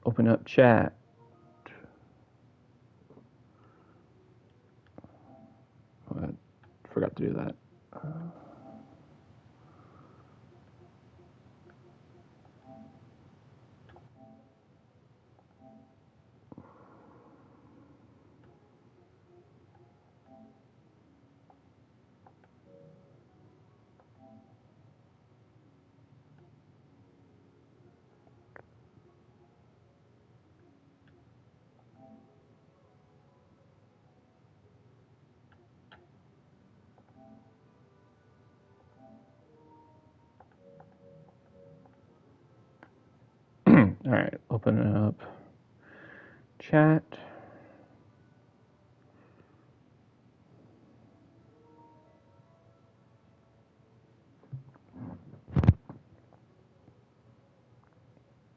open up chat. Oh, I forgot to do that. All right, open up chat.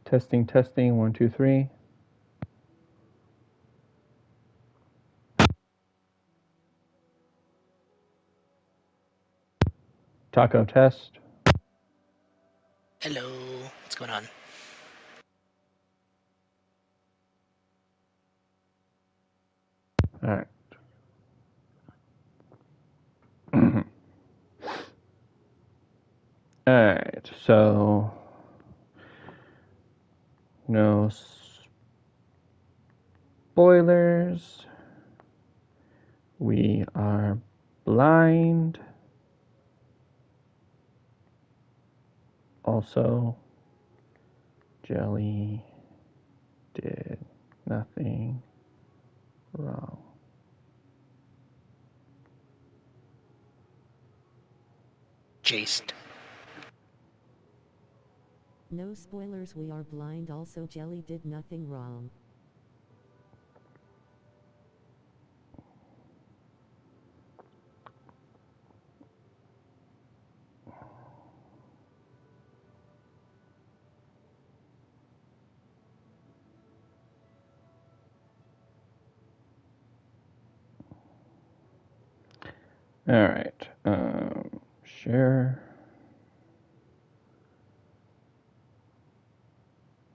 Testing, testing, 1, 2, 3. Tako test. Hello, what's going on? All right. All right, so no spoilers. We are blind. Also, Jelly did nothing wrong. Chased. No spoilers, we are blind. Also, Jelly did nothing wrong. All right. Share.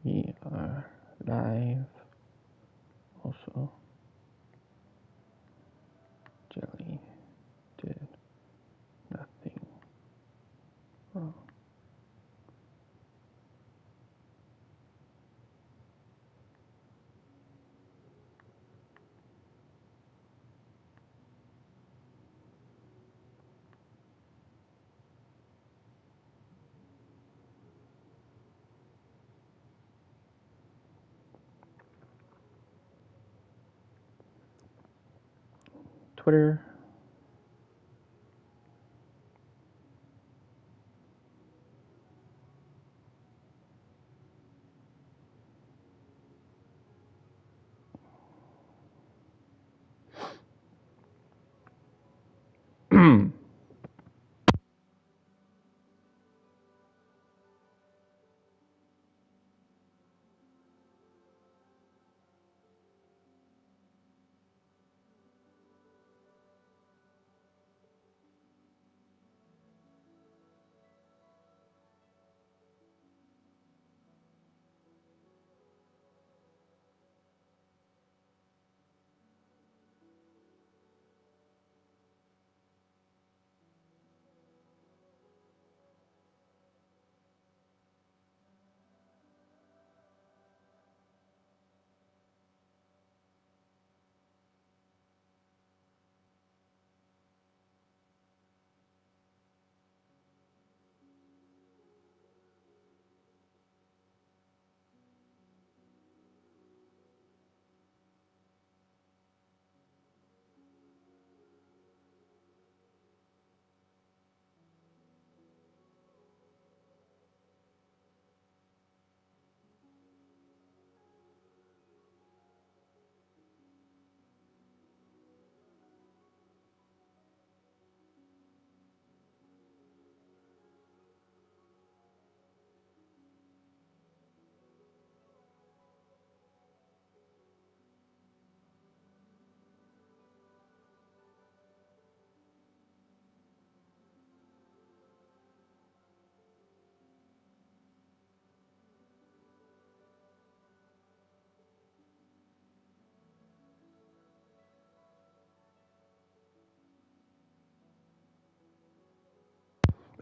We are live. Also, Jelly did nothing wrong. Twitter.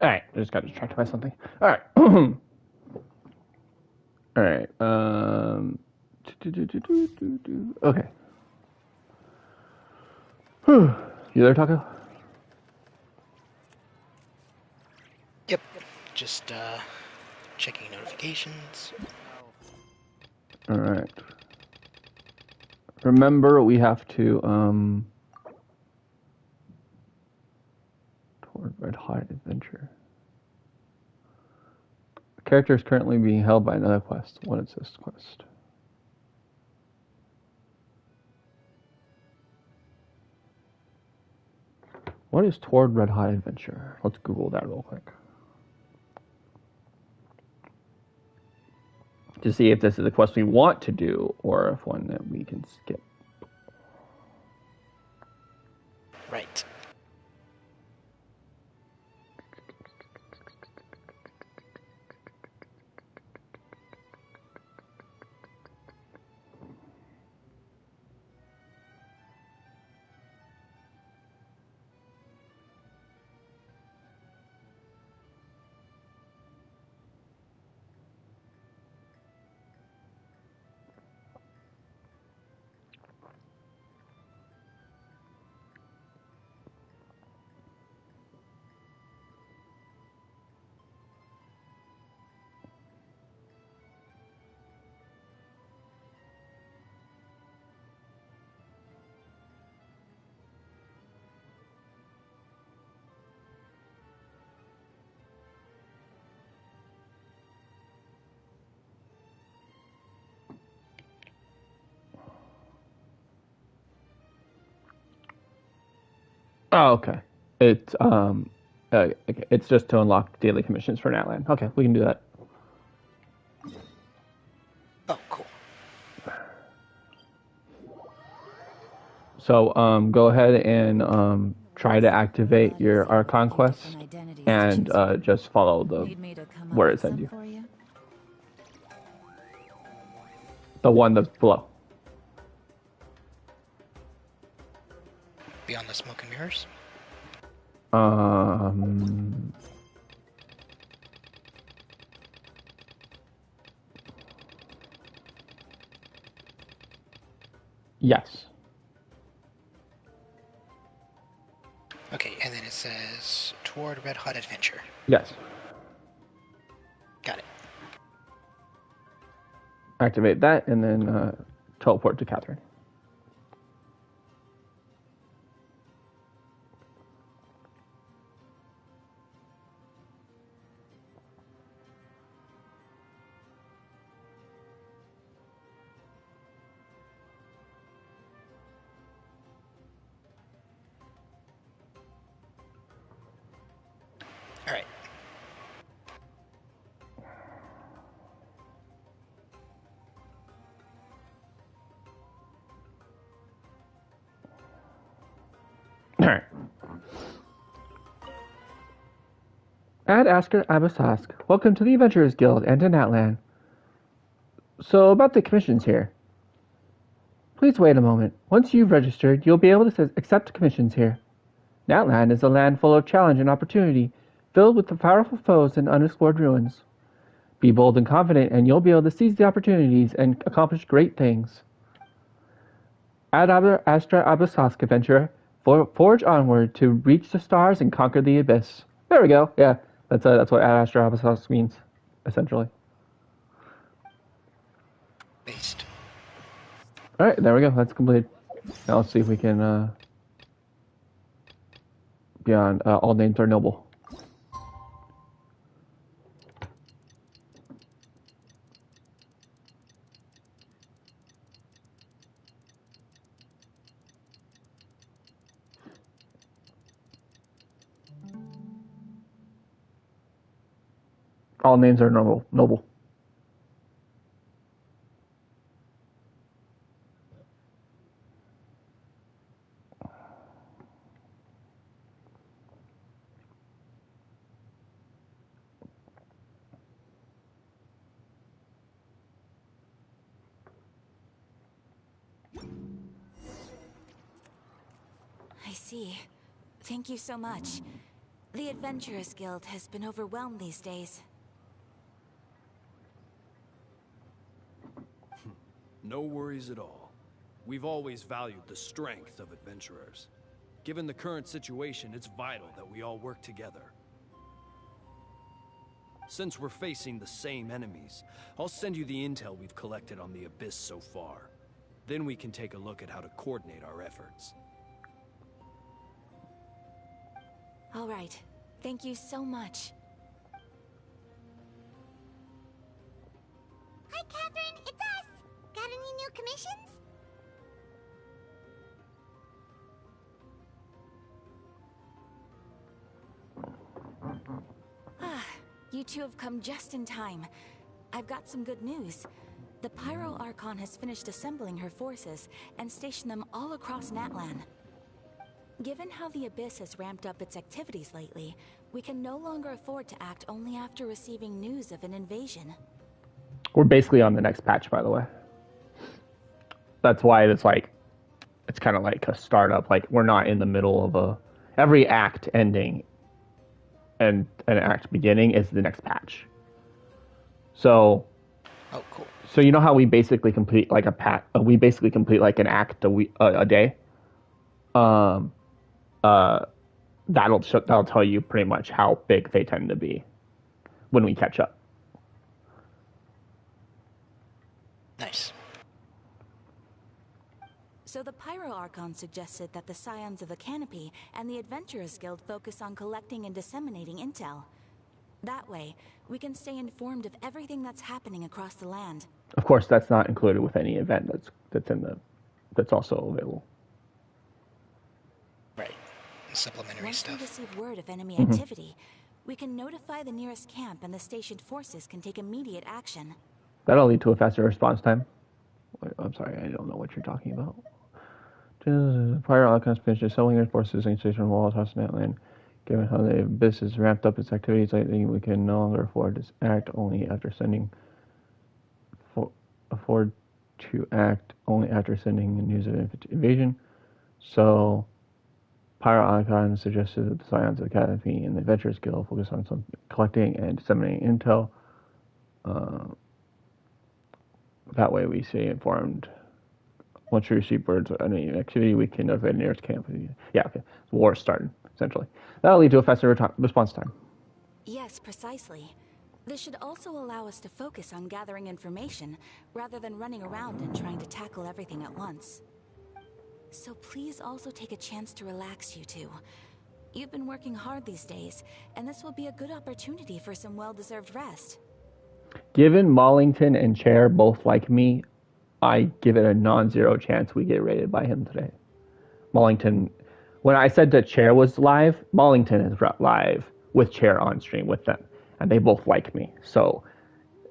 All right, I just got distracted by something. All right. All right. Okay. You there, Taco? Yep. Just checking notifications. All right. Remember, we have to toward Red Hot Adventure. The character is currently being held by another quest. What is this quest? What is toward Red Hot Adventure? Let's Google that real quick. To see if this is a quest we want to do or if one that we can skip. Right. Oh, okay. Okay. It's just to unlock daily commissions for Natlan. Okay, we can do that. Oh, cool. So, go ahead and try to activate your Archon quest, and just follow where it sends you. The one that's below. Beyond the smoke and mirrors. Yes. Okay, and then it says toward Red Hot Adventure. Yes. Got it. Activate that, and then teleport to Catherine. All right. All right. Ad Asker Abasask. Welcome to the Adventurers Guild and to Natlan. So, about the commissions here. Please wait a moment. Once you've registered, you'll be able to accept commissions here. Natlan is a land full of challenge and opportunity, filled with the powerful foes and unexplored ruins. Be bold and confident, and you'll be able to seize the opportunities and accomplish great things. Ad Astra Abasask adventurer, forge onward to reach the stars and conquer the abyss. There we go. Yeah, that's what Ad Astra Abasask means, essentially. Based. All right, there we go. That's completed. Now let's see if we can be on all names are noble. All names are noble. I see. Thank you so much. The Adventurers Guild has been overwhelmed these days. No worries at all. We've always valued the strength of adventurers. Given the current situation, it's vital that we all work together. Since we're facing the same enemies, I'll send you the intel we've collected on the Abyss so far. Then we can take a look at how to coordinate our efforts. All right. Thank you so much. Hi, Catherine. It's us. Got any new commissions? You two have come just in time. I've got some good news. The Pyro Archon has finished assembling her forces and stationed them all across Natlan. Given how the Abyss has ramped up its activities lately, we can no longer afford to act only after receiving news of an invasion. We're basically on the next patch, by the way. That's why it's like, it's kind of like a startup. Like, we're not in the middle of a... Every act ending and an act beginning is the next patch. So... Oh, cool. So you know how we basically complete like we basically complete like an act a day? That'll tell you pretty much how big they tend to be when we catch up. Nice. So the Pyro Archon suggested that the Scions of the Canopy and the Adventurers Guild focus on collecting and disseminating intel. That way, we can stay informed of everything that's happening across the land. Of course, that's not included with any event that's also available. Right. Supplementary Once stuff. we receive word of enemy activity, we can notify the nearest camp and the stationed forces can take immediate action. That'll lead to a faster response time. I'm sorry, I don't know what you're talking about. Prior Alchemist finished assembling their forces and station walls across Natlan. Given how the Abyss has ramped up its activities lately, we can no longer afford to act only after sending news of invasion. So, Pyro suggested that the Scions of the Academy and the Adventurers Guild focus on some collecting and disseminating intel. That way, we stay informed. Once we receive word of any activity, we can notify the nearest camp. Yeah, okay. The war started, essentially. That'll lead to a faster response time. Yes, precisely. This should also allow us to focus on gathering information, rather than running around and trying to tackle everything at once. So please also take a chance to relax, you two. You've been working hard these days, and this will be a good opportunity for some well-deserved rest. Given Mollington and Chair both like me, I give it a non-zero chance we get raided by him today. Mollington, when I said that Chair was live, Mollington is live with Chair on stream with them, and they both like me, so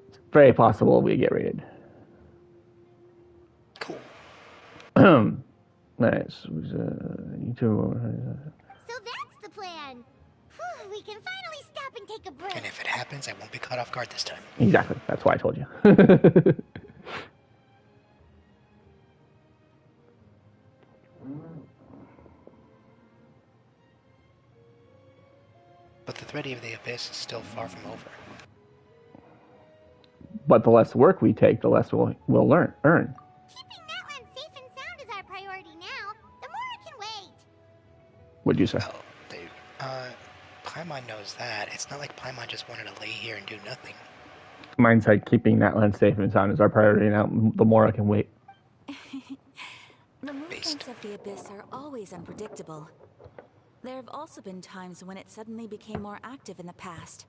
it's very possible we get raided. Cool. Nice. So that's the plan. Whew, we can finally stop and take a break. And if it happens, I won't be caught off guard this time. Exactly. That's why I told you. But the threat of the Abyss is still far from over. But the less work we take, the less we'll earn. Keeping Natlan safe and sound is our priority now. The more it can wait. What'd you say? Oh, dude. Paimon knows that. It's not like Paimon just wanted to lay here and do nothing. Mine said keeping Natlan safe and sound is our priority now. The more I can wait. The movements of the Abyss are always unpredictable. There have also been times when it suddenly became more active in the past.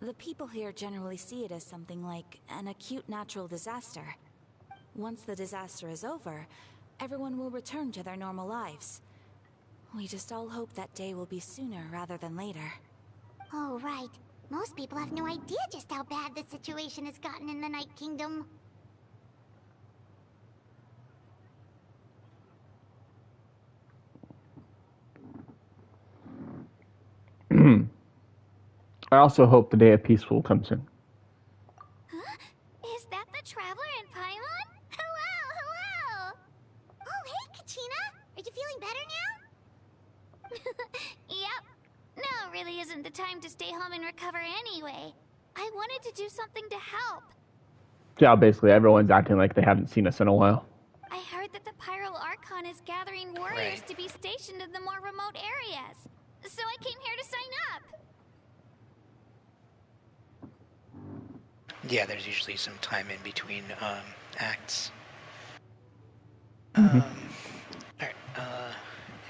The people here generally see it as something like an acute natural disaster. Once the disaster is over, everyone will return to their normal lives. We just all hope that day will be sooner rather than later. Oh, right. Most people have no idea just how bad the situation has gotten in the Night Kingdom. I also hope the day of peace will come soon. Huh? Is that the Traveler and Paimon? Hello! Oh, hey, Kachina! Are you feeling better now? Yep. No Now really isn't the time to stay home and recover anyway. I wanted to do something to help. Yeah, basically everyone's acting like they haven't seen us in a while. I heard that the Pyral Archon is gathering warriors to be stationed in the more remote areas. So I came here to sign up. Yeah, there's usually some time in between acts. Mm-hmm. Alright,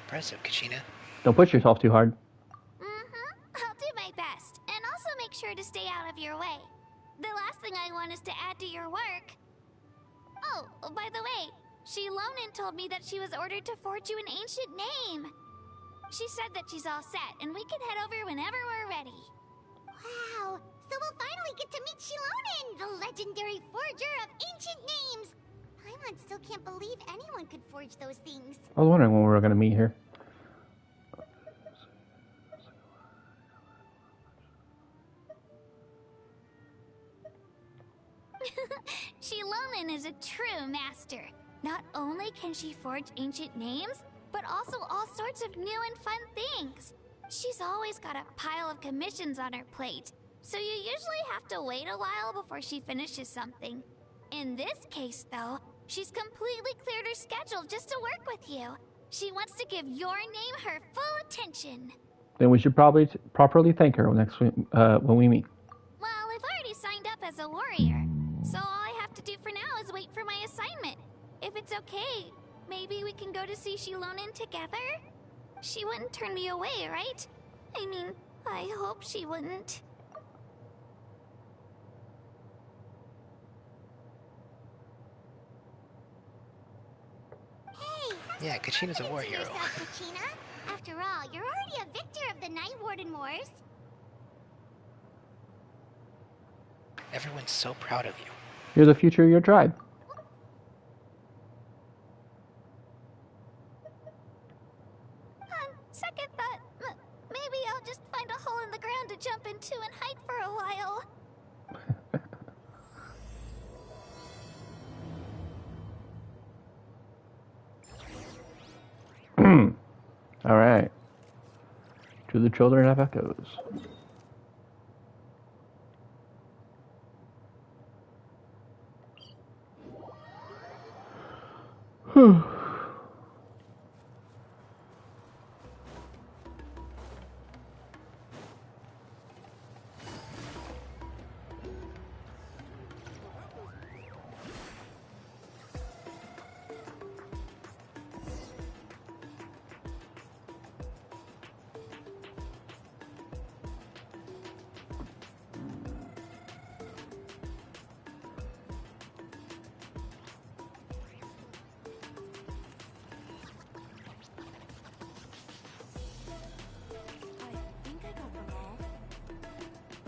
impressive, Kachina. Don't push yourself too hard. I'll do my best, and also make sure to stay out of your way. The last thing I want is to add to your work. Oh, by the way, Shilonin told me that she was ordered to forge you an ancient name. She said that she's all set, and we can head over whenever we're ready. Wow, so we'll finally get to meet Shilonin, the legendary forger of ancient names. Paimon still can't believe anyone could forge those things. I was wondering when we were going to meet here. Shilonin is a true master. Not only can she forge ancient names, but also all sorts of new and fun things. She's always got a pile of commissions on her plate, so you usually have to wait a while before she finishes something. In this case, though, she's completely cleared her schedule just to work with you. She wants to give your name her full attention. Then we should probably properly thank her when we meet. Well, I've already signed up as a warrior, so all I have to do for now is wait for my assignment. If it's okay, maybe we can go to see Shilonin together? She wouldn't turn me away, right? I mean, I hope she wouldn't. Hey, yeah, Kachina's a war hero. Kachina. After all, you're already a victor of the Night Warden Wars. Everyone's so proud of you. You're the future of your tribe. On second thought, maybe I'll just find a hole in the ground to jump into and hide for a while. All right. To the children of echoes. Whew.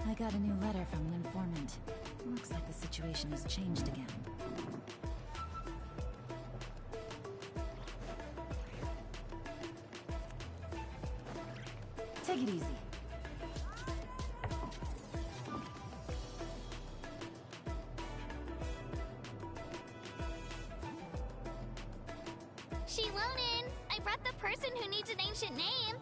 I got a new letter from an informant. Looks like the situation has changed again. Take it easy. Shilonin, I brought the person who needs an ancient name.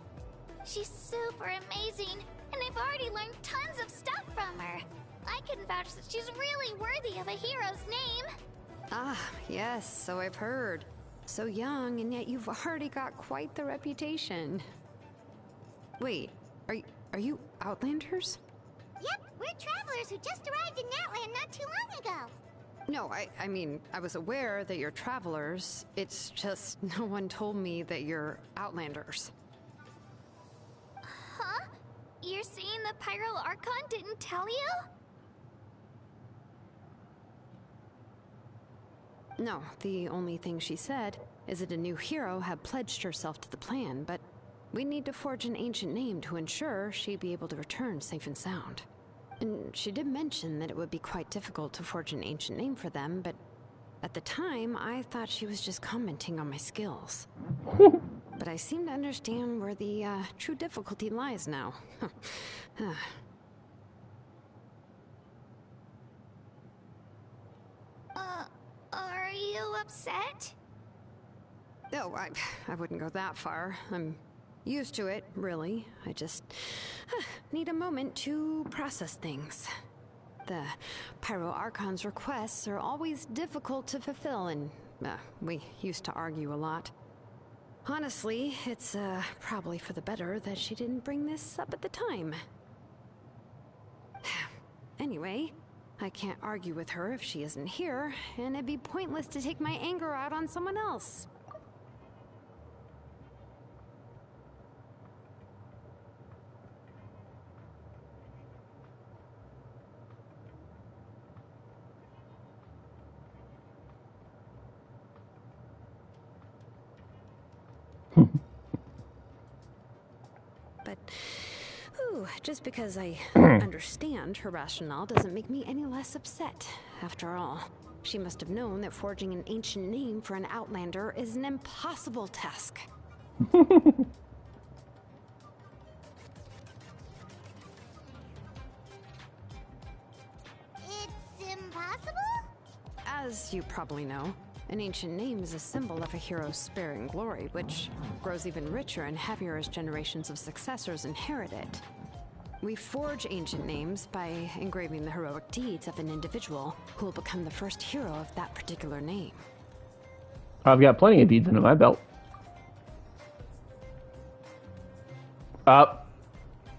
She's super amazing, and I've already learned tons of stuff from her. I can vouch that she's really worthy of a hero's name. Ah, yes, so I've heard. So young, and yet you've already got quite the reputation. Wait, are you Outlanders? Yep, we're travelers who just arrived in Natlan not too long ago. No, I mean, I was aware that you're travelers. It's just no one told me that you're Outlanders. Huh? You're saying the Pyral Archon didn't tell you? No, the only thing she said is that a new hero had pledged herself to the plan, but we need to forge an ancient name to ensure she'd be able to return safe and sound. And she did mention that it would be quite difficult to forge an ancient name for them, but at the time, I thought she was just commenting on my skills. But I seem to understand where the true difficulty lies now. Are you upset? No, I wouldn't go that far. I'm Used to it, really. I just need a moment to process things. The Pyro Archon's requests are always difficult to fulfill, and we used to argue a lot. Honestly, it's probably for the better that she didn't bring this up at the time. Anyway, I can't argue with her if she isn't here, and it'd be pointless to take my anger out on someone else. But, just because I understand her rationale doesn't make me any less upset. After all, she must have known that forging an ancient name for an Outlander is an impossible task. It's impossible? As you probably know, an ancient name is a symbol of a hero's spirit and glory, which grows even richer and heavier as generations of successors inherit it. We forge ancient names by engraving the heroic deeds of an individual who will become the first hero of that particular name. I've got plenty of deeds under my belt.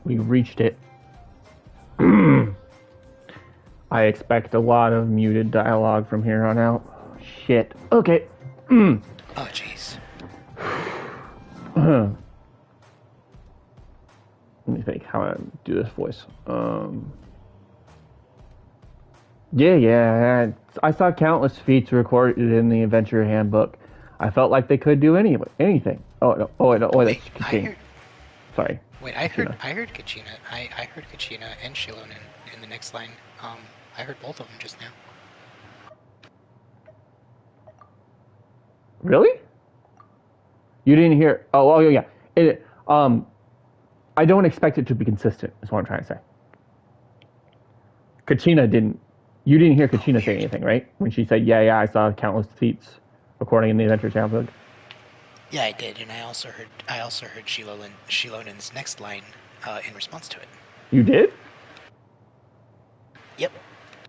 We reached it. I expect a lot of muted dialogue from here on out. Shit. Okay. Oh, jeez. Let me think how I do this voice. Yeah. I saw countless feats recorded in the adventure handbook. I felt like they could do anything. Oh, that's Kachina. Sorry. Wait, I heard Kachina. I heard Kachina and Shiloh in the next line. I heard both of them just now. Really? You didn't hear? Oh yeah. I don't expect it to be consistent. Is what I'm trying to say. Kachina didn't. You didn't hear Kachina say anything, right? When she said, "Yeah, I saw countless feats recording in the adventure handbook." Yeah, I did, and I also heard Shilonen's next line in response to it. You did? Yep.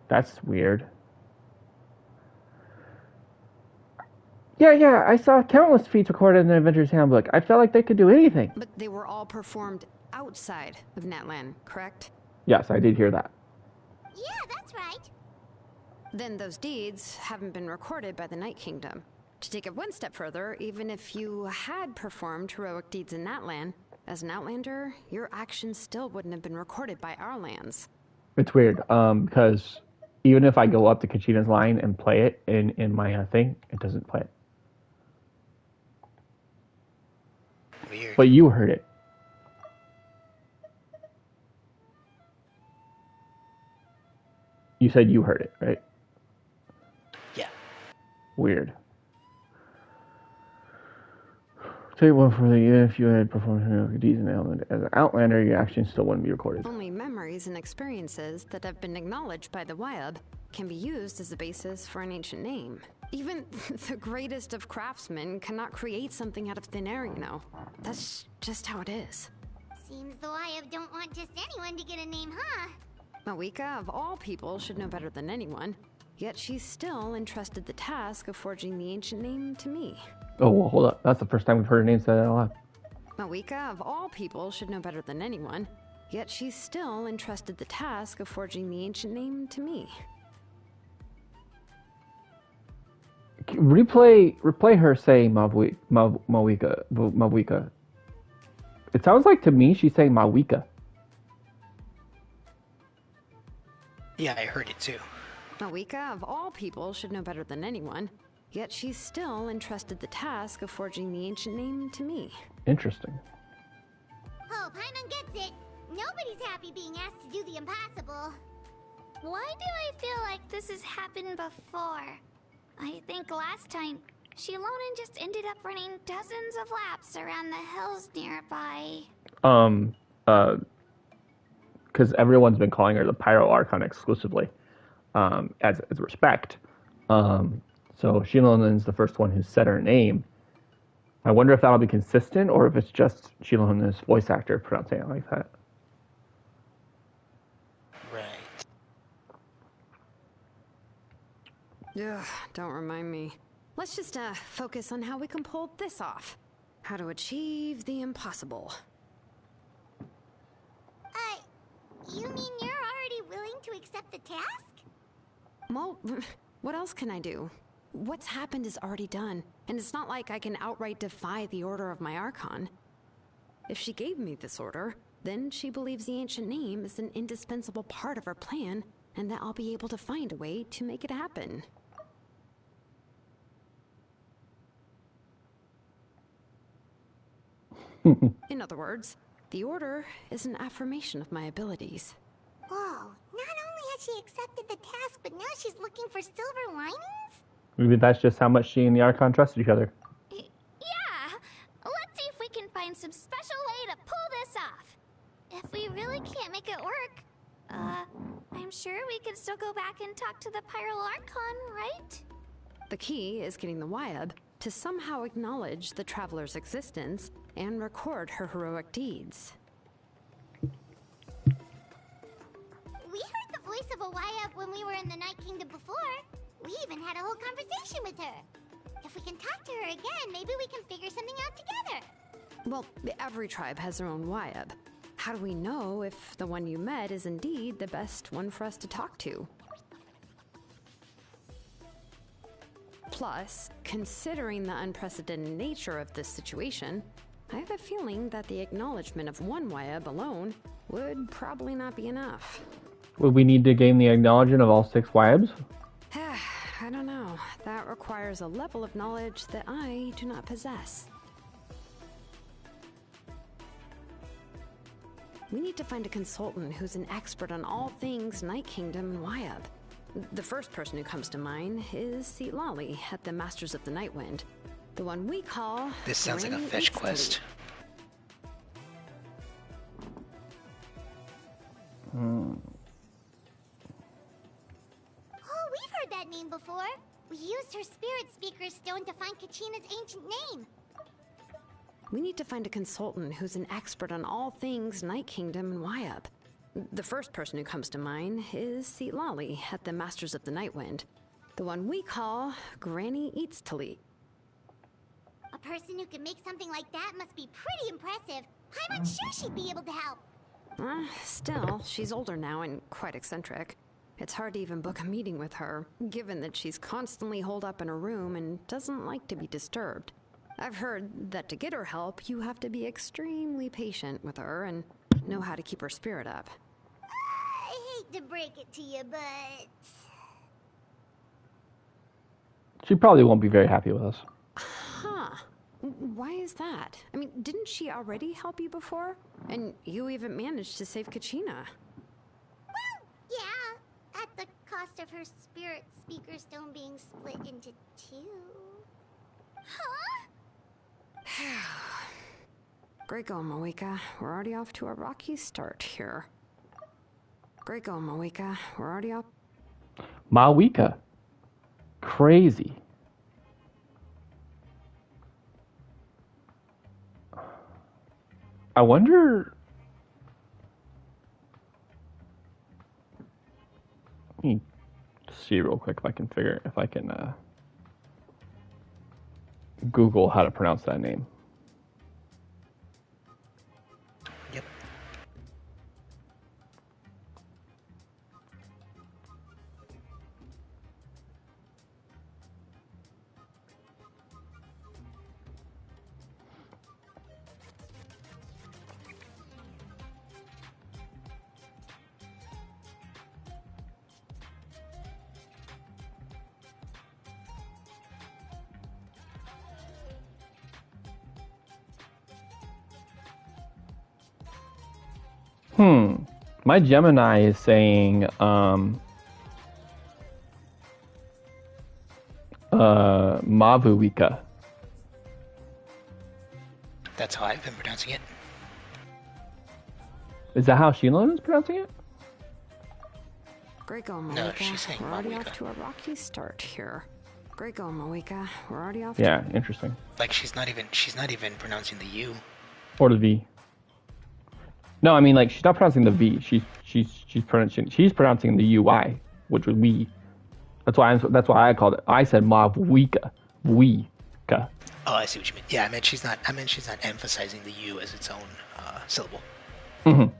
That's weird. Yeah, I saw countless feats recorded in the Adventure's Handbook. I felt like they could do anything. But they were all performed outside of Natlan, correct? Yes, I did hear that. Yeah, that's right. Then those deeds haven't been recorded by the Night Kingdom. To take it one step further, even if you had performed heroic deeds in Natlan, as an Outlander, your actions still wouldn't have been recorded by our lands. It's weird, because even if I go up to Kachina's line and play it in my thing, it doesn't play it. Weird. But you heard it. You said you heard it, right? Yeah. Weird. Take one for the if you had performed heroic deeds in the Outlander. As an Outlander, your actions still wouldn't be recorded. Only memories and experiences that have been acknowledged by the Wyab can be used as a basis for an ancient name. Even the greatest of craftsmen cannot create something out of thin air, you know. That's just how it is. Seems the Wyab don't want just anyone to get a name, huh? Mawika, of all people, should know better than anyone. Yet she's still entrusted the task of forging the ancient name to me. Oh, well, hold up. That's the first time we've heard her name said out loud. Mawika, of all people, should know better than anyone. Yet she's still entrusted the task of forging the ancient name to me. Replay her saying Mawika. It sounds like to me she's saying Mawika. Yeah, I heard it too. Mawika, of all people, should know better than anyone. Yet she's still entrusted the task of forging the ancient name to me. Interesting. Oh, Paimon gets it. Nobody's happy being asked to do the impossible. Why do I feel like this has happened before? I think last time, Shilonen just ended up running dozens of laps around the hills nearby. Because everyone's been calling her the Pyro Archon exclusively, as respect. So Shilonen's the first one who said her name, I wonder if that'll be consistent or if it's just Shilona's voice actor pronouncing it like that. Right. Ugh, don't remind me. Let's just focus on how we can pull this off. How to achieve the impossible. You mean you're already willing to accept the task? Well, what else can I do? What's happened is already done, and it's not like I can outright defy the order of my Archon. If she gave me this order, then she believes the ancient name is an indispensable part of her plan, and that I'll be able to find a way to make it happen. In other words, the order is an affirmation of my abilities. Whoa, not only has she accepted the task, but now she's looking for silver linings? Maybe that's just how much she and the Archon trust each other. Yeah! Let's see if we can find some special way to pull this off. If we really can't make it work, I'm sure we can still go back and talk to the Pyral Archon, right? The key is getting the Wyab to somehow acknowledge the Traveler's existence and record her heroic deeds. We heard the voice of a Wyab when we were in the Night Kingdom before. We even had a whole conversation with her. If we can talk to her again, maybe we can figure something out together. Well, every tribe has their own Wyab. How do we know if the one you met is indeed the best one for us to talk to? Plus, considering the unprecedented nature of this situation, I have a feeling that the acknowledgement of one Wyab alone would probably not be enough. Would we need to gain the acknowledgement of all 6 Wyabs? I don't know. That requires a level of knowledge that I do not possess. We need to find a consultant who's an expert on all things Night Kingdom and Wyab. The first person who comes to mind is Seatlali at the Masters of the Nightwind. The one we call... This sounds like a Granny fetch Eats to quest. Oh, we've heard that name before. We used her Spirit Speaker Stone to find Kachina's ancient name. We need to find a consultant who's an expert on all things Night Kingdom and Wyab. The first person who comes to mind is Seatlali at the Masters of the Nightwind. The one we call Granny Eats to Eat. A person who can make something like that must be pretty impressive. I'm not sure she'd be able to help. Still, she's older now and quite eccentric. It's hard to even book a meeting with her, given that she's constantly holed up in her room and doesn't like to be disturbed. I've heard that to get her help, you have to be extremely patient with her and know how to keep her spirit up. I hate to break it to you, but... She probably won't be very happy with us. Huh. Why is that? I mean, didn't she already help you before? And you even managed to save Kachina. Well, yeah. At the cost of her Spirit Speaker Stone being split into 2. Huh? Great going, Moeka. We're already off to a rocky start here. Great going, Moeka. We're already off... Mawika. Crazy. I wonder... Let me see real quick if I can Google how to pronounce that name. Yep. My Gemini is saying, Mavuika. That's how I've been pronouncing it. Is that how Shilon is pronouncing it? Great going, No, Moeka. she's saying We're already Mawika. off to a rocky start here. Great going, Moeka. We're already off. Yeah, interesting. Like she's not even pronouncing the U. Or the V. No, I mean like she's not pronouncing the V. She's pronouncing the UY, which would we. That's why I called it. I said Mavwika. Wika. Oh, I see what you mean. Yeah, I meant she's not emphasizing the U as its own syllable. Mm-hmm.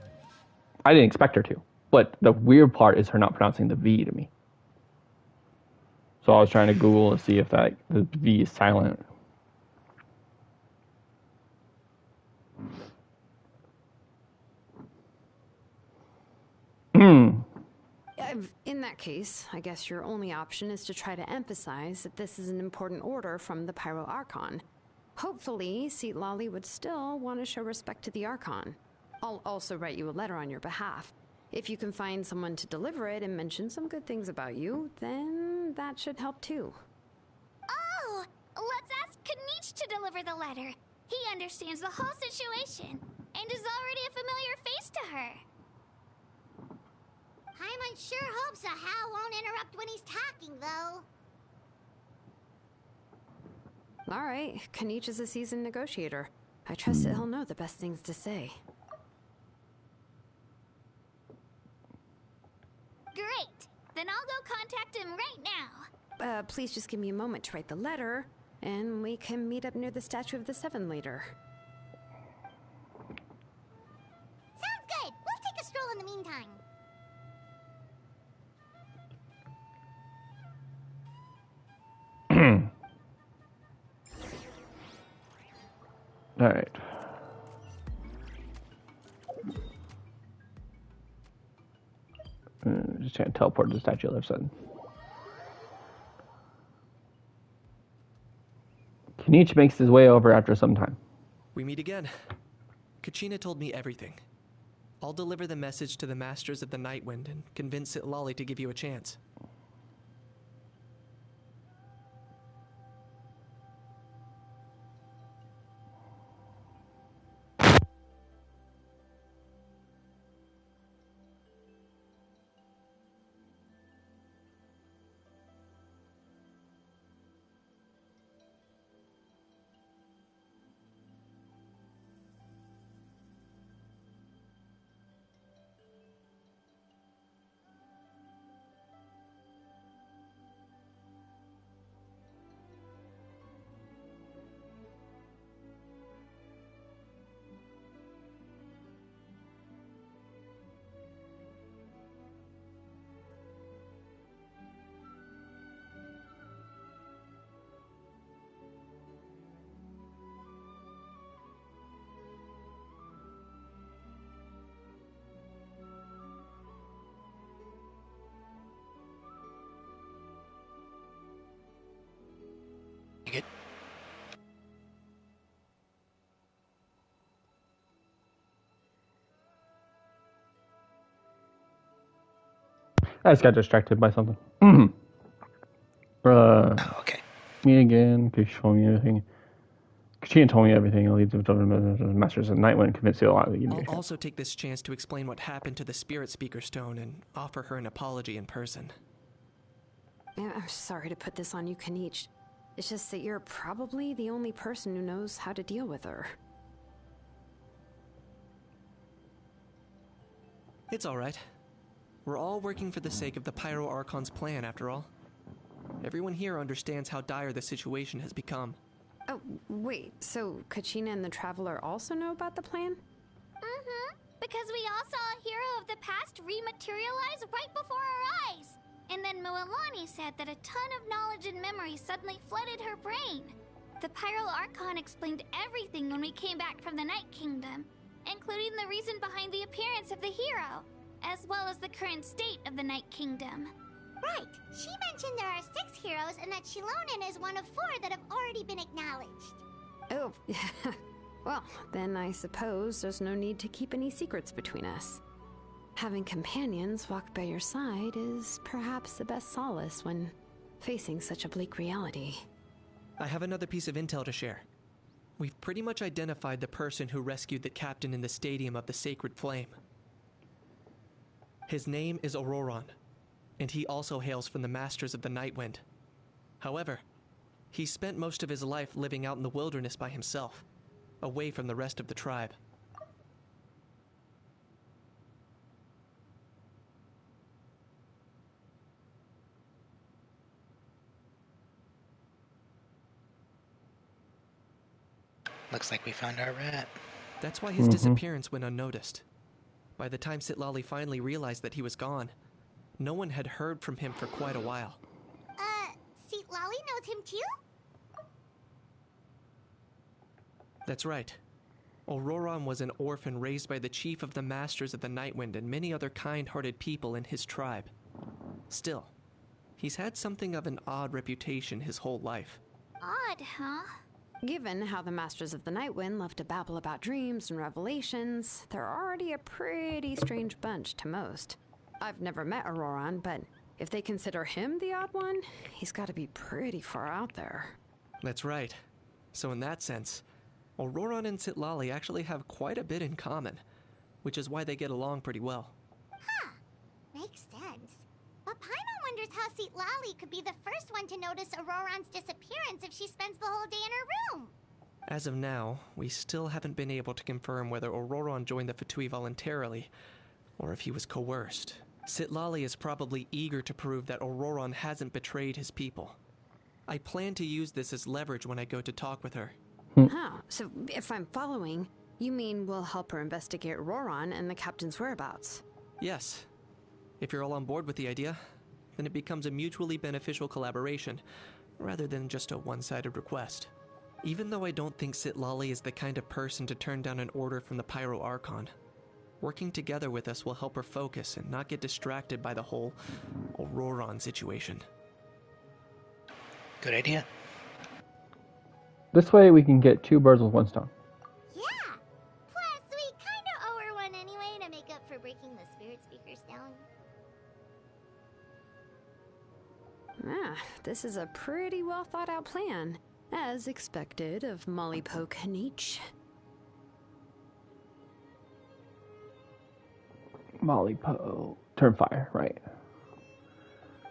I didn't expect her to, but the weird part is her not pronouncing the V to me. So I was trying to Google to see if the V is silent. In that case, I guess your only option is to try to emphasize that this is an important order from the Pyro Archon. Hopefully, Seat Lolly would still want to show respect to the Archon. I'll also write you a letter on your behalf. If you can find someone to deliver it and mention some good things about you, then that should help too. Oh, let's ask Kanich to deliver the letter. He understands the whole situation and is already a familiar face to her. Paimon sure hopes a Hal won't interrupt when he's talking, though. All right, Kanich is a seasoned negotiator. I trust that he'll know the best things to say. Great! Then I'll go contact him right now. Please just give me a moment to write the letter, and we can meet up near the Statue of the Seven later. Sounds good. We'll take a stroll in the meantime. All right. Just trying to teleport to the statue on the left side. Kanich makes his way over after some time. We meet again. Kachina told me everything. I'll deliver the message to the Masters of the Nightwind and convince Lolly to give you a chance. You good? I just got distracted by something. Oh, okay. Me again. Kachina told me everything. Kachina told me everything. I'll lead the Masters of the Nightwind, convince you a lot. I'll also take this chance to explain what happened to the Spirit Speaker Stone and offer her an apology in person. Yeah, I'm sorry to put this on you, Kanich. It's just that you're probably the only person who knows how to deal with her. It's all right. We're all working for the sake of the Pyro Archon's plan, after all. Everyone here understands how dire the situation has become. Oh, wait, so Kachina and the Traveler also know about the plan? Mm-hmm. Because we all saw a hero of the past rematerialize right before our eyes. And then Mualani said that a ton of knowledge and memory suddenly flooded her brain. The Pyro Archon explained everything when we came back from the Night Kingdom, including the reason behind the appearance of the hero, as well as the current state of the Night Kingdom. Right. She mentioned there are 6 heroes and that Shilonen is one of 4 that have already been acknowledged. Oh, well, then I suppose there's no need to keep any secrets between us. Having companions walk by your side is perhaps the best solace when facing such a bleak reality. I have another piece of intel to share. We've pretty much identified the person who rescued the captain in the Stadium of the Sacred Flame. His name is Auroron, and he also hails from the Masters of the Nightwind. However, He spent most of his life living out in the wilderness by himself, away from the rest of the tribe. Looks like we found our rat. That's why his disappearance went unnoticed. By the time Sitlali finally realized that he was gone, no one had heard from him for quite a while. Sitlali knows him too? That's right. Auroran was an orphan raised by the chief of the Masters of the Nightwind and many other kind-hearted people in his tribe. Still, he's had something of an odd reputation his whole life. Odd, huh? Given how the Masters of the Nightwind love to babble about dreams and revelations, they're already a pretty strange bunch to most. I've never met Auroran, but if they consider him the odd one, he's got to be pretty far out there. That's right. So in that sense, Auroran and Sitlali actually have quite a bit in common, which is why they get along pretty well. Huh. Makes sense. But Paimon wonders how Sitlali could be the first one to notice Auroran's disappearance if she spends the whole day in her room. As of now, we still haven't been able to confirm whether Auroran joined the Fatui voluntarily, or if he was coerced. Sitlali is probably eager to prove that Auroran hasn't betrayed his people. I plan to use this as leverage when I go to talk with her. Oh, so if I'm following, you mean we'll help her investigate Auroran and the captain's whereabouts? Yes. If you're all on board with the idea, then it becomes a mutually beneficial collaboration, rather than just a one-sided request. Even though I don't think Sitlali is the kind of person to turn down an order from the Pyro Archon, working together with us will help her focus and not get distracted by the whole Auroran situation. Good idea. This way we can get 2 birds with 1 stone. Yeah. Plus, we kind of owe her one anyway to make up for breaking the spirit speakers down. Ah, this is a pretty well thought out plan, as expected of Molly Poke Nietzsche. Molly Poe. Turn fire, right.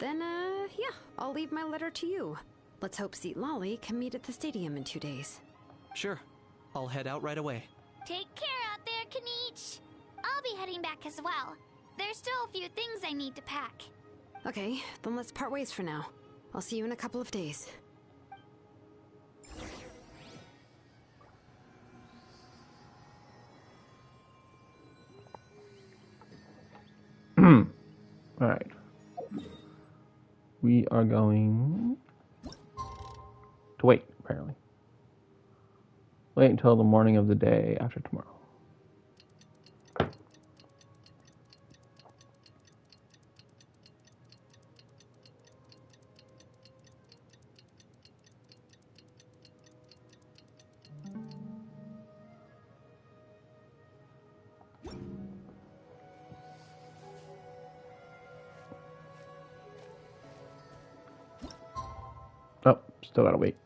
Then, yeah, I'll leave my letter to you. Let's hope Sitlali can meet at the stadium in 2 days. Sure. I'll head out right away. Take care out there, Kaniche. I'll be heading back as well. There's still a few things I need to pack. Okay, then let's part ways for now. I'll see you in a couple of days. Alright. We are going to wait, apparently. Wait until the morning of the day after tomorrow. Oh, still gotta wait.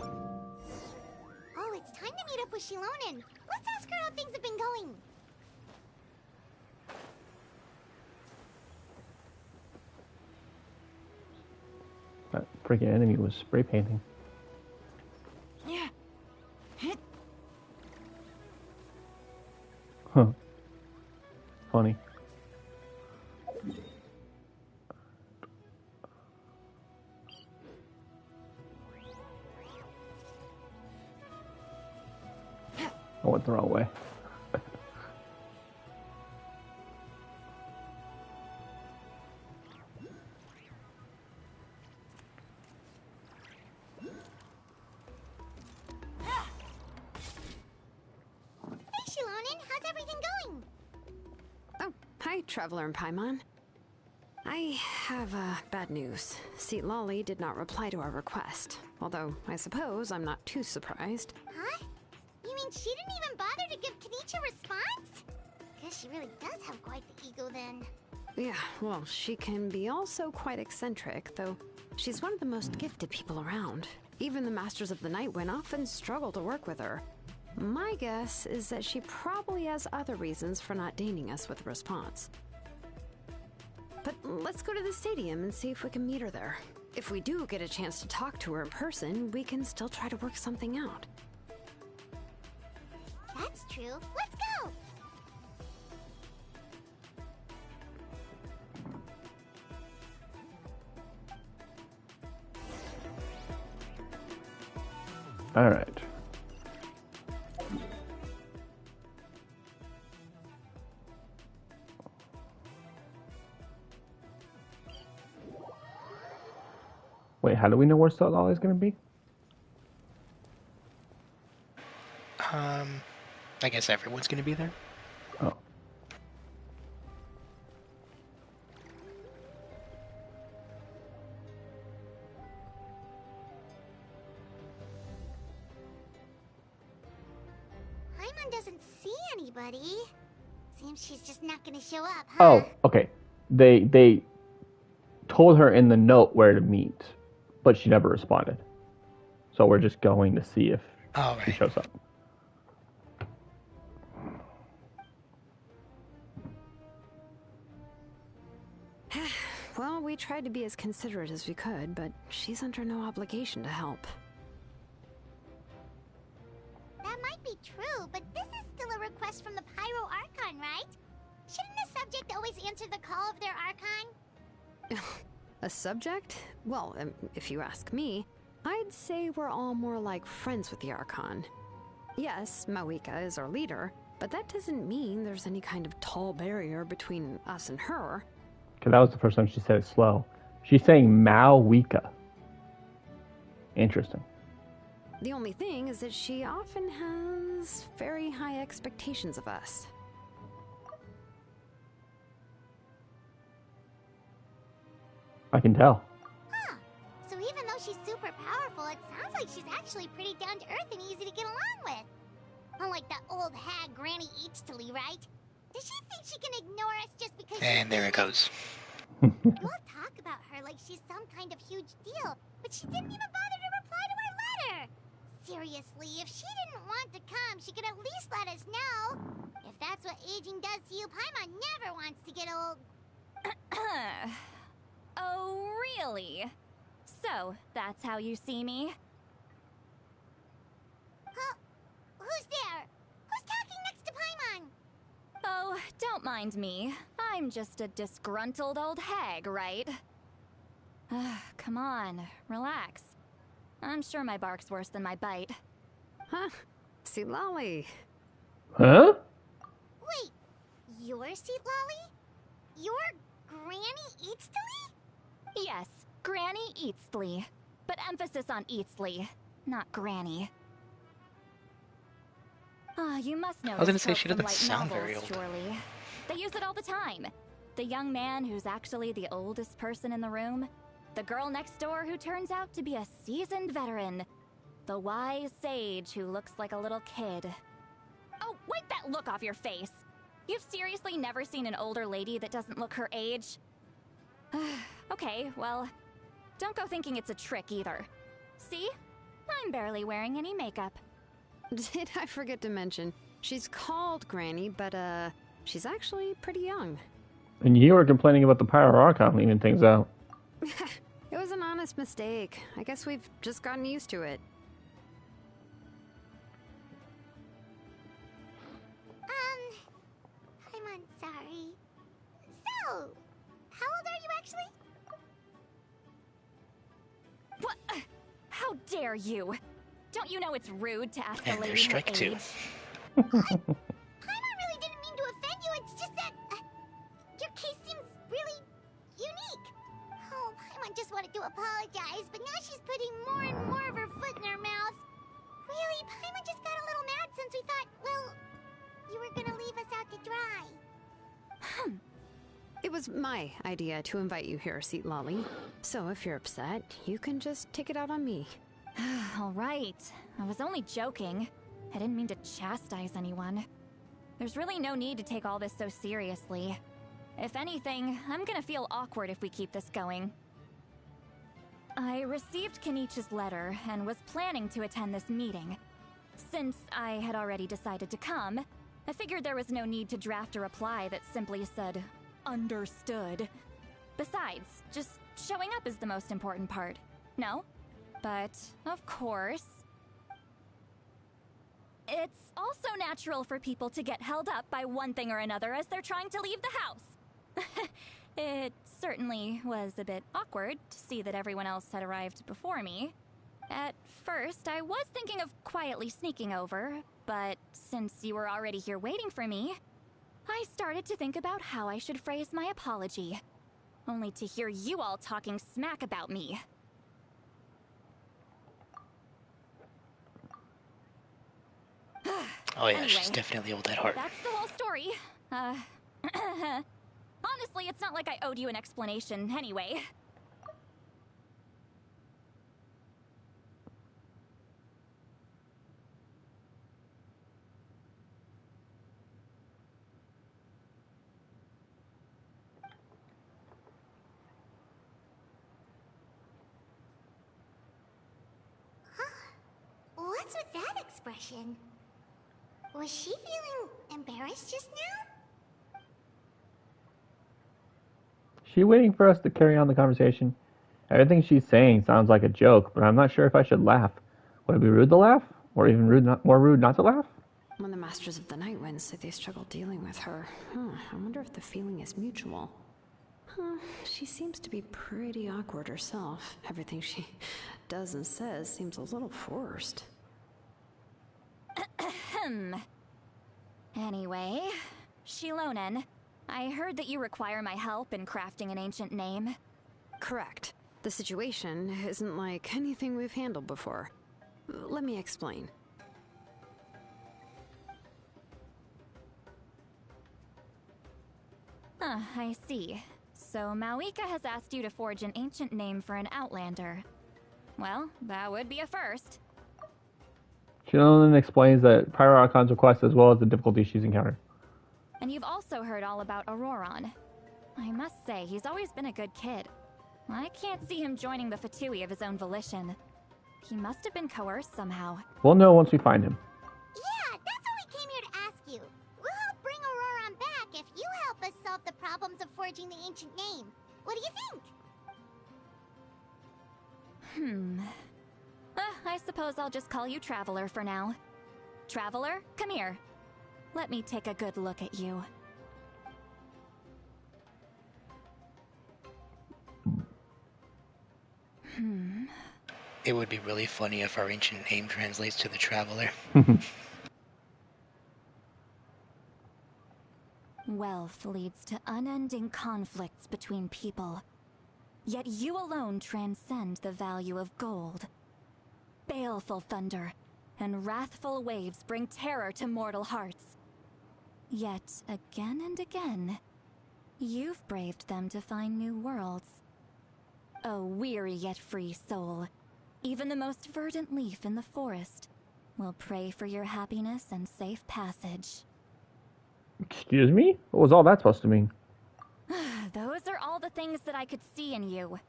Oh, it's time to meet up with Shilonen. Let's ask her how things have been going. That freaking enemy was spray painting. Yeah. Huh. Funny. I went the wrong way. Hey, Shilonen, how's everything going? Oh, hi, Traveler and Paimon. I have, bad news. Sitlali did not reply to our request. Although, I suppose I'm not too surprised. Huh? You mean she didn't even bother to give Kaniche a response? Guess she really does have quite the ego then. Yeah, well, she can be also quite eccentric, though she's one of the most gifted people around. Even the Masters of the Nightwind often struggle to work with her. My guess is that she probably has other reasons for not deigning us with a response. But let's go to the stadium and see if we can meet her there. If we do get a chance to talk to her in person, we can still try to work something out. That's true. Let's go! All right. Wait, how do we know where Lolly is going to be? I guess everyone's gonna be there. Oh. Paimon doesn't see anybody. Seems she's just not gonna show up, huh? Oh, okay. They told her in the note where to meet, but she never responded. So we're just going to see if she shows up. Well, we tried to be as considerate as we could, but she's under no obligation to help. That might be true, but this is still a request from the Pyro Archon, right? Shouldn't a subject always answer the call of their Archon? A subject? Well, if you ask me, I'd say we're all more like friends with the Archon. Yes, Mawika is our leader, but that doesn't mean there's any kind of tall barrier between us and her. Because that was the first time she said it slow. She's saying Mawika. Interesting. The only thing is that she often has very high expectations of us. I can tell. Huh. So even though she's super powerful, it sounds like she's actually pretty down to earth and easy to get along with. Unlike that old hag Granny Eatstily, right? Does she think she can ignore us just because And there it goes. You all talk about her like she's some kind of huge deal, but she didn't even bother to reply to our letter! Seriously, if she didn't want to come, she could at least let us know. If that's what aging does to you, Paimon never wants to get old. Oh, really? So, that's how you see me? Huh? Who's there? Who's talking next to Paimon? Oh, don't mind me. I'm just a disgruntled old hag, right? Come on, relax. I'm sure my bark's worse than my bite. Huh? See Lolly. Huh? Wait, you're Seat Lolly? You're Granny Eatstily? Yes, Granny Eatstly. But emphasis on Eatstly, not Granny. You must know I was gonna this say trope she from doesn't light sound novels, very old. surely. They use it all the time. The young man who's actually the oldest person in the room. The girl next door who turns out to be a seasoned veteran. The wise sage who looks like a little kid. Oh, wipe that look off your face! You've seriously never seen an older lady that doesn't look her age? Okay, well, don't go thinking it's a trick either. See? I'm barely wearing any makeup. Did I forget to mention, she's called Granny, but she's actually pretty young. And you were complaining about the Pyro Archon leaving things out. It was an honest mistake. I guess we've just gotten used to it. I'm sorry. So, how old are you actually? What? How dare you? Don't you know it's rude to ask a And lady there's her strike two. age? Paimon really didn't mean to offend you, it's just that your case seems really unique. Oh, Paimon just wanted to apologize, but now she's putting more and more of her foot in her mouth. Really, Paimon just got a little mad since we thought, well, you were gonna leave us out to dry. It was my idea to invite you here, Seat Lolly. So if you're upset, you can just take it out on me. All right. I was only joking. I didn't mean to chastise anyone. There's really no need to take all this so seriously. If anything, I'm gonna feel awkward if we keep this going. I received Kenichi's letter and was planning to attend this meeting. Since I had already decided to come, I figured there was no need to draft a reply that simply said, "Understood." Besides, just showing up is the most important part. No? But, of course... It's also natural for people to get held up by one thing or another as they're trying to leave the house. It certainly was a bit awkward to see that everyone else had arrived before me. At first, I was thinking of quietly sneaking over, but since you were already here waiting for me, I started to think about how I should phrase my apology. Only to hear you all talking smack about me. Oh yeah, Anyway, she's definitely old at heart. That's the whole story. Honestly, it's not like I owed you an explanation anyway. What's with that expression? Was she feeling embarrassed just now? Is she waiting for us to carry on the conversation? Everything she's saying sounds like a joke, but I'm not sure if I should laugh. Would it be rude to laugh? Or even more rude not to laugh? When the Masters of the Night Wind say they struggle dealing with her, I wonder if the feeling is mutual. She seems to be pretty awkward herself. Everything she does and says seems a little forced. Anyway, Shilonen, I heard that you require my help in crafting an ancient name. Correct. The situation isn't like anything we've handled before. Let me explain. I see. So Mawika has asked you to forge an ancient name for an Outlander. Well, that would be a first. Shilonen explains that Pyro Archon's request as well as the difficulties she's encountered. And you've also heard all about Auroron. I must say, he's always been a good kid. I can't see him joining the Fatui of his own volition. He must have been coerced somehow. We'll know once we find him. Yeah, that's what we came here to ask you. We'll help bring Auroron back if you help us solve the problems of forging the ancient name. What do you think? I suppose I'll just call you Traveler for now. Traveler, come here. Let me take a good look at you. It would be really funny if our ancient name translates to the Traveler. Wealth leads to unending conflicts between people. Yet you alone transcend the value of gold. Baleful thunder and wrathful waves bring terror to mortal hearts. Yet again and again, you've braved them to find new worlds. O weary yet free soul, even the most verdant leaf in the forest will pray for your happiness and safe passage. Excuse me? What was all that supposed to mean? Those are all the things that I could see in you.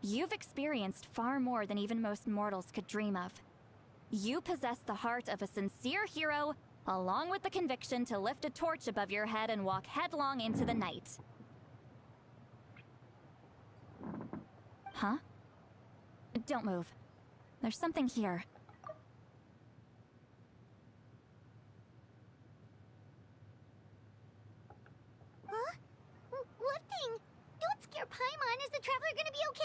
You've experienced far more than even most mortals could dream of. You possess the heart of a sincere hero, along with the conviction to lift a torch above your head and walk headlong into the night. Huh? Don't move. There's something here. Huh? What thing? Don't scare Paimon. Is the Traveler gonna be okay?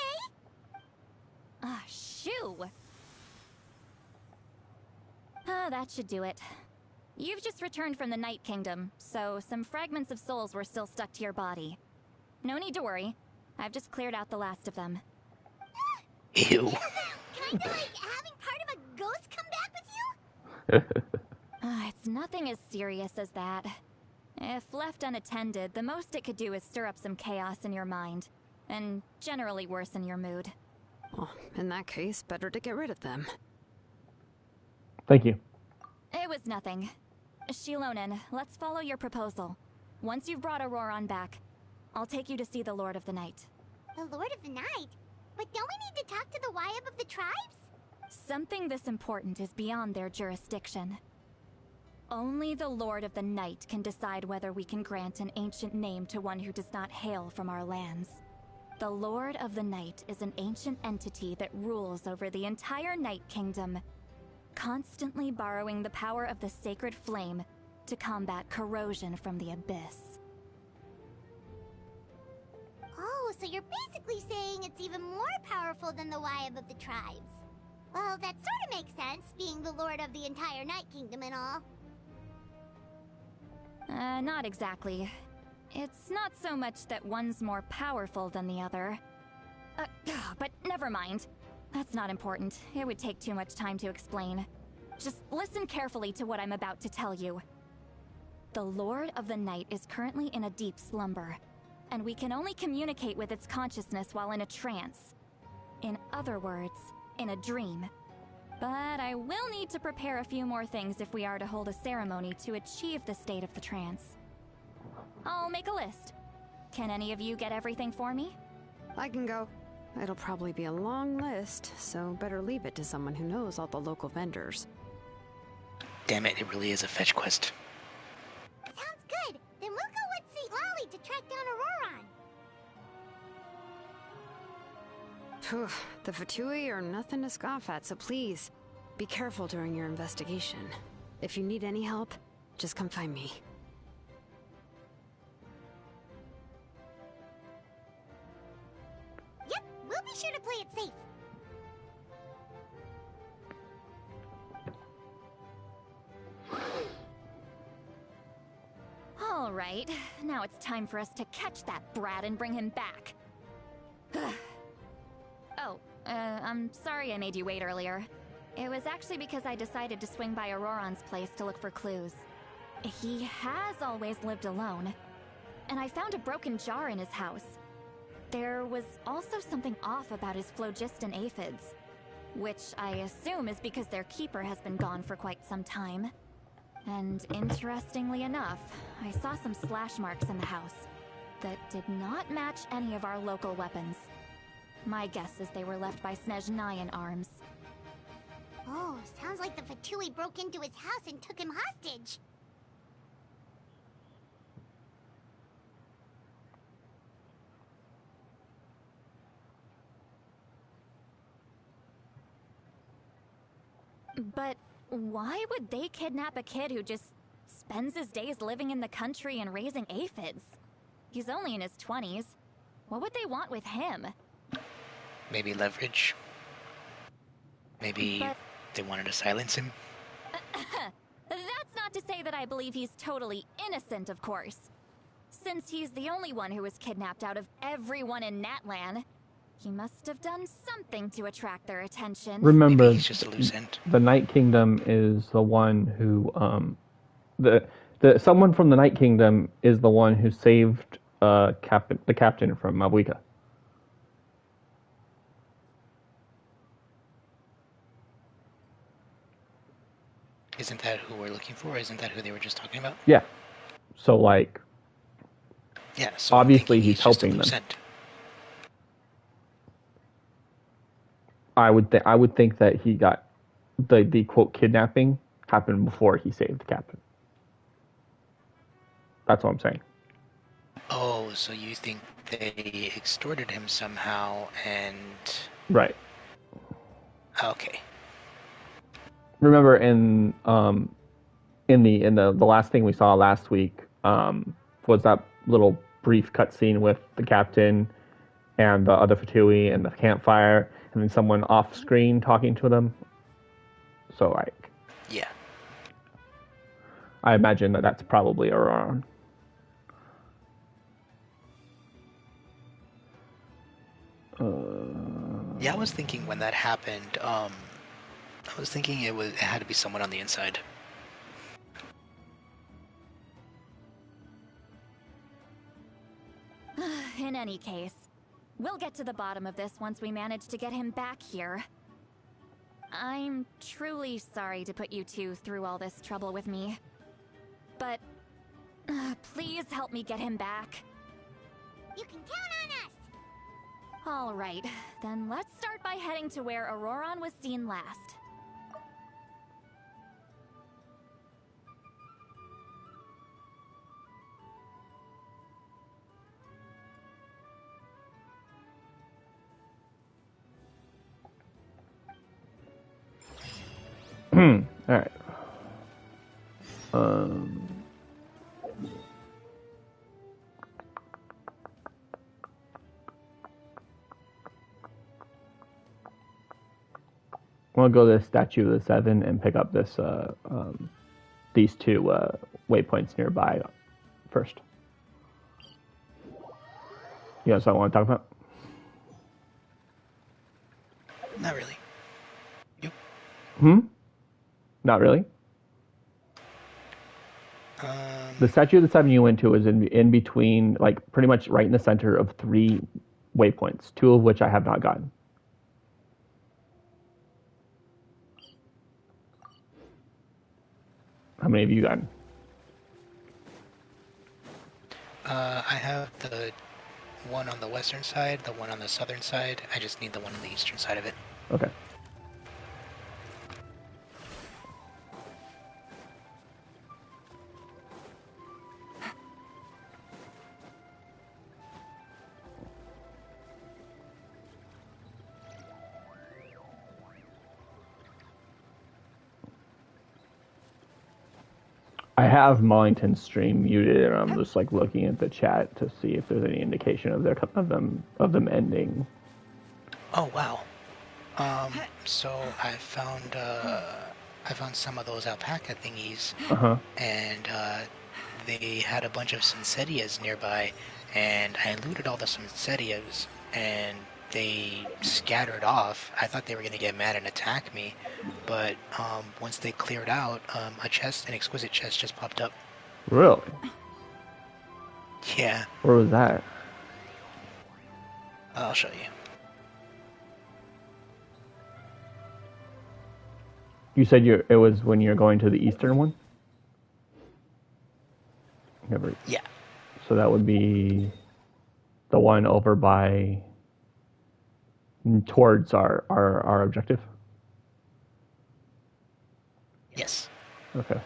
Shoo! That should do it. You've just returned from the Night Kingdom, so some fragments of souls were still stuck to your body. No need to worry. I've just cleared out the last of them. Ew. Kinda like having part of a ghost come back with you? It's nothing as serious as that. If left unattended, the most it could do is stir up some chaos in your mind, and generally worsen your mood. Well, in that case, better to get rid of them. Thank you. It was nothing. Shilonen, let's follow your proposal. Once you've brought Auroron back, I'll take you to see the Lord of the Night. The Lord of the Night? But don't we need to talk to the Wyab of the tribes? Something this important is beyond their jurisdiction. Only the Lord of the Night can decide whether we can grant an ancient name to one who does not hail from our lands. The Lord of the Night is an ancient entity that rules over the entire Night Kingdom, constantly borrowing the power of the sacred flame to combat corrosion from the abyss. Oh, so you're basically saying it's even more powerful than the Wyab of the tribes. Well, that sort of makes sense, being the lord of the entire Night Kingdom and all. Not exactly. It's not so much that one's more powerful than the other. But never mind. That's not important. It would take too much time to explain. Just listen carefully to what I'm about to tell you. The Lord of the Night is currently in a deep slumber, and we can only communicate with its consciousness while in a trance. In other words, in a dream. But I will need to prepare a few more things if we are to hold a ceremony to achieve the state of the trance. I'll make a list. Can any of you get everything for me? I can go. It'll probably be a long list, so better leave it to someone who knows all the local vendors. Damn it really is a fetch quest. Sounds good. Then we'll go with St. Lolly to track down Auroron. Phew, the Fatui are nothing to scoff at, so please, be careful during your investigation. If you need any help, just come find me. Yep, we'll be sure to play it safe. Alright, now it's time for us to catch that brat and bring him back. I'm sorry I made you wait earlier. It was actually because I decided to swing by Auroron's place to look for clues. He has always lived alone, and I found a broken jar in his house. There was also something off about his phlogiston aphids, which I assume is because their keeper has been gone for quite some time. And interestingly enough, I saw some slash marks in the house that did not match any of our local weapons. My guess is they were left by Snezhnayan arms. Oh, sounds like the Fatui broke into his house and took him hostage. But why would they kidnap a kid who just spends his days living in the country and raising aphids? He's only in his 20s. What would they want with him? Maybe leverage. Maybe they wanted to silence him. That's not to say that I believe he's totally innocent, of course. Since he's the only one who was kidnapped out of everyone in Natlan, he must have done something to attract their attention. Remember, Maybe he's just a loose end. The Night Kingdom is the one who, someone from the Night Kingdom is the one who saved the captain from Mabuika. Isn't that who we're looking for? Isn't that who they were just talking about? Yeah. So, like, yeah, so obviously he's just helping them. End. I would think that he got the quote kidnapping happened before he saved the captain. That's what I'm saying. Oh, so you think they extorted him somehow and... Right. Okay. Remember in the last thing we saw last week was that little brief cutscene with the captain and the other Fatui and the campfire, and then someone off screen talking to them. So, like, yeah, I imagine that's probably Auroron. Yeah, I was thinking when that happened. I was thinking it had to be someone on the inside. In any case, we'll get to the bottom of this once we manage to get him back here. I'm truly sorry to put you two through all this trouble with me. But please help me get him back. You can count on us! Alright, then let's start by heading to where Auroron was seen last. Alright. We'll go to the Statue of the Seven and pick up this these two waypoints nearby first. You guys, I want to talk about? Not really. Not really. The Statue of the Seven you went to was in between, like pretty much right in the center of 3 waypoints, 2 of which I have not gotten. How many have you gotten? I have the one on the western side, the one on the southern side. I just need the one on the eastern side of it. Okay. I have Mollington's stream muted, and I'm just like looking at the chat to see if there's any indication of them ending. Oh wow. So I found some of those alpaca thingies, and they had a bunch of Sincedias nearby, and I looted all the Sincedias, and they scattered off. I thought they were gonna get mad and attack me, but once they cleared out, an exquisite chest just popped up. Really? Yeah. Where was that? I'll show you. You said it was when you're going to the eastern one? Yeah. So that would be the one over by towards our objective? Yes. Okay.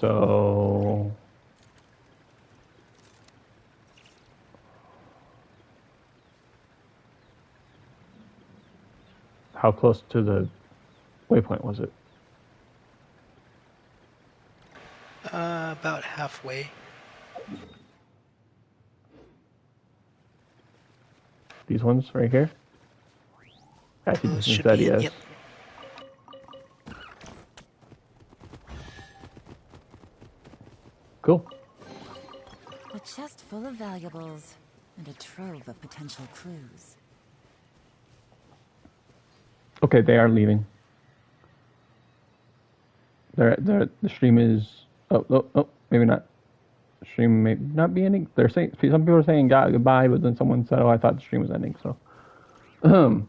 So how close to the waypoint was it? About halfway. These ones right here? I see the Should be it, Sincedias. yep. Cool. A chest full of valuables and a trove of potential clues. Okay, they are leaving. The stream is maybe not. The stream may not be ending. They're saying some people are saying goodbye, but then someone said, "Oh, I thought the stream was ending." So, Give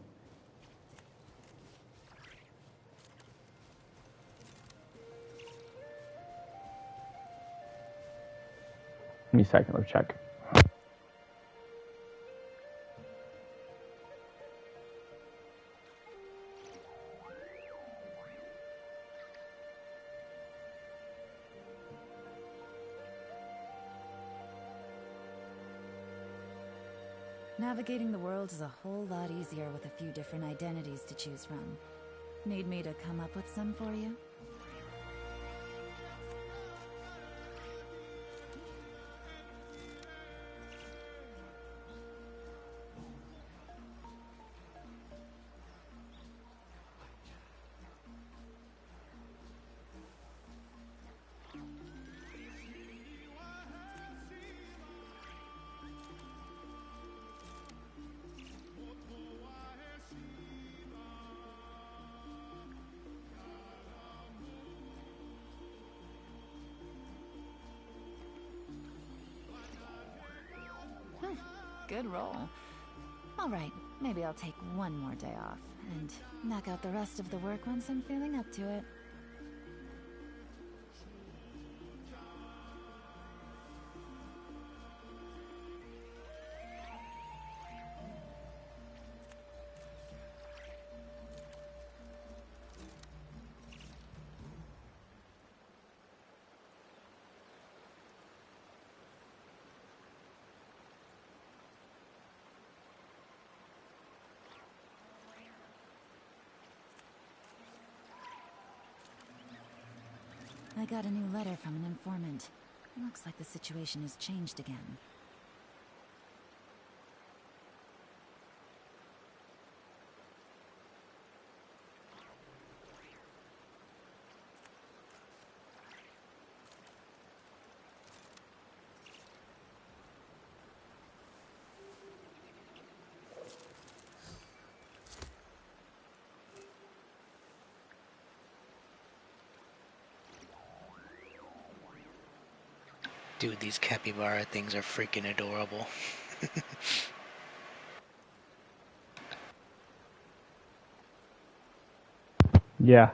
me a second. Let's check. Navigating the world is a whole lot easier with a few different identities to choose from. Need me to come up with some for you? Good roll. Alright, maybe I'll take one more day off, and knock out the rest of the work once I'm feeling up to it. I got a new letter from an informant. Looks like the situation has changed again. Dude, these capybara things are freaking adorable. Yeah.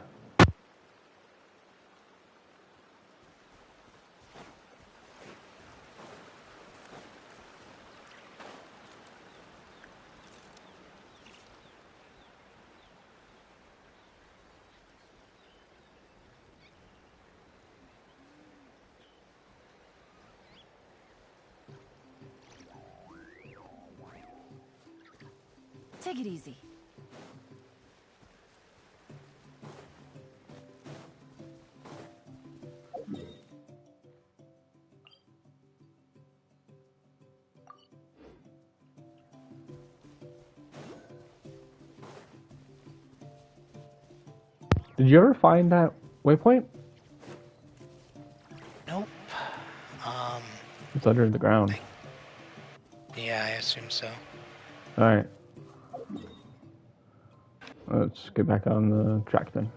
Take it easy. Did you ever find that waypoint? Nope. It's under the ground. Yeah, I assume so. Alright. Let's get back on the track then.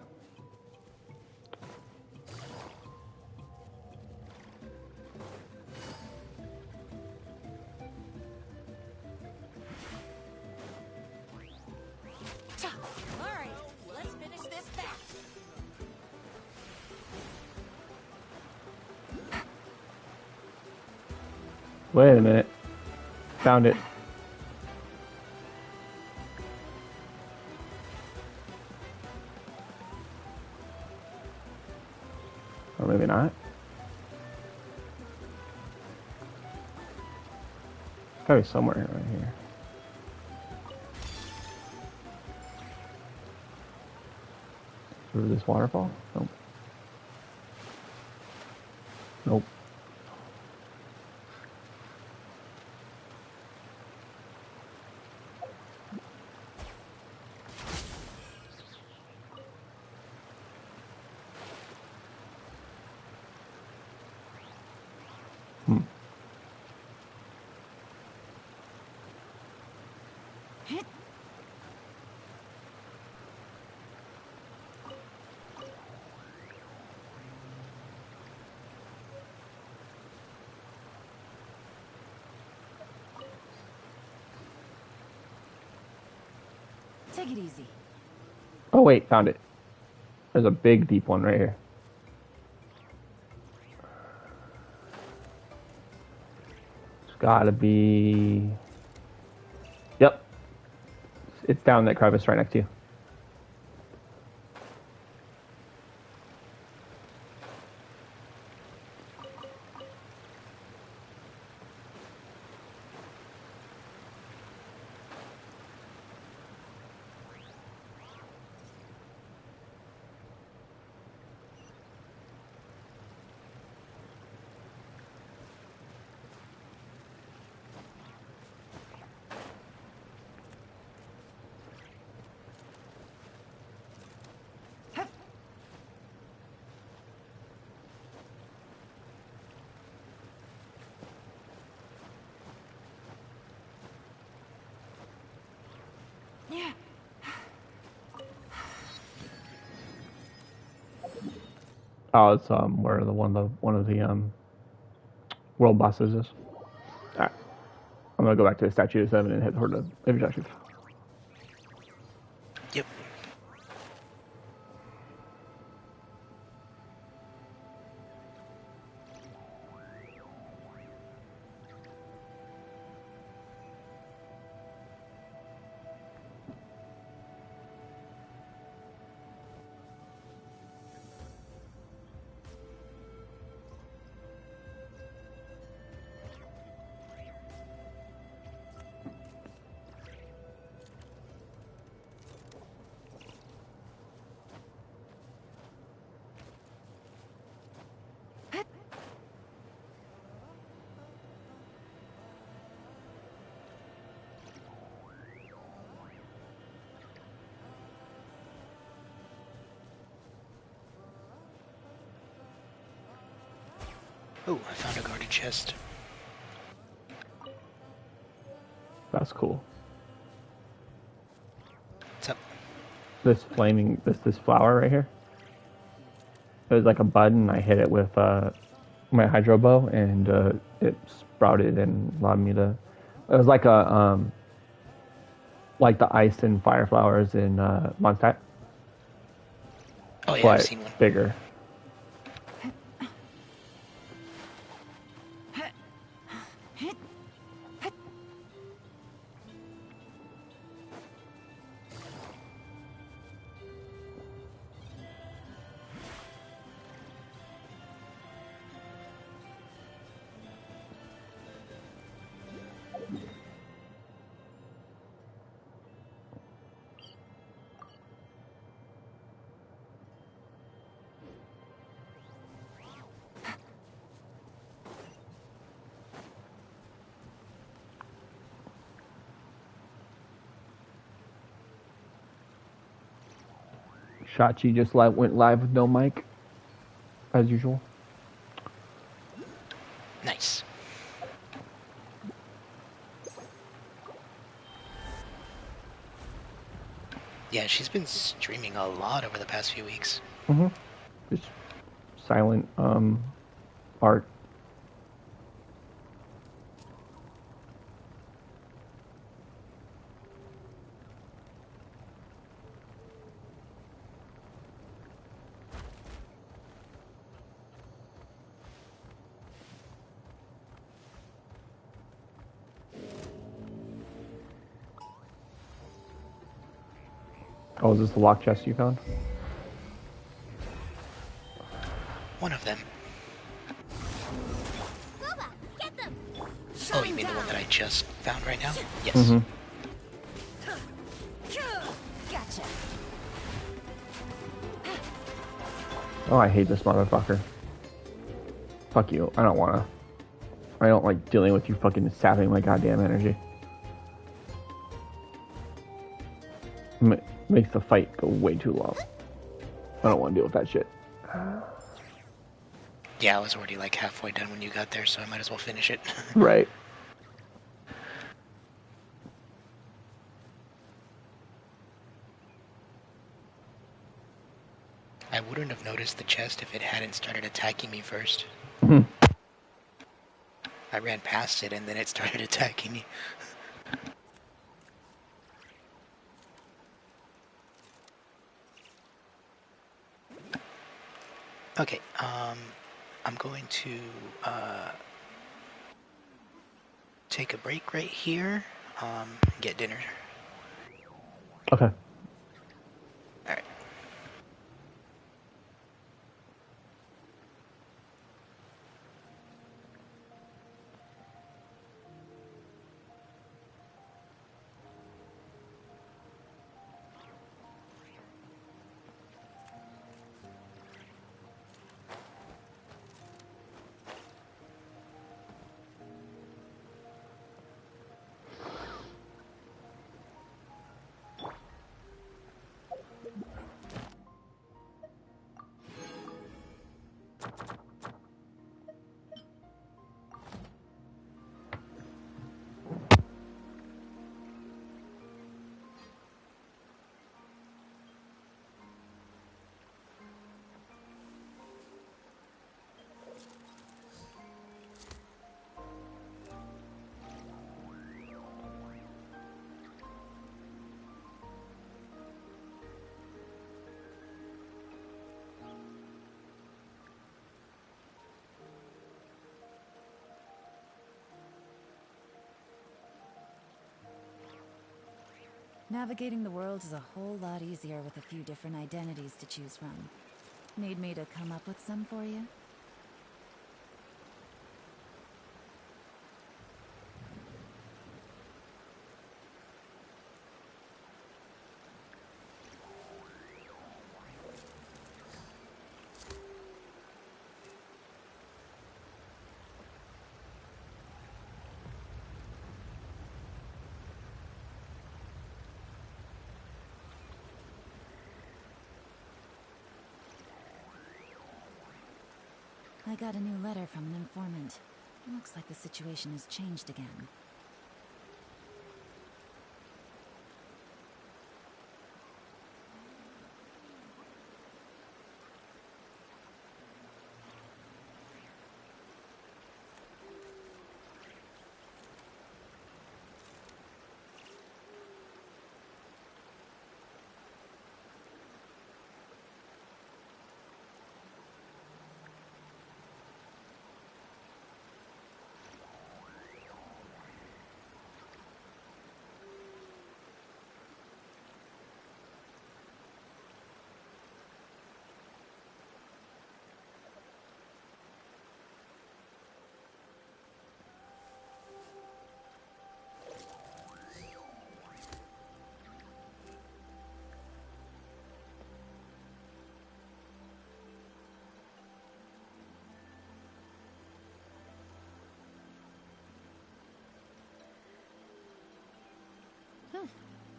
Alright, let's finish this fast. Wait a minute. Found it. Or maybe not. Gotta be somewhere right here. Through this waterfall? Nope. Nope. Take it easy. Oh wait, found it. There's a big deep one right here. It's gotta be... Yep. It's down that crevice right next to you. Yeah. Oh, it's where the one of the world bosses is. Alright. I'm gonna go back to the Statue of 7 and head toward the objective. Yep. Oh, I found a guarded chest. That's cool. What's up? This flower right here. It was like a button. I hit it with my hydro bow, and it sprouted and allowed me to. It was like like the ice and fire flowers in Mondstadt. Oh yeah, but I've seen one. Bigger. Shachi just went live with no mic, as usual. Nice. Yeah, she's been streaming a lot over the past few weeks. Mm-hmm. Just silent art. Oh, is this the lock chest you found? One of them. Booba, get them! Oh, you mean the one that I just found right now? Yes. Mm-hmm. Gotcha. Oh, I hate this motherfucker. Fuck you. I don't like dealing with you fucking sapping my goddamn energy. Makes the fight go way too long. I don't want to deal with that shit. Yeah, I was already like halfway done when you got there, so I might as well finish it. Right. I wouldn't have noticed the chest if it hadn't started attacking me first. Mm-hmm. I ran past it and then it started attacking me. Okay, I'm going to take a break right here, get dinner. Okay. Alright. Navigating the world is a whole lot easier with a few different identities to choose from. Need me to come up with some for you? I got a new letter from an informant. Looks like the situation has changed again.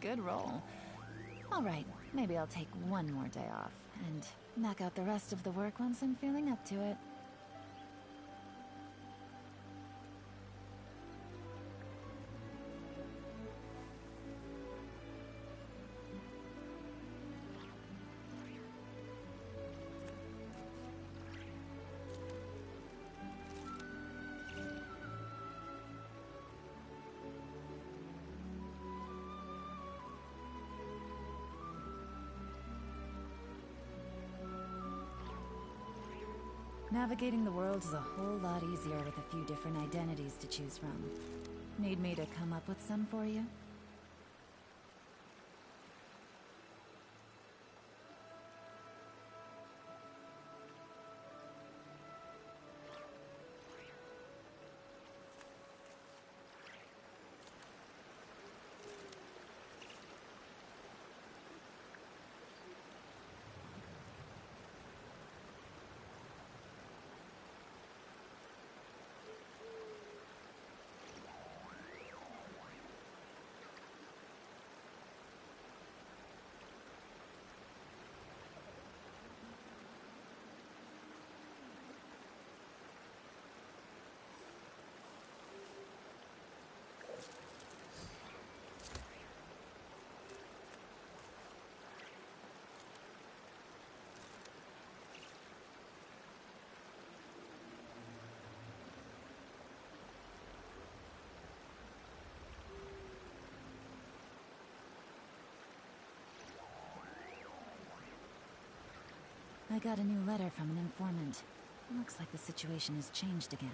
Good roll. Alright, maybe I'll take one more day off, and knock out the rest of the work once I'm feeling up to it. Navigating the world is a whole lot easier with a few different identities to choose from. Need me to come up with some for you? I got a new letter from an informant. Looks like the situation has changed again.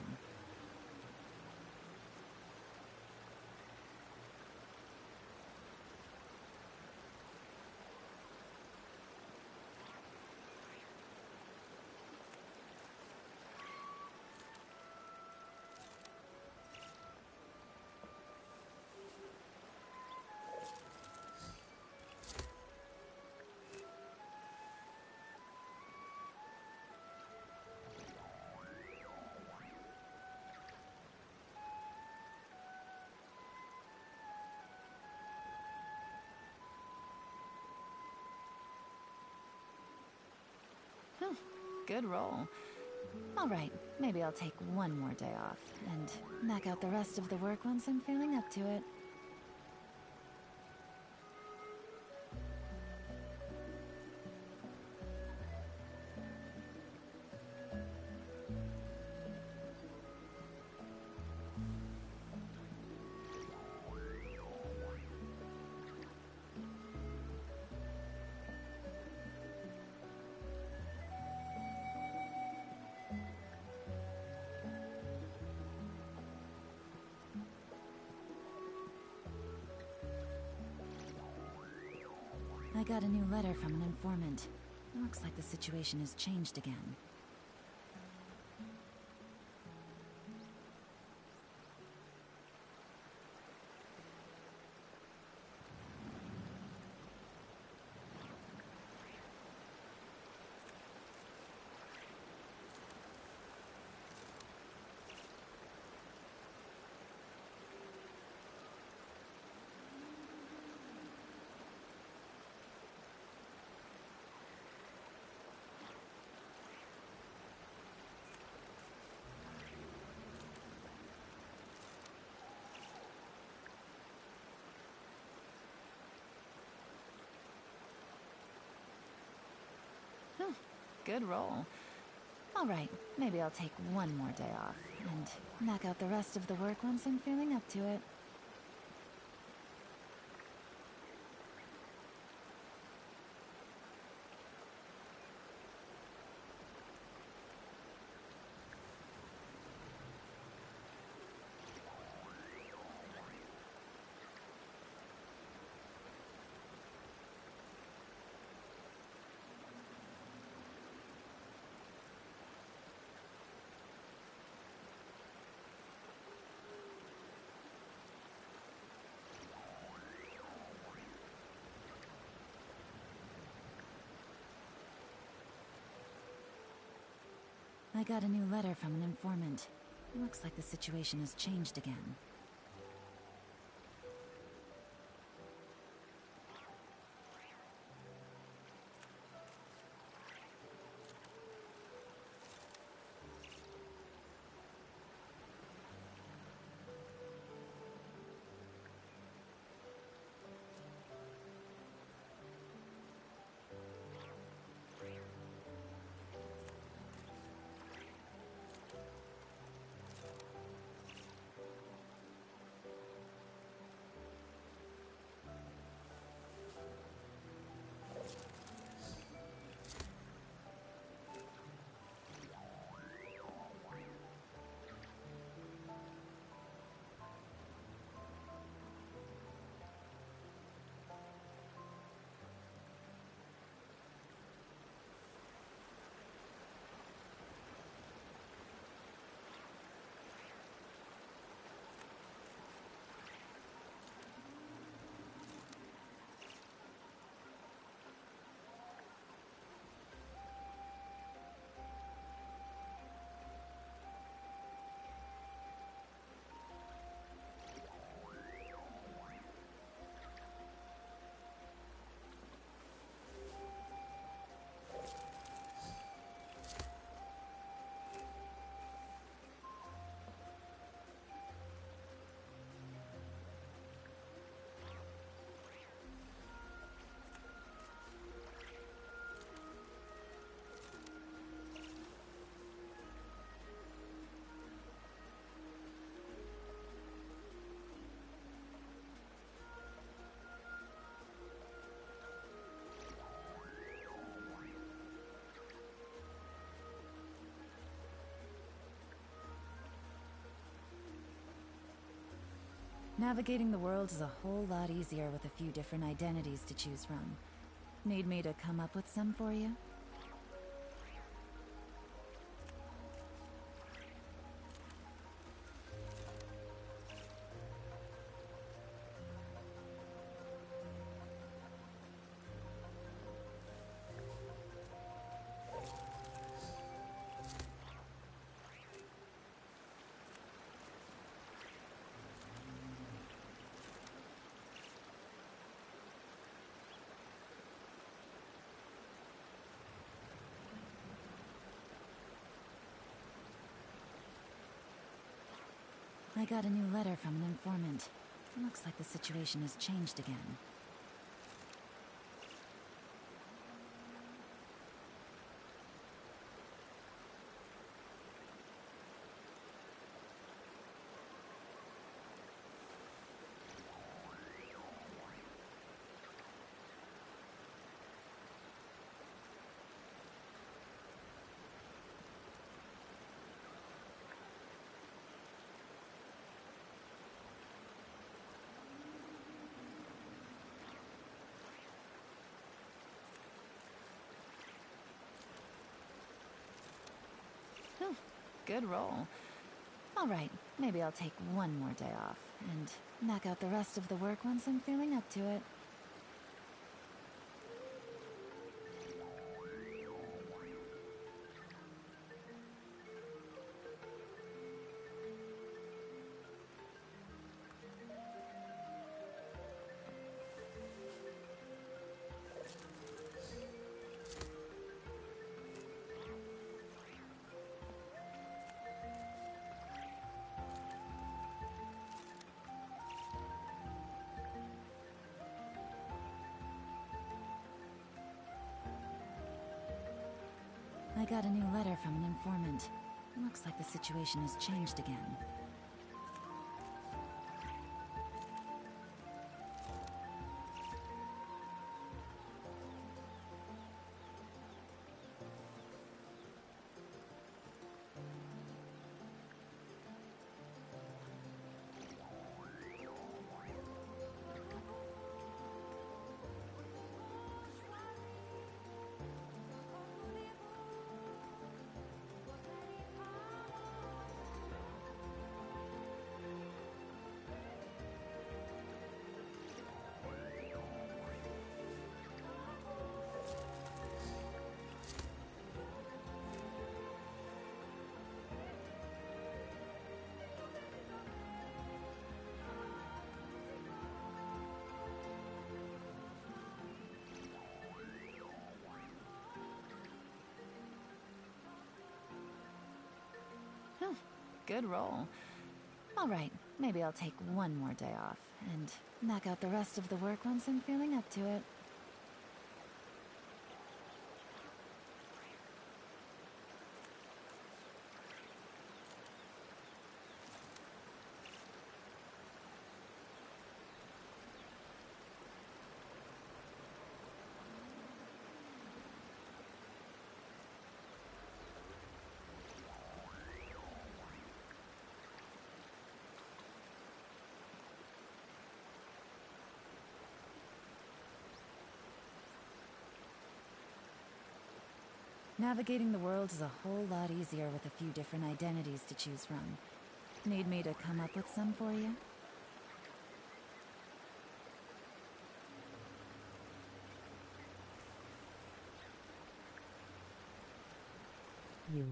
Good roll. Alright, maybe I'll take one more day off, and knock out the rest of the work once I'm feeling up to it. I got a new letter from an informant. Looks like the situation has changed again. good roll. Alright, maybe I'll take one more day off, and knock out the rest of the work once I'm feeling up to it. I got a new letter from an informant. Looks like the situation has changed again. Navigating the world is a whole lot easier with a few different identities to choose from. Need me to come up with some for you? I got a new letter from an informant. Looks like the situation has changed again. Good roll. Alright, maybe I'll take one more day off, and knock out the rest of the work once I'm feeling up to it. got a new letter from an informant. Looks like the situation has changed again. Good roll. Alright, maybe I'll take one more day off, and knock out the rest of the work once I'm feeling up to it. Navigating the world is a whole lot easier with a few different identities to choose from. Need me to come up with some for you? You.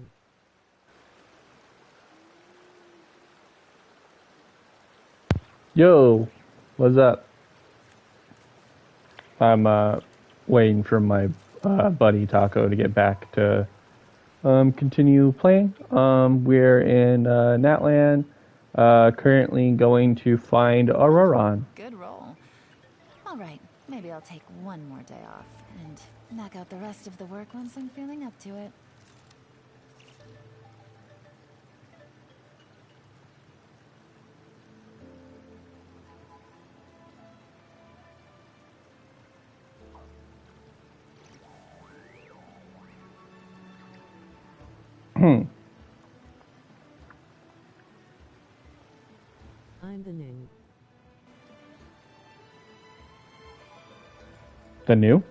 Yo, what's up? I'm waiting for my buddy Tako to get back to continue playing. We're in Natlan, currently going to find Auroron. Good roll. Alright, maybe I'll take one more day off, and knock out the rest of the work once I'm feeling up to it. I'm the new. The new?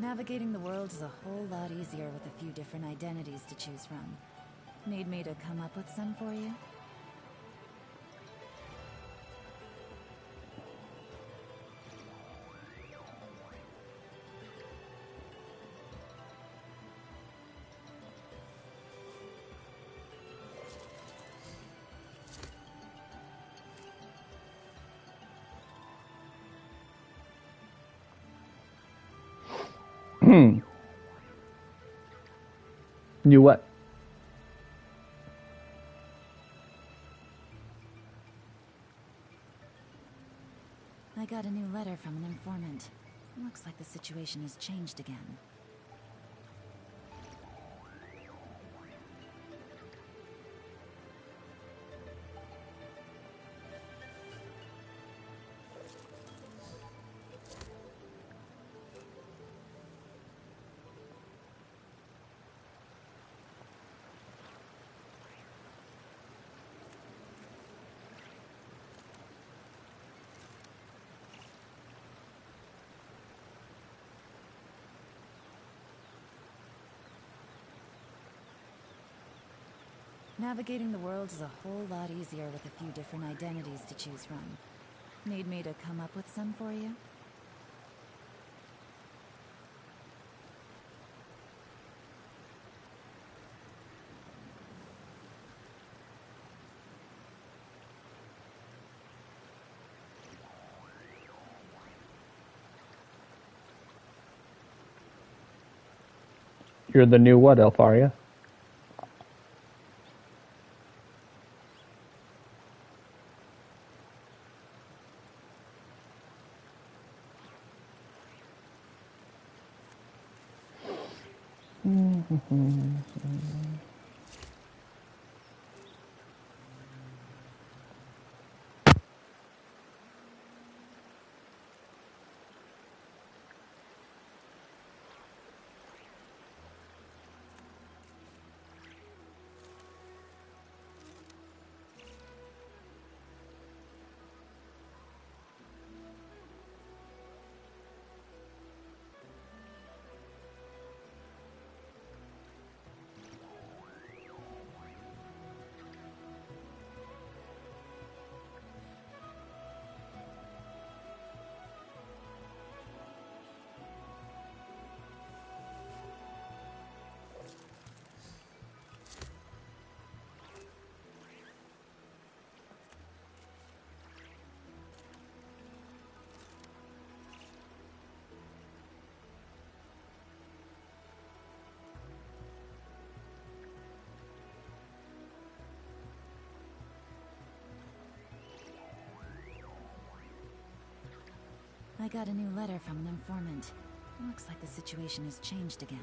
Navigating the world is a whole lot easier with a few different identities to choose from. Need me to come up with some for you? New what? I got a new letter from an informant. Looks like the situation has changed again. Navigating the world is a whole lot easier with a few different identities to choose from. Need me to come up with some for you? You're the new what, Elfaria? I got a new letter from an informant. Looks like the situation has changed again.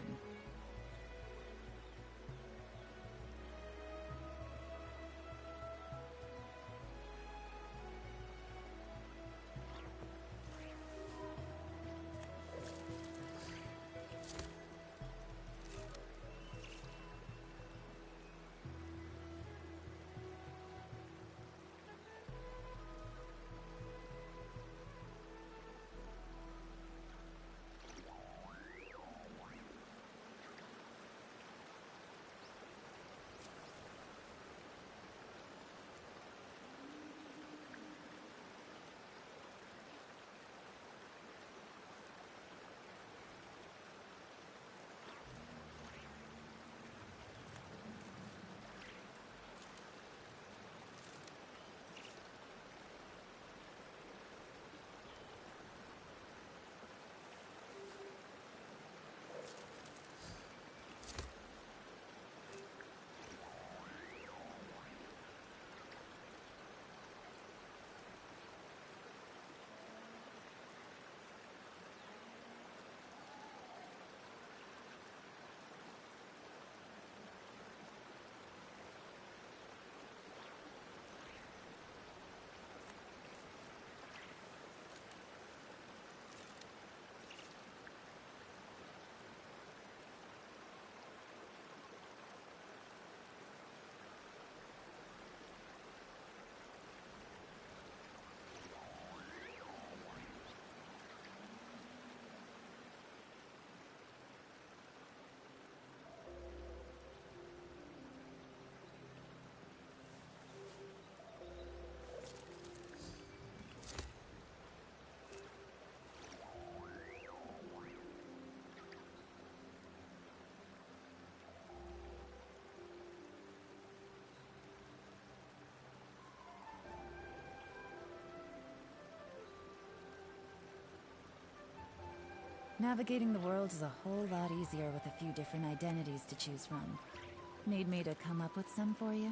Navigating the world is a whole lot easier with a few different identities to choose from. Need me to come up with some for you?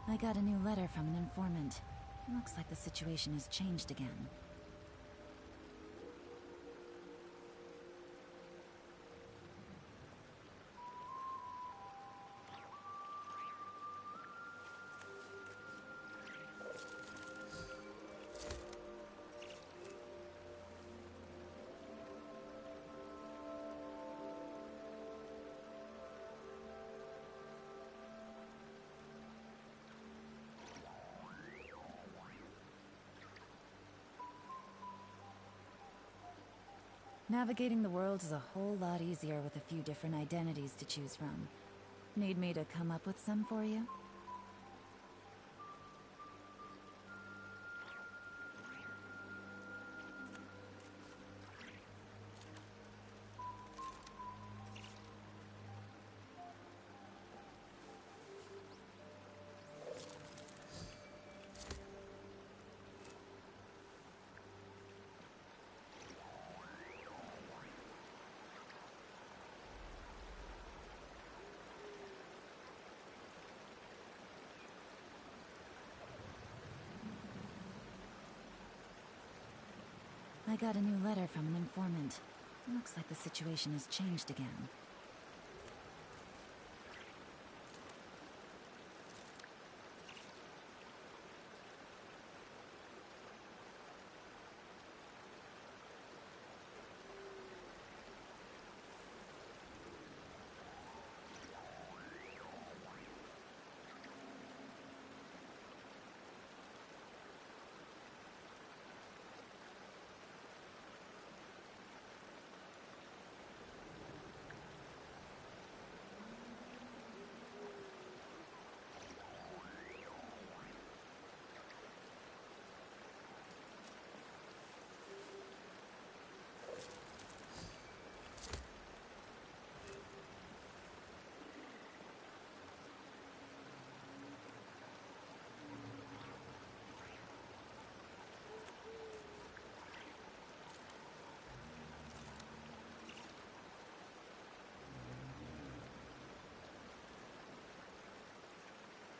I got a new letter from an informant. Looks like the situation has changed again. Navigating the world is a whole lot easier with a few different identities to choose from. Need me to come up with some for you? I got a new letter from an informant. Looks like the situation has changed again.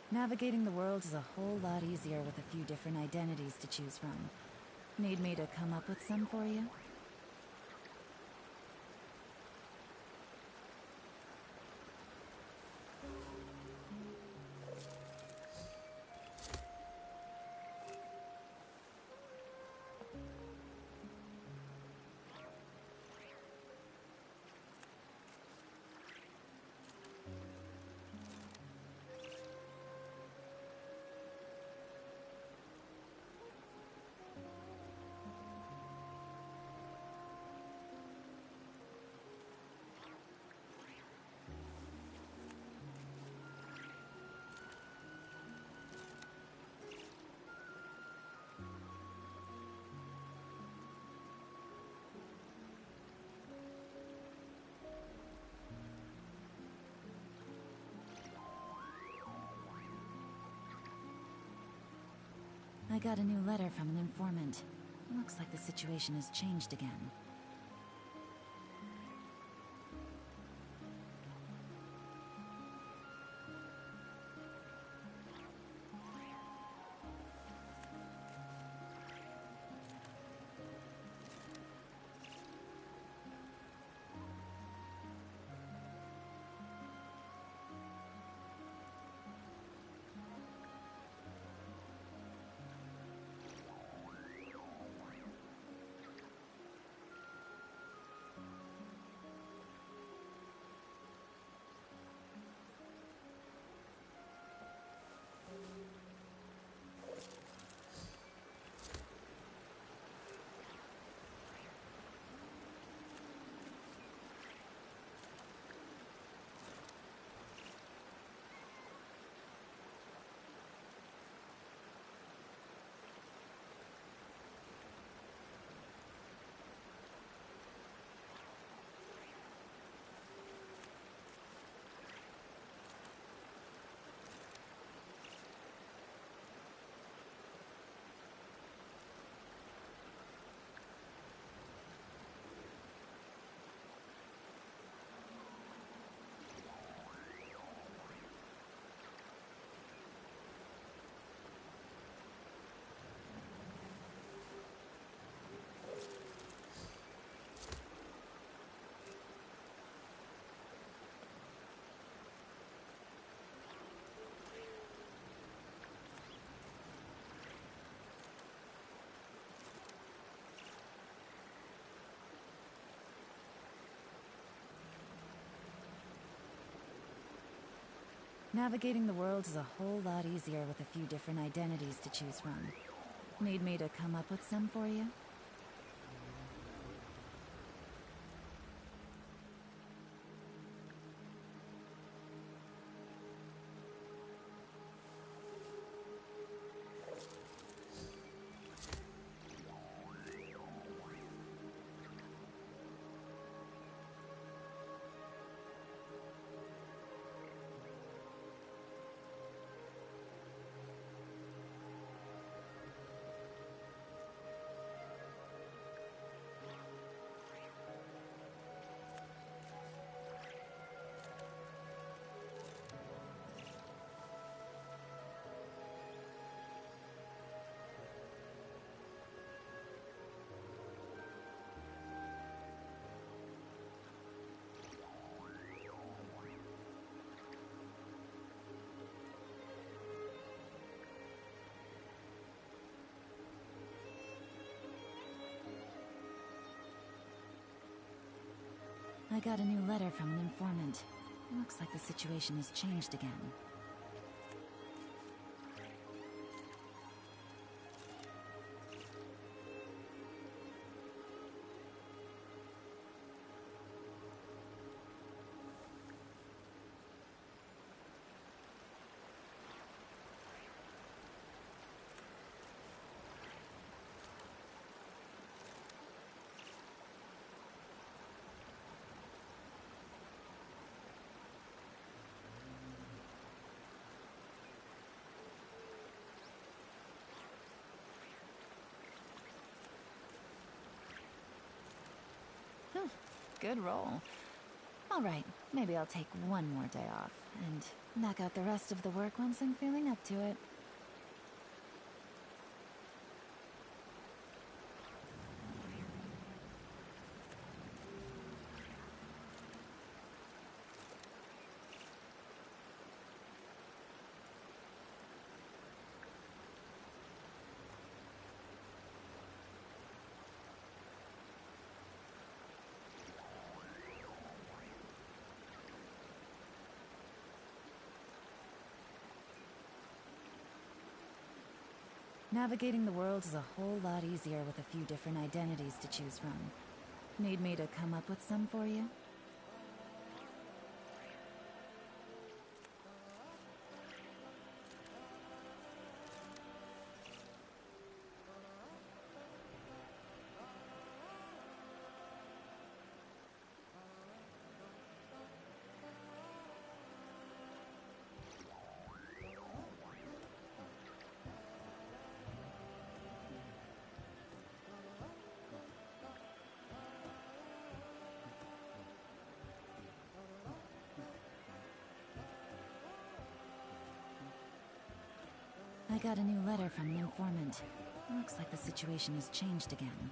Navigating the world is a whole lot easier with a few different identities to choose from. Need me to come up with some for you? I got a new letter from an informant. Looks like the situation has changed again. Navigating the world is a whole lot easier with a few different identities to choose from. Need me to come up with some for you? I got a new letter from an informant. Looks like the situation has changed again. Good roll. Alright, maybe I'll take one more day off, and knock out the rest of the work once I'm feeling up to it. Navigating the world is a whole lot easier with a few different identities to choose from. Need me to come up with some for you? I got a new letter from an informant. Looks like the situation has changed again.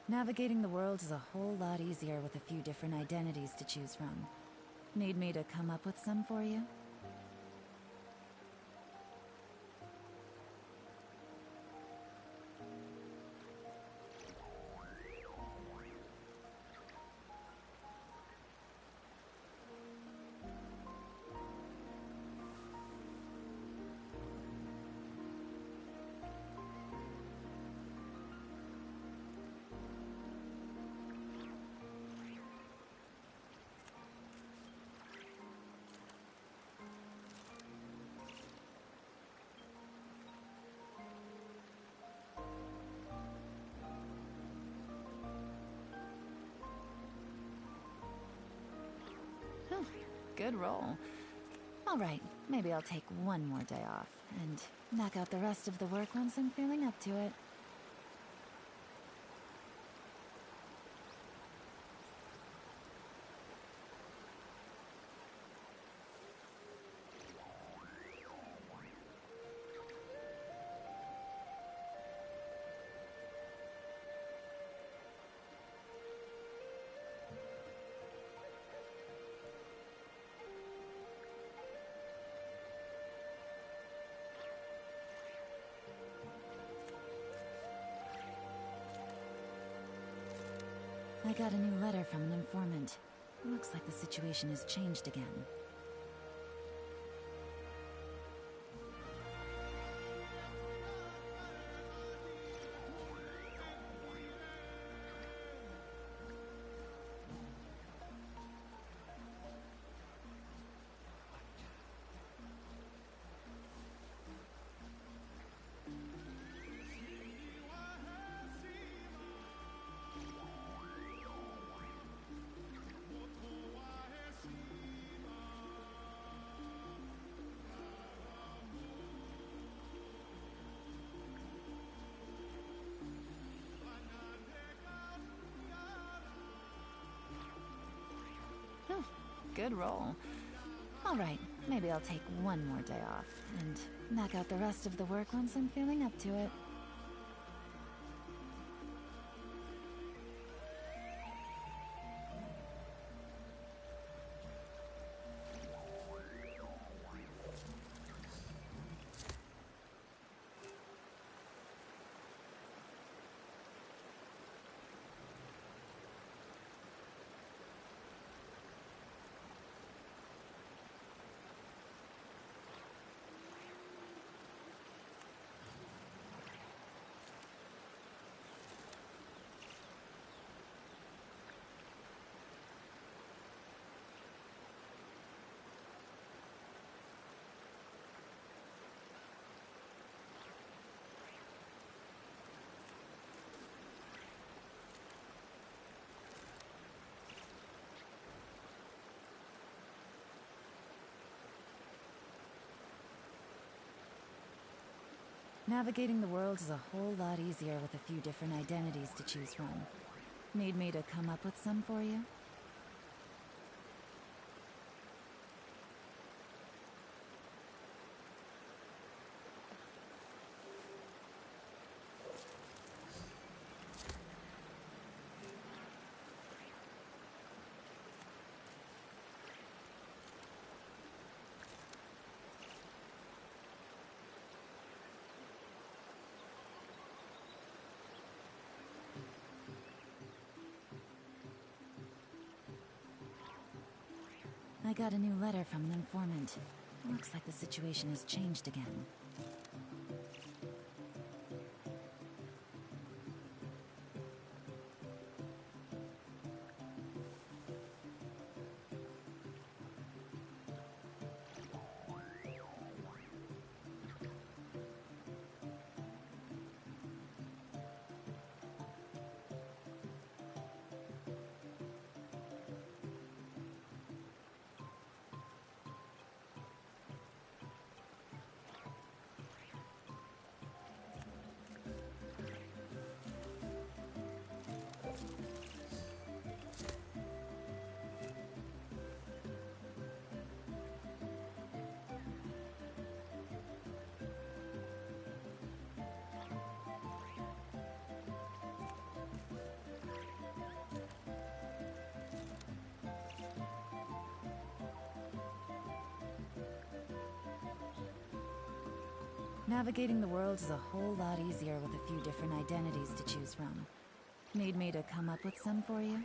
Navigating the world is a whole lot easier with a few different identities to choose from. Need me to come up with some for you? Good roll. Alright, maybe I'll take one more day off, and knock out the rest of the work once I'm feeling up to it. I got a new letter from an informant. Looks like the situation has changed again. Good roll. Alright, maybe I'll take one more day off, and knock out the rest of the work once I'm feeling up to it. Navigating the world is a whole lot easier with a few different identities to choose from. Need me to come up with some for you? I got a new letter from an informant. Looks like the situation has changed again. Navigating the world is a whole lot easier with a few different identities to choose from. Need me to come up with some for you?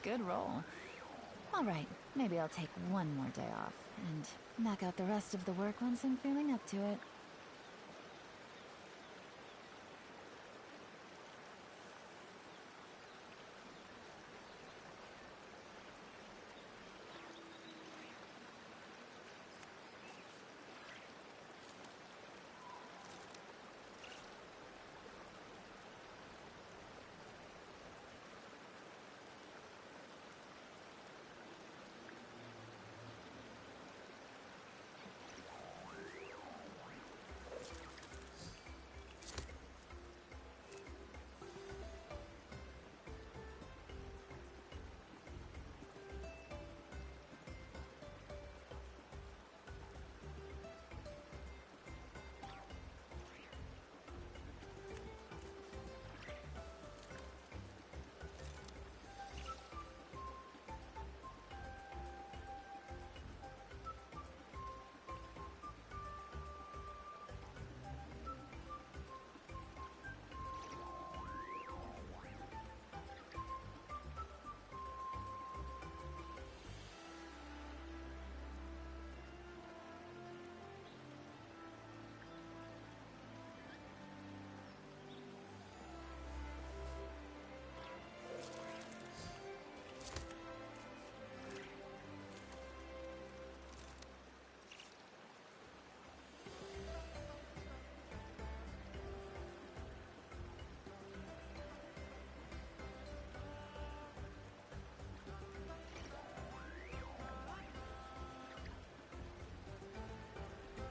Good roll. Alright, maybe I'll take one more day off, and knock out the rest of the work once I'm feeling up to it.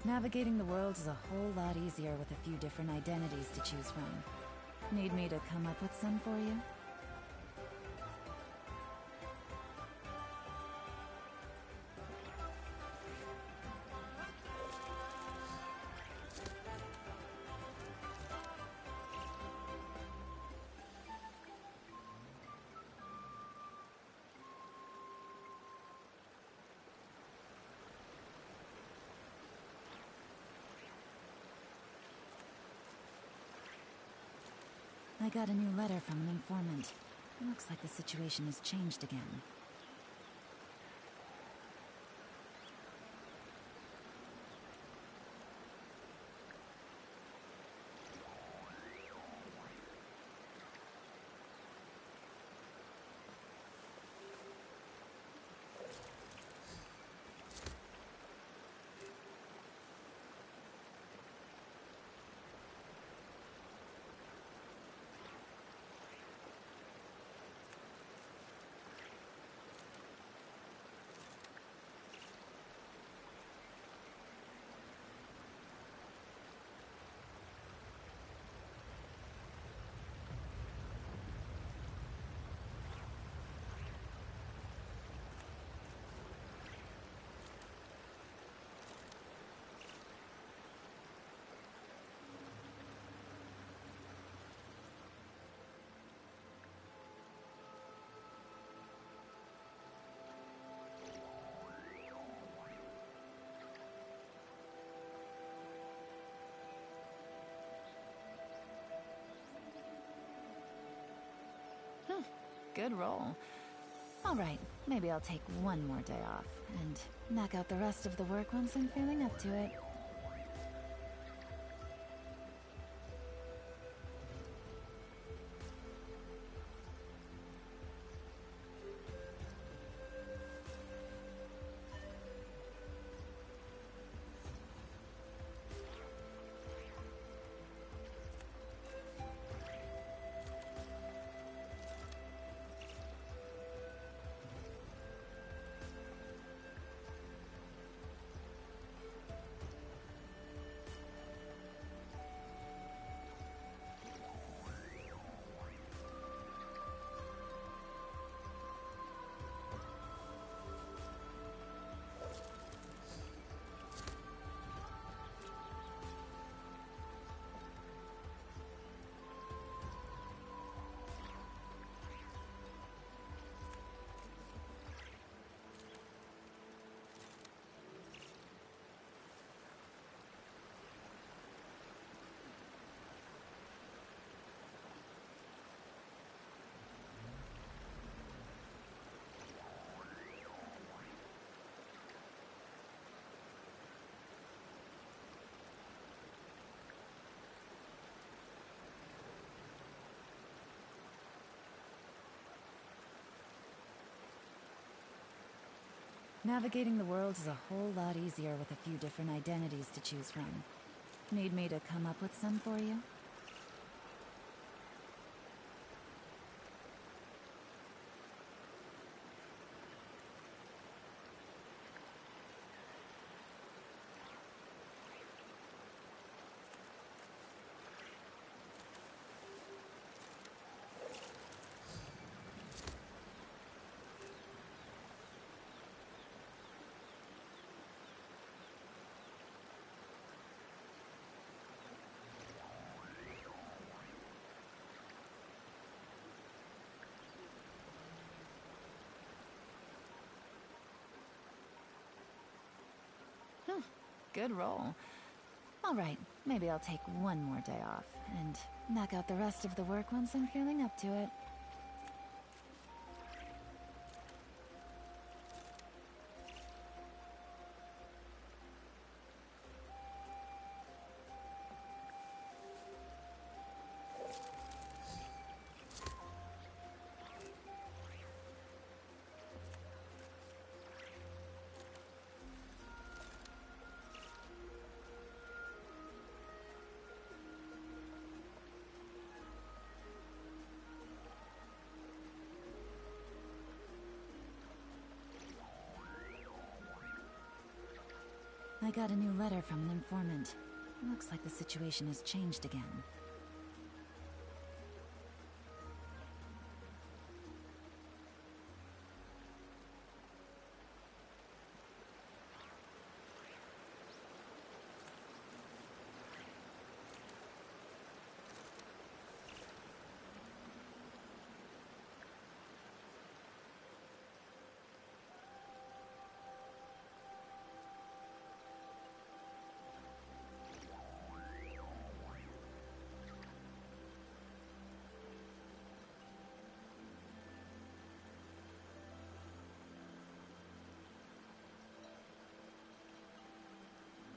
Navigating the world is a whole lot easier with a few different identities to choose from. Need me to come up with some for you? I got a new letter from an informant. Looks like the situation has changed again. Good roll. Alright, maybe I'll take one more day off, and knock out the rest of the work once I'm feeling up to it. Navigating the world is a whole lot easier with a few different identities to choose from. Need me to come up with some for you? Good roll. Alright, maybe I'll take one more day off, and knock out the rest of the work once I'm feeling up to it. I got a new letter from an informant. Looks like the situation has changed again.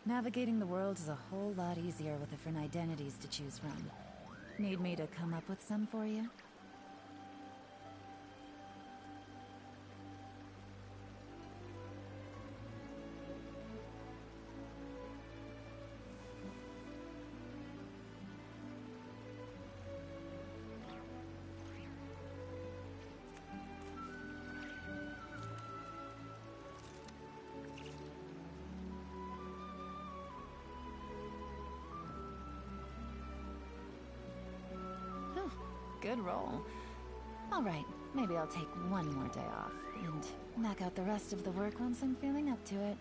Navigating the world is a whole lot easier with different identities to choose from. Need me to come up with some for you? Good roll. Alright, maybe I'll take one more day off, and knock out the rest of the work once I'm feeling up to it.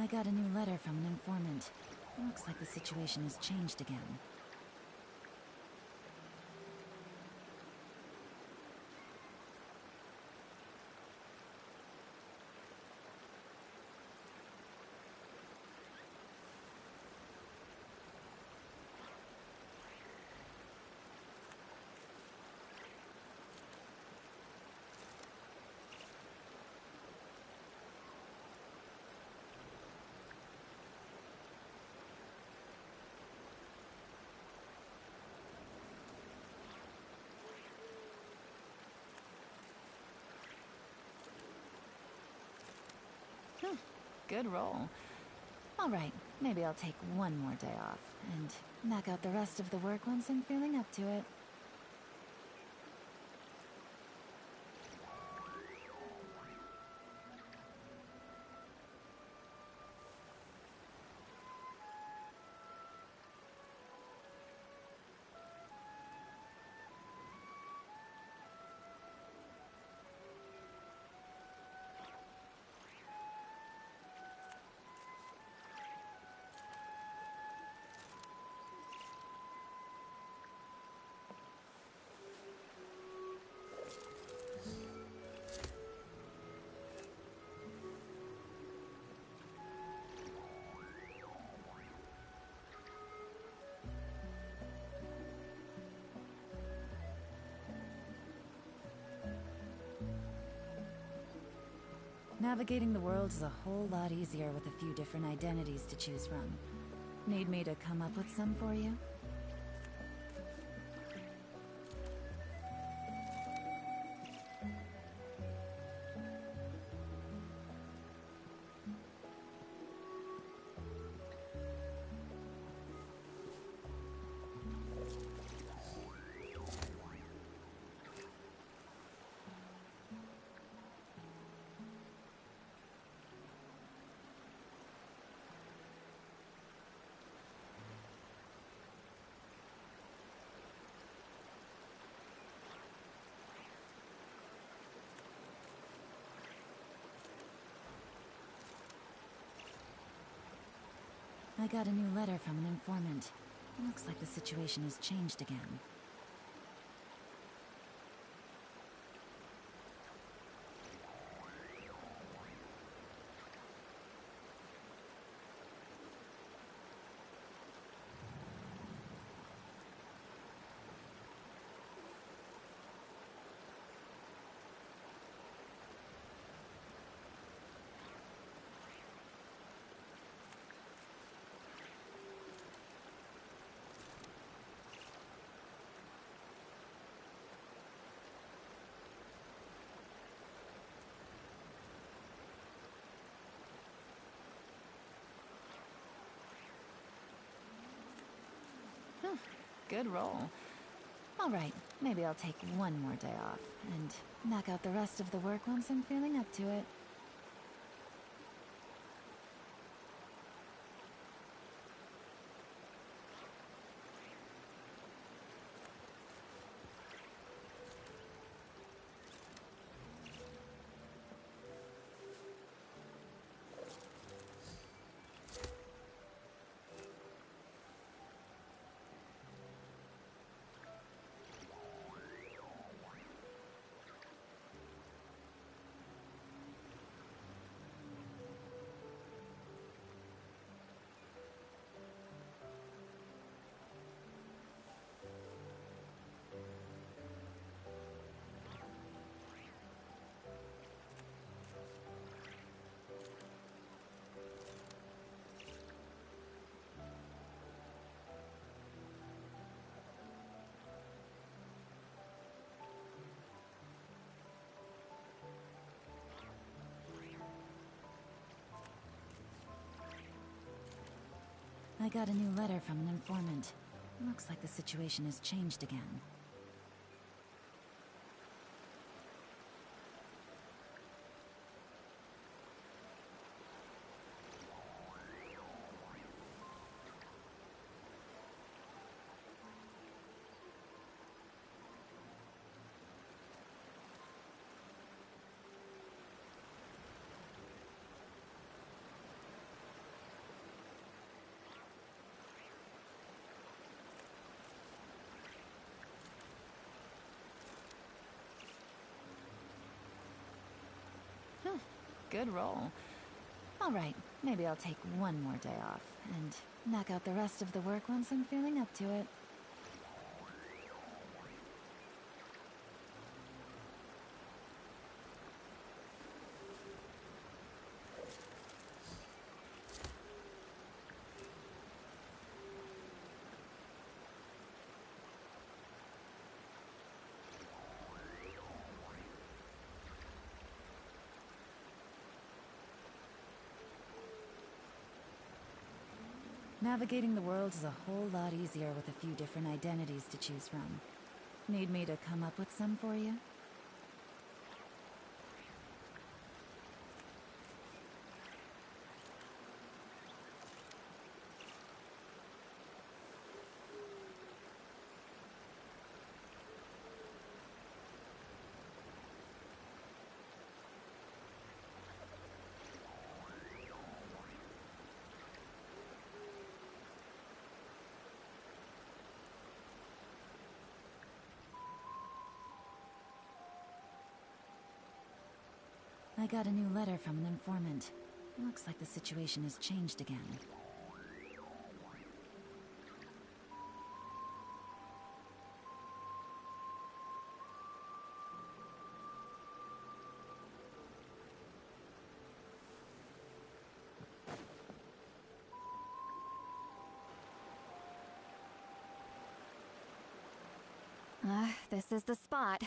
I got a new letter from an informant. Looks like the situation has changed again. Good roll. Alright, maybe I'll take one more day off, and knock out the rest of the work once I'm feeling up to it. Navigating the world is a whole lot easier with a few different identities to choose from. Need me to come up with some for you? I got a new letter from an informant. Looks like the situation has changed again. good roll. Alright, maybe I'll take one more day off, and knock out the rest of the work once I'm feeling up to it. I got a new letter from an informant. Looks like the situation has changed again. Good roll. Alright, maybe I'll take one more day off, and knock out the rest of the work once I'm feeling up to it. Navigating the world is a whole lot easier with a few different identities to choose from. Need me to come up with some for you? I got a new letter from an informant. Looks like the situation has changed again. This is the spot.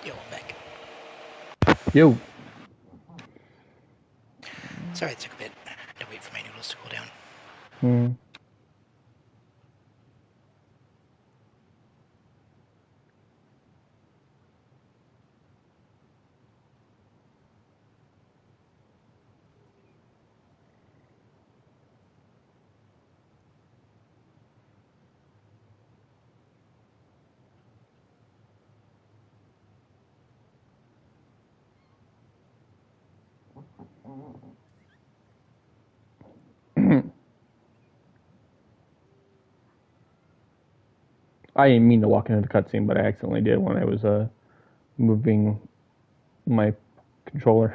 Yo, I'm back. Yo. Sorry, it took a bit to wait for my noodles to cool down. Hmm. I didn't mean to walk into the cutscene, but I accidentally did when I was moving my controller.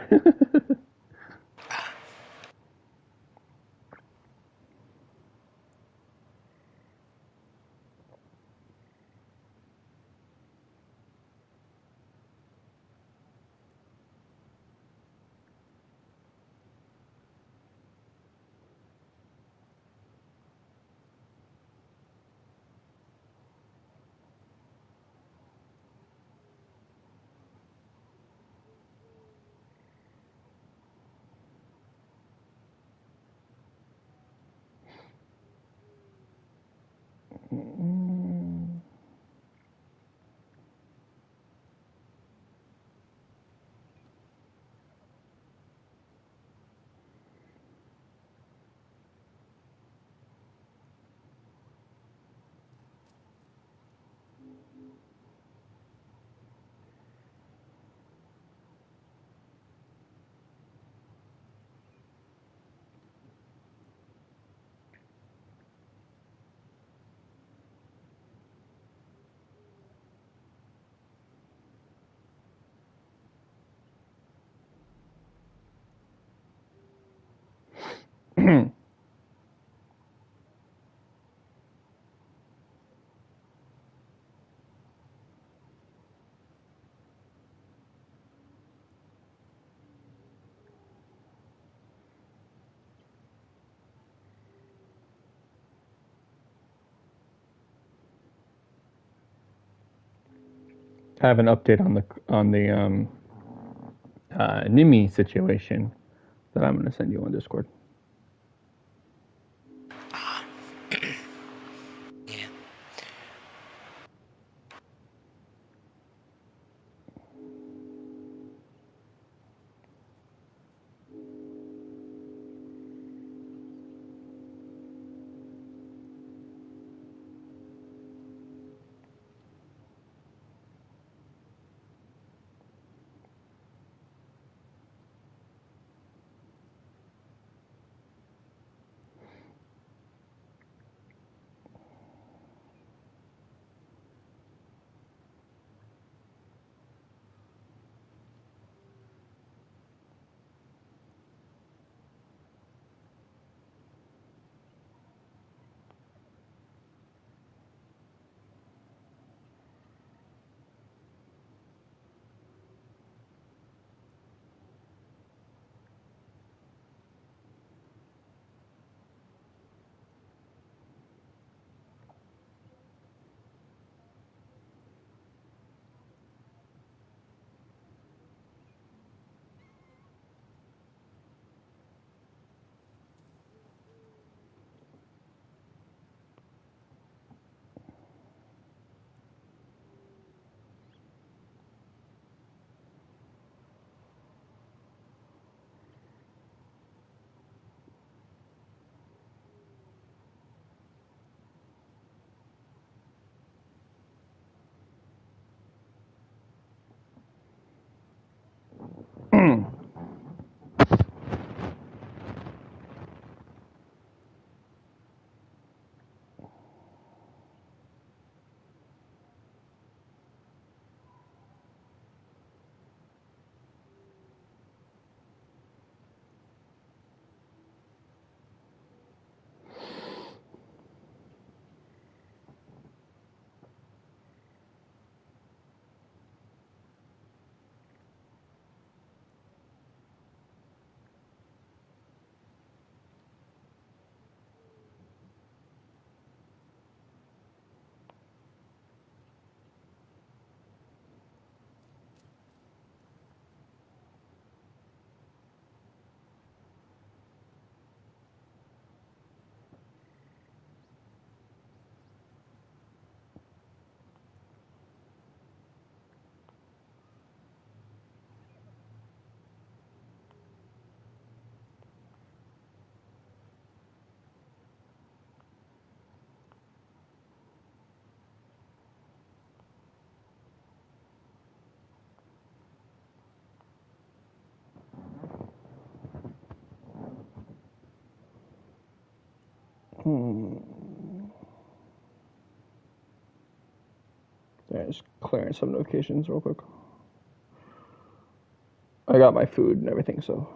I have an update on the Nimi situation that I'm going to send you on Discord. Yeah. Yeah, just clearing some notifications real quick. I got my food and everything, so.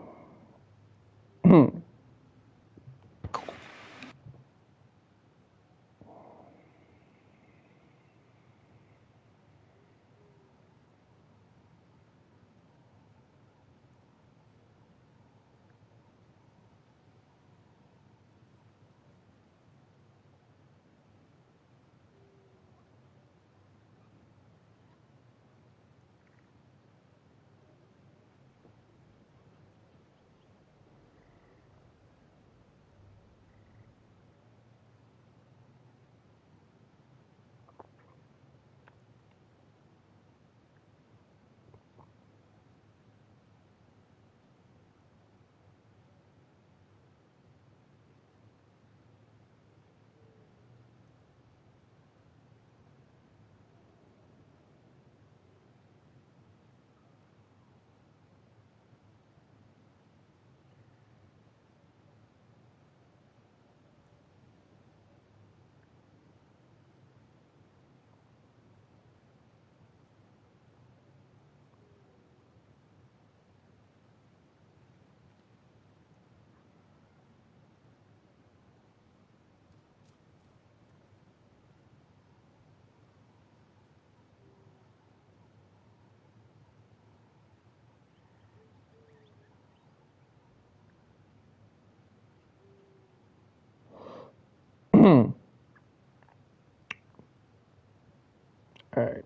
Alright.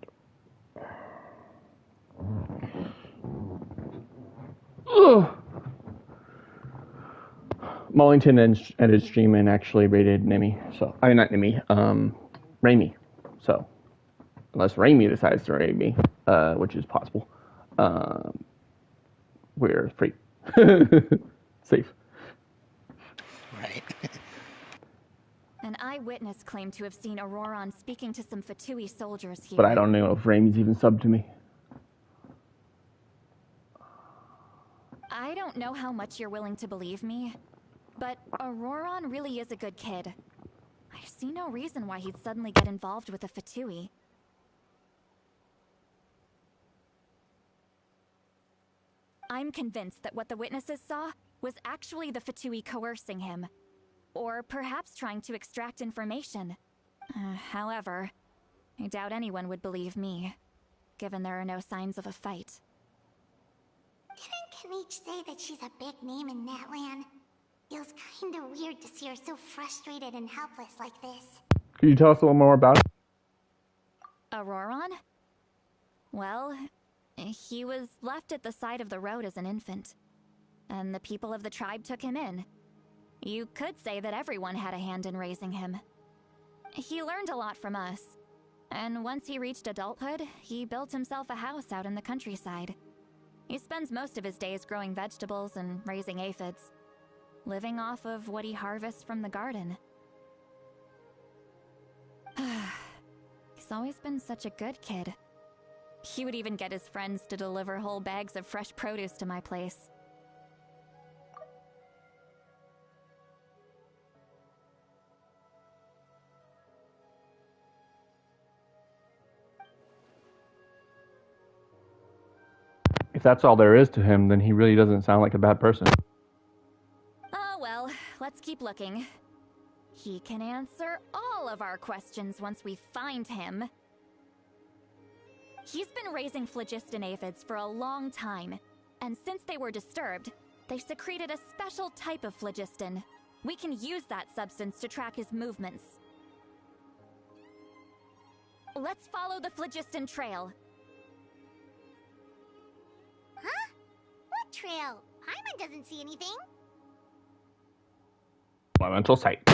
Mullington ended streaming actually rated Nimi. So, I mean, not Nimi, Raimi. So, unless Raimi decides to raid me, which is possible, we're free. Safe. Right. An eyewitness claimed to have seen Auroron speaking to some Fatui soldiers here. But I don't know if Raimi's even subbed to me. I don't know how much you're willing to believe me, but Auroron really is a good kid. I see no reason why he'd suddenly get involved with a Fatui. I'm convinced that what the witnesses saw was actually the Fatui coercing him. Or perhaps trying to extract information. However, I doubt anyone would believe me, given there are no signs of a fight. Didn't Kaniche say that she's a big name in Natlan? Feels kinda weird to see her so frustrated and helpless like this. Could you tell us a little more about it? Auroron? Well, he was left at the side of the road as an infant, and the people of the tribe took him in. You could say that everyone had a hand in raising him. He learned a lot from us, and once he reached adulthood, he built himself a house out in the countryside. He spends most of his days growing vegetables and raising aphids, living off of what he harvests from the garden. He's always been such a good kid. He would even get his friends to deliver whole bags of fresh produce to my place. If that's all there is to him, then he really doesn't sound like a bad person. Oh well, let's keep looking. He can answer all of our questions once we find him. He's been raising phlogiston aphids for a long time, and since they were disturbed, they secreted a special type of phlogiston. We can use that substance to track his movements. Let's follow the phlogiston trail. Huh? What trail? Paimon doesn't see anything. Elemental sight.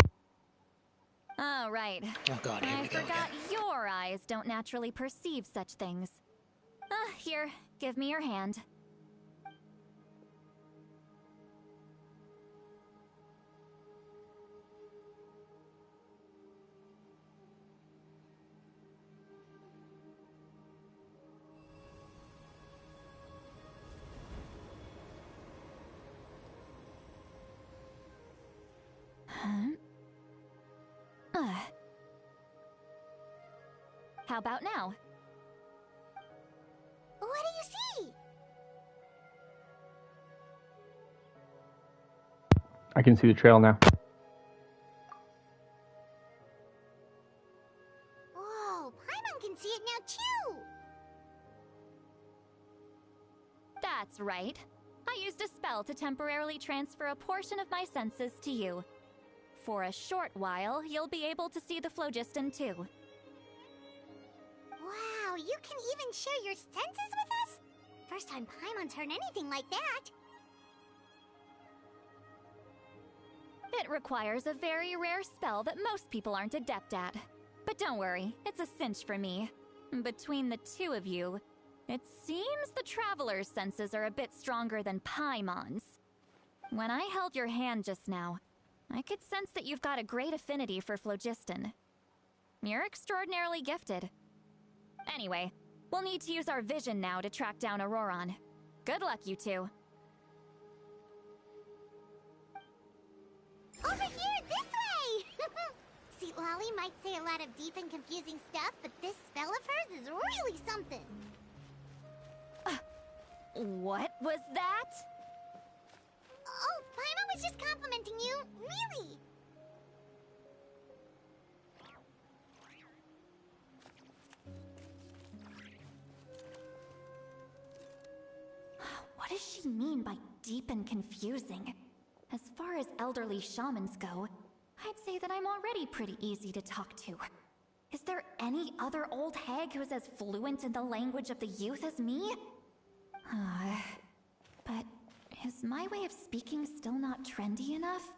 Oh, right. Oh god, here I we go forgot again. your eyes don't naturally perceive such things. Here, give me your hand. Huh? How about now? What do you see? I can see the trail now. Whoa, Paimon can see it now too! That's right. I used a spell to temporarily transfer a portion of my senses to you. For a short while, you'll be able to see the phlogiston too. Wow, you can even share your senses with us? First time Paimon's heard anything like that. It requires a very rare spell that most people aren't adept at. But don't worry, it's a cinch for me. Between the two of you, it seems the Traveler's senses are a bit stronger than Paimon's. When I held your hand just now, I could sense that you've got a great affinity for phlogiston. You're extraordinarily gifted. Anyway, we'll need to use our vision now to track down Auroron. Good luck, you two. Over here, this way! See, Lolly might say a lot of deep and confusing stuff, but this spell of hers is really something. What was that? Oh, Paimon was just complimenting you. Really. What does she mean by deep and confusing? As far as elderly shamans go, I'd say that I'm already pretty easy to talk to. Is there any other old hag who's as fluent in the language of the youth as me? But is my way of speaking still not trendy enough?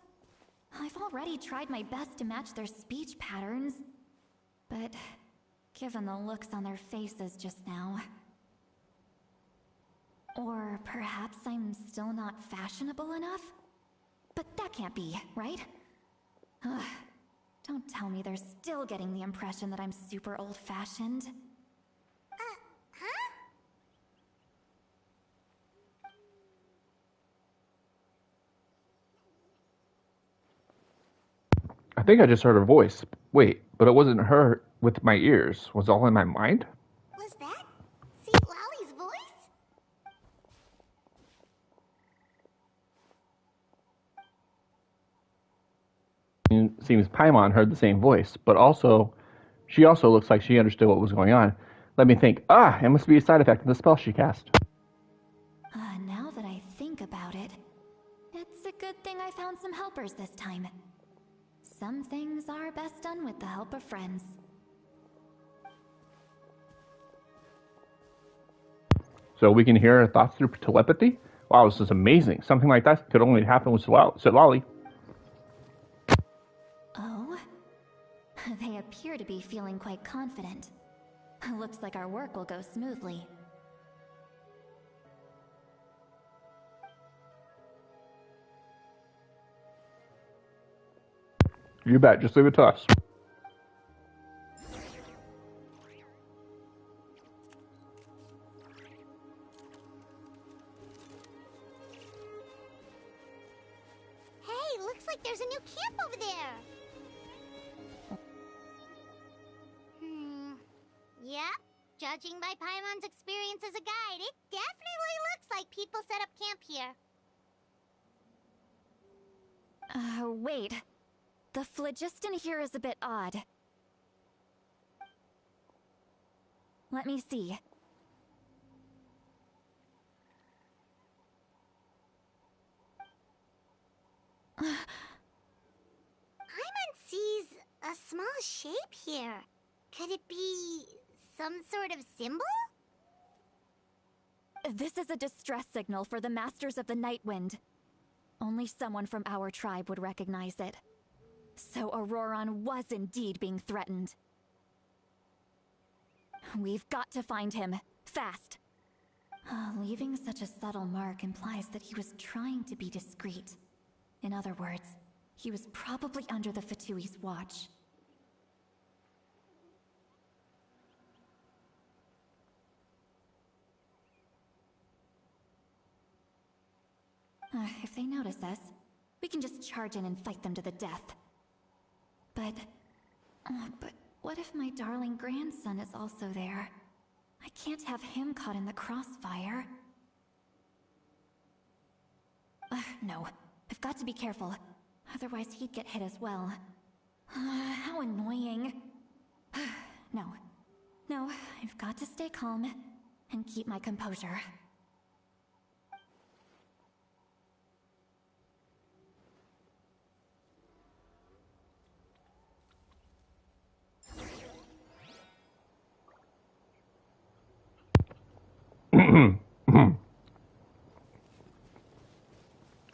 I've already tried my best to match their speech patterns. But given the looks on their faces just now... Or perhaps I'm still not fashionable enough? But that can't be, right? Don't tell me they're still getting the impression that I'm super old-fashioned. Huh? I think I just heard her voice. Wait, but it wasn't her with my ears. Was it all in my mind? Was that St. Lolly's voice? Seems Paimon heard the same voice, but she also looks like she understood what was going on. Let me think. It must be a side effect of the spell she cast. Now that I think about it, it's a good thing I found some helpers this time. Some things are best done with the help of friends. So we can hear her thoughts through telepathy? Wow, this is amazing. Something like that could only happen with Lolly. Oh? They appear to be feeling quite confident. Looks like our work will go smoothly. You bet, just leave it to us. Hey, looks like there's a new camp over there. Yep. Judging by Paimon's experience as a guide, it definitely looks like people set up camp here. Wait. The phlogiston here is a bit odd. Let me see. Paimon sees a small shape here. Could it be some sort of symbol? This is a distress signal for the Masters of the Night Wind. Only someone from our tribe would recognize it. So Auroron was indeed being threatened. We've got to find him, fast. Leaving such a subtle mark implies that he was trying to be discreet. In other words, he was probably under the Fatui's watch. If they notice us, we can just charge in and fight them to the death. But Oh, but what if my darling grandson is also there? I can't have him caught in the crossfire. No. I've got to be careful. Otherwise he'd get hit as well. How annoying. No. No, I've got to stay calm and keep my composure.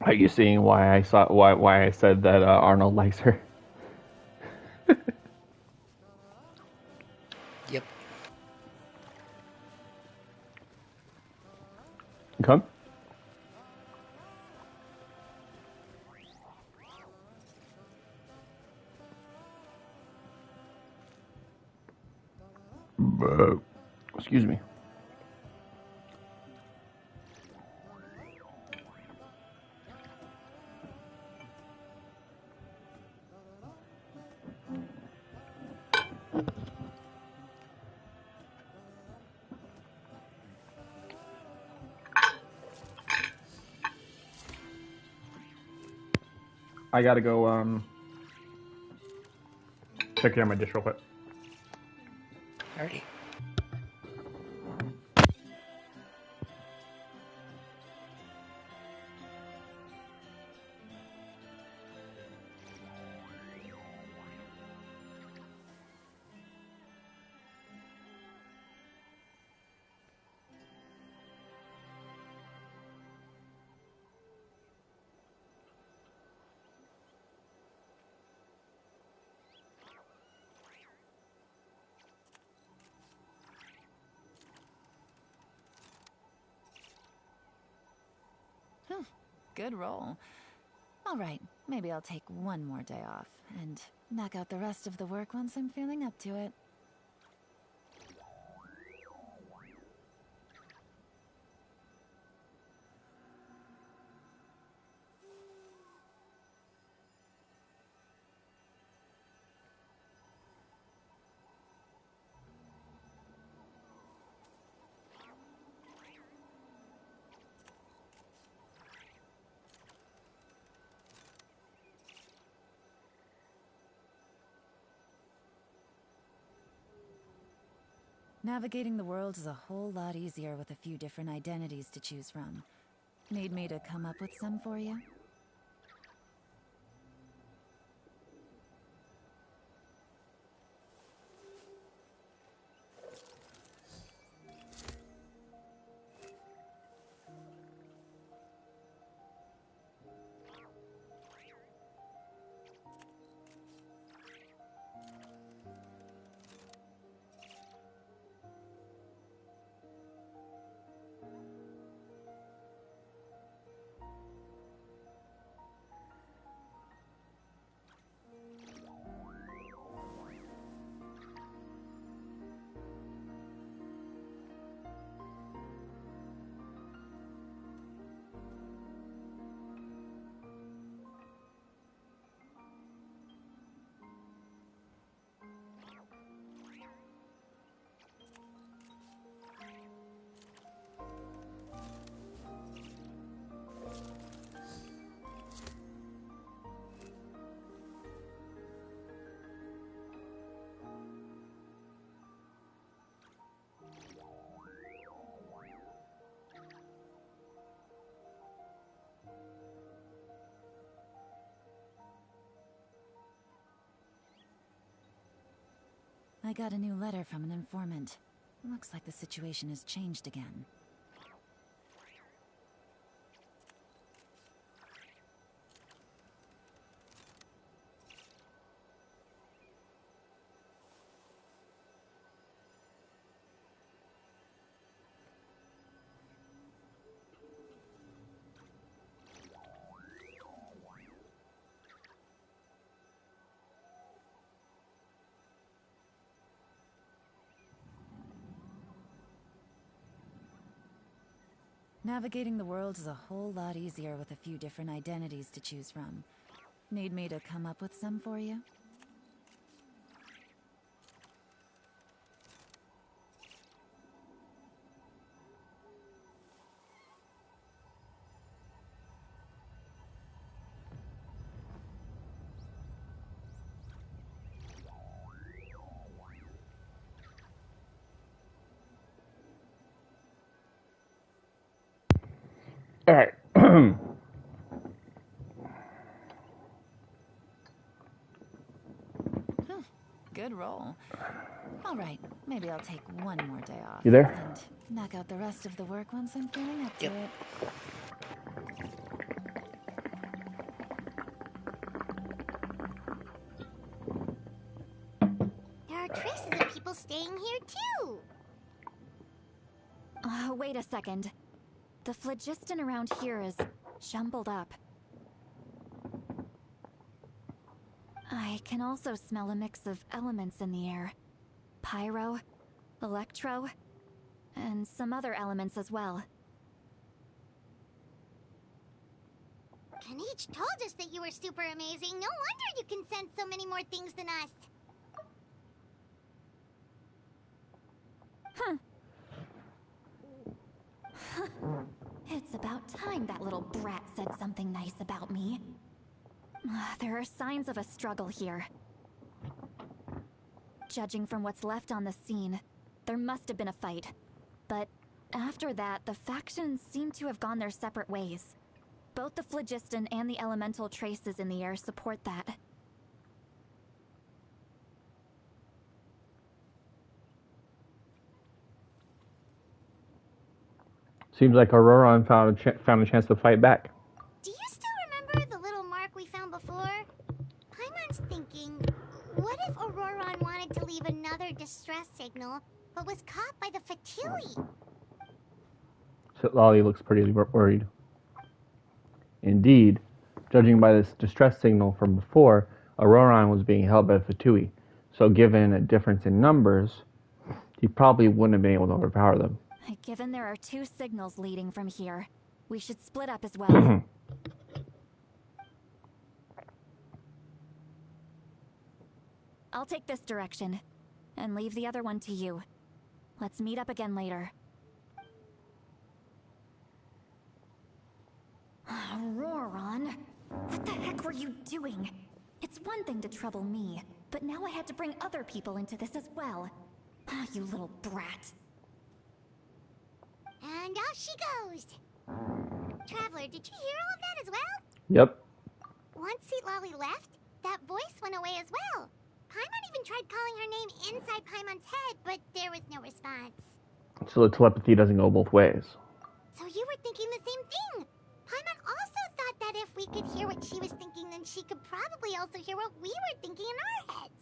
Are you seeing why I said that Arnold likes her? Yep. Come. Excuse me. I gotta go take care of my dish real quick. Alrighty. Good roll. Alright, maybe I'll take one more day off, and knock out the rest of the work once I'm feeling up to it. Navigating the world is a whole lot easier with a few different identities to choose from. Need me to come up with some for you? I got a new letter from an informant. Looks like the situation has changed again. Navigating the world is a whole lot easier with a few different identities to choose from. Need me to come up with some for you? Alright. Good roll. All right, maybe I'll take one more day off. You there? And knock out the rest of the work once I'm feeling up to it. There are traces of people staying here too. Wait a second. The phlogiston around here is jumbled up. I can also smell a mix of elements in the air. Pyro, electro, and some other elements as well. Kanich told us that you were super amazing. No wonder you can sense so many more things than us. It's about time that little brat said something nice about me. There are signs of a struggle here. Judging from what's left on the scene, there must have been a fight. But after that, the factions seem to have gone their separate ways. Both the phlogiston and the elemental traces in the air support that. Seems like Auroron found a chance to fight back. Do you still remember the little mark we found before? Paimon's thinking, what if Auroron wanted to leave another distress signal, but was caught by the Fatui? Lolly looks pretty worried. Indeed, judging by this distress signal from before, Auroron was being held by the Fatui, so given a difference in numbers, he probably wouldn't have been able to overpower them. Given there are 2 signals leading from here, we should split up as well. I'll take this direction, and leave the other one to you. Let's meet up again later. Auroron, what the heck were you doing? It's one thing to trouble me, but now I had to bring other people into this as well. You little brat. And off she goes. Traveler, did you hear all of that as well? Yep. Once Seat Lolly left, that voice went away as well. Paimon even tried calling her name inside Paimon's head, but there was no response. So the telepathy doesn't go both ways. So you were thinking the same thing. Paimon also thought that if we could hear what she was thinking, then she could probably also hear what we were thinking in our heads.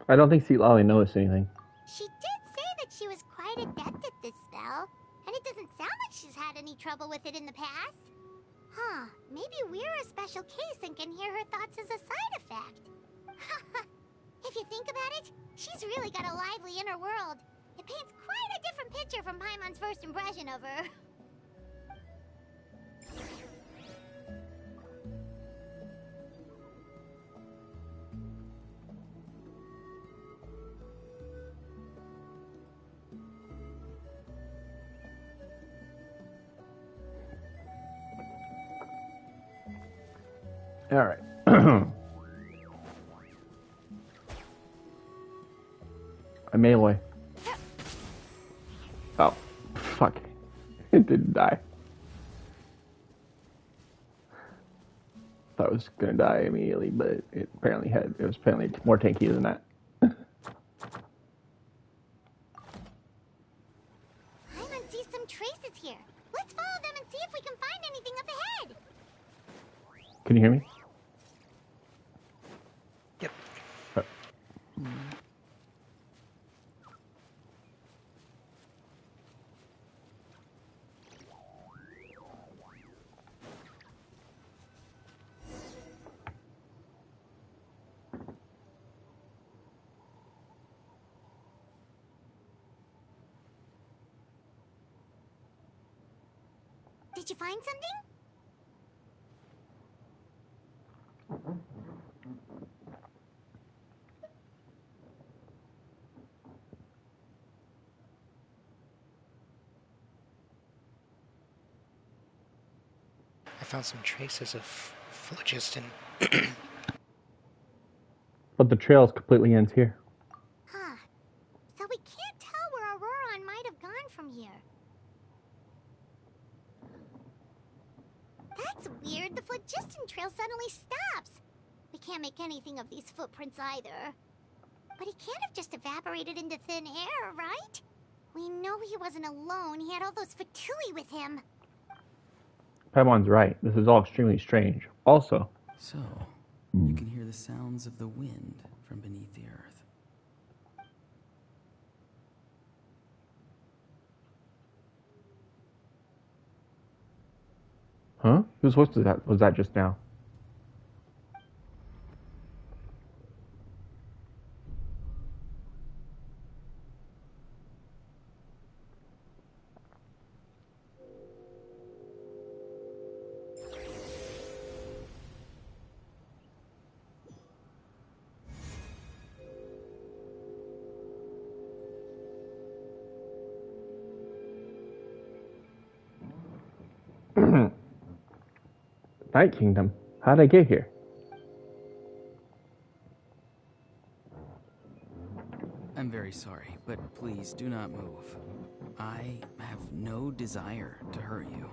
I don't think Seat Lolly noticed anything. She did say that she was quite adept at this spell, and it doesn't sound like she's had any trouble with it in the past. Huh, maybe we're a special case and can hear her thoughts as a side effect. If you think about it, she's really got a lively inner world. It paints quite a different picture from Paimon's first impression of her. All right. I melee. Oh, fuck. It didn't die. Thought it was gonna die immediately, but it was apparently more tanky than that. Paimon sees some traces here. Let's follow them and see if we can find anything up ahead. Can you hear me? Yep. Did you find something? I found some traces of phlogiston. But the trail completely ends here. Huh. So we can't tell where Auroron might have gone from here. That's weird. The phlogiston trail suddenly stops. We can't make anything of these footprints either. But he can't have just evaporated into thin air, right? We know he wasn't alone. He had all those Fatui with him. Paimon's right. This is all extremely strange. Also... So, you can hear the sounds of the wind from beneath the earth. Huh? Whose voice was that just now? Night Kingdom. How'd I get here? I'm very sorry, but please do not move. I have no desire to hurt you.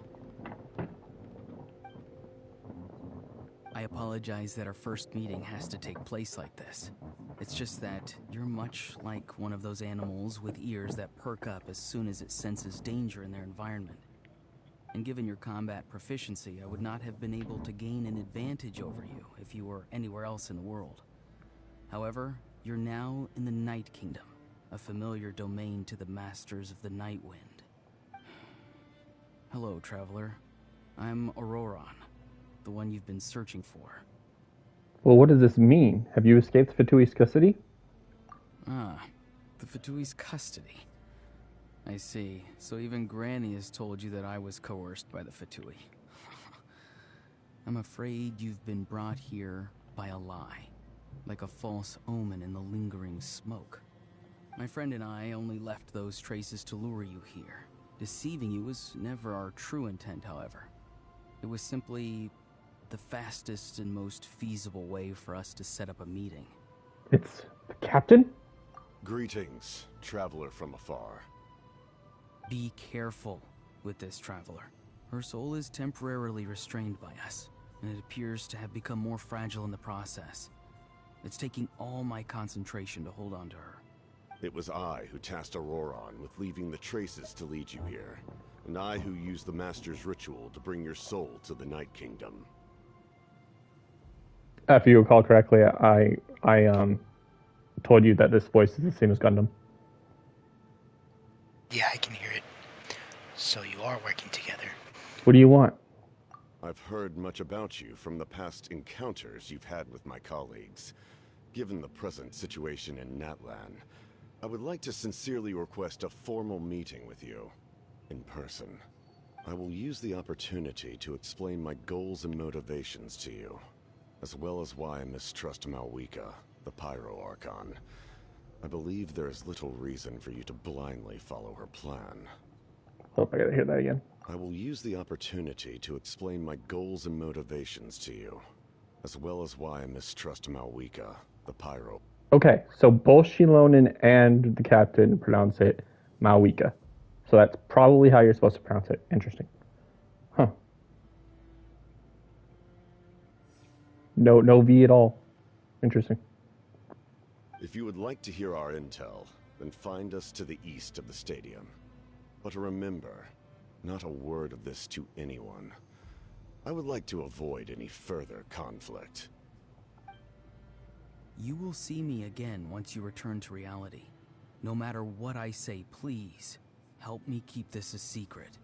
I apologize that our first meeting has to take place like this. It's just that you're much like one of those animals with ears that perk up as soon as it senses danger in their environment. And given your combat proficiency, I would not have been able to gain an advantage over you if you were anywhere else in the world. However, you're now in the Night Kingdom, a familiar domain to the Masters of the Night Wind. Hello, traveler. I'm Auroron, the one you've been searching for. Well, what does this mean? Have you escaped Fatui's custody? Ah, the Fatui's custody. I see. So even Granny has told you that I was coerced by the Fatui. I'm afraid you've been brought here by a lie, like a false omen in the lingering smoke. My friend and I only left those traces to lure you here. Deceiving you was never our true intent, however. It was simply the fastest and most feasible way for us to set up a meeting. It's the captain? Greetings, traveler from afar. Be careful with this traveler. Her soul is temporarily restrained by us, and it appears to have become more fragile in the process. It's taking all my concentration to hold on to her. It was I who tasked Auroron with leaving the traces to lead you here, and I who used the Master's ritual to bring your soul to the Night Kingdom. If you recall correctly, I told you that this voice is the same as Gundam. Yeah, I can hear it. So you are working together. What do you want? I've heard much about you from the past encounters you've had with my colleagues. Given the present situation in Natlan, I would like to sincerely request a formal meeting with you, in person. I will use the opportunity to explain my goals and motivations to you, as well as why I mistrust Malwika, the Pyro Archon. I believe there is little reason for you to blindly follow her plan. Hope I gotta hear that again. I will use the opportunity to explain my goals and motivations to you, as well as why I mistrust Malwika, the Pyro. Okay, so both Shilonen and the captain pronounce it Malwika. So that's probably how you're supposed to pronounce it. Interesting. Huh. No V at all. Interesting. If you would like to hear our intel, then find us to the east of the stadium. But remember, not a word of this to anyone. I would like to avoid any further conflict. You will see me again once you return to reality. No matter what I say, please, help me keep this a secret.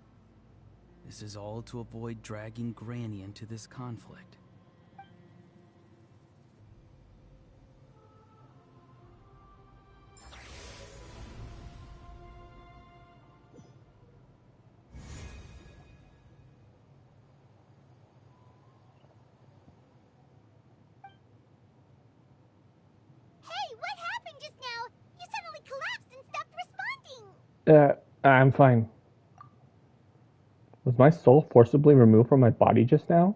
This is all to avoid dragging Granny into this conflict. I'm fine. Was my soul forcibly removed from my body just now?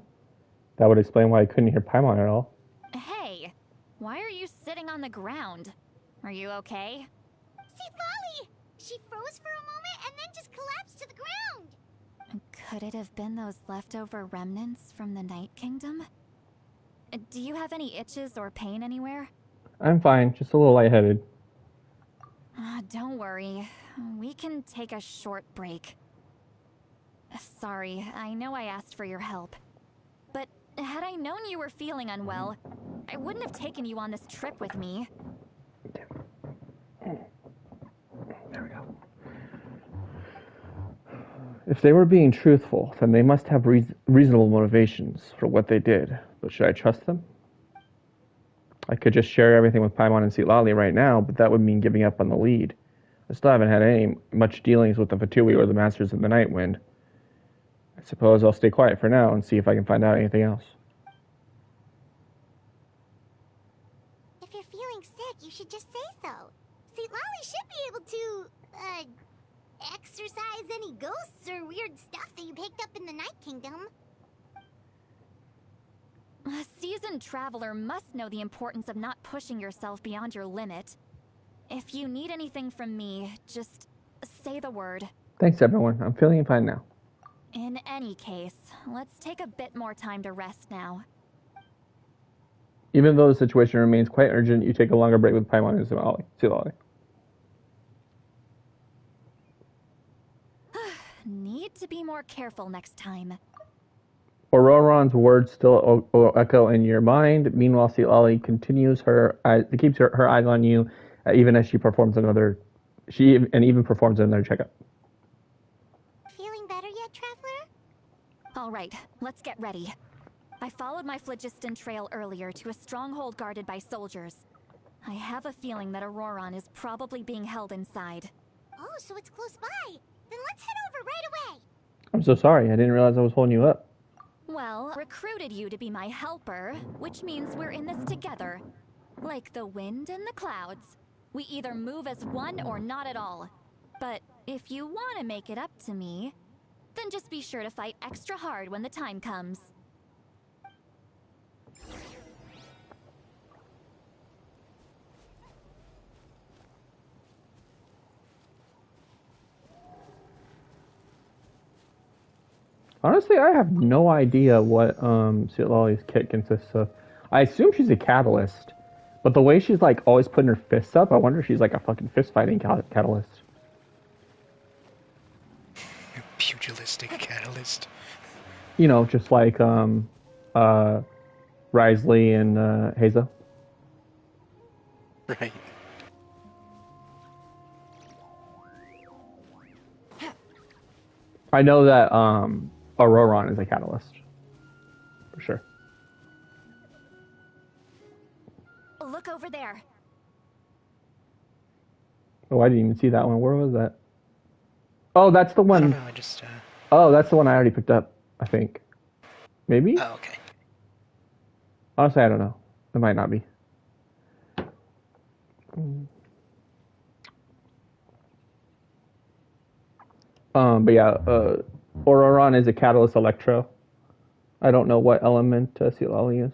That would explain why I couldn't hear Paimon at all. Hey, why are you sitting on the ground. Are you okay? See, Lolly! She froze for a moment and then just collapsed to the ground! Could it have been those leftover remnants from the Night Kingdom? Do you have any itches or pain anywhere? I'm fine, just a little lightheaded. Don't worry. We can take a short break. Sorry, I know I asked for your help. But had I known you were feeling unwell, I wouldn't have taken you on this trip with me. There we go. If they were being truthful, then they must have reasonable motivations for what they did. But should I trust them? I could just share everything with Paimon and Lolly right now, but that would mean giving up on the lead. I still haven't had much dealings with the Fatui or the Masters of the Night Wind. I suppose I'll stay quiet for now and see if I can find out anything else. If you're feeling sick, you should just say so. See, Lolly should be able to, exorcise any ghosts or weird stuff that you picked up in the Night Kingdom. A seasoned traveler must know the importance of not pushing yourself beyond your limit. If you need anything from me, just say the word. Thanks, everyone. I'm feeling fine now. In any case, let's take a bit more time to rest now. Even though the situation remains quite urgent, you take a longer break with Paimon and Lolly. Need to be more careful next time. Auroron's words still echo in your mind. Meanwhile, Lolly continues keeps her eyes on you, even as she performs another checkup. Feeling better yet, Traveler? All right, let's get ready. I followed my phlogiston trail earlier to a stronghold guarded by soldiers. I have a feeling that Auroron is probably being held inside. Oh, so it's close by. Then let's head over right away. I'm so sorry. I didn't realize I was holding you up. Well, I recruited you to be my helper, which means we're in this together. Like the wind and the clouds. We either move as one or not at all. But if you want to make it up to me, then just be sure to fight extra hard when the time comes. Honestly, I have no idea what Lolly's kit consists of. I assume she's a catalyst, but the way she's like always putting her fists up, I wonder if she's like a fucking fist fighting catalyst. Pugilistic catalyst. You know, just like Risley and Hazel. Right. I know that Auroron is a catalyst. For sure. Look over there. Oh, I didn't even see that one. Where was that? Oh, that's the one. I don't know, I just, Oh, that's the one I already picked up, I think. Maybe? Oh, okay. Honestly, I don't know. It might not be. But yeah, Auroron is a catalyst electro. I don't know what element Lolly is.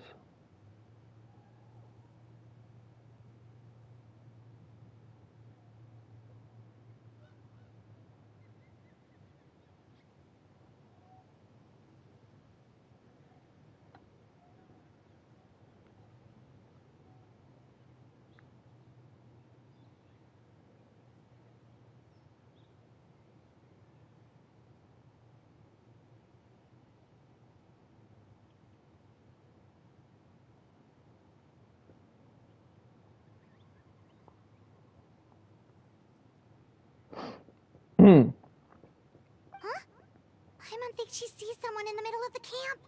Huh? Paimon thinks she sees someone in the middle of the camp.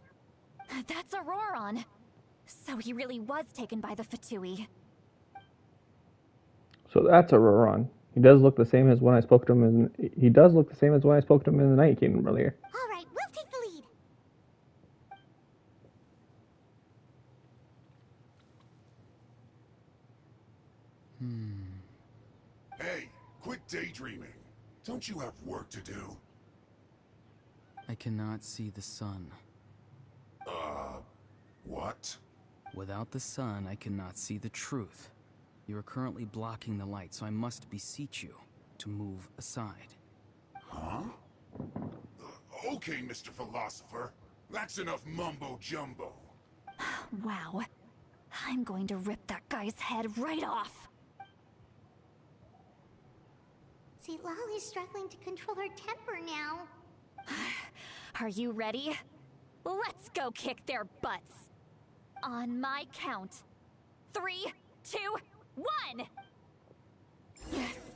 That's Auroron. So he really was taken by the Fatui. So that's Auroron. He does look the same as when I spoke to him in the Night Kingdom earlier. All right, we'll take the lead. Hey, quit daydreaming. Don't you have work to do? I cannot see the sun. What? Without the sun, I cannot see the truth. You are currently blocking the light, so I must beseech you to move aside. Huh? Okay, Mr. Philosopher. That's enough mumbo-jumbo. Wow. I'm going to rip that guy's head right off. See, Lolly's struggling to control her temper now. Are you ready? Let's go kick their butts. On my count. 3, 2, 1!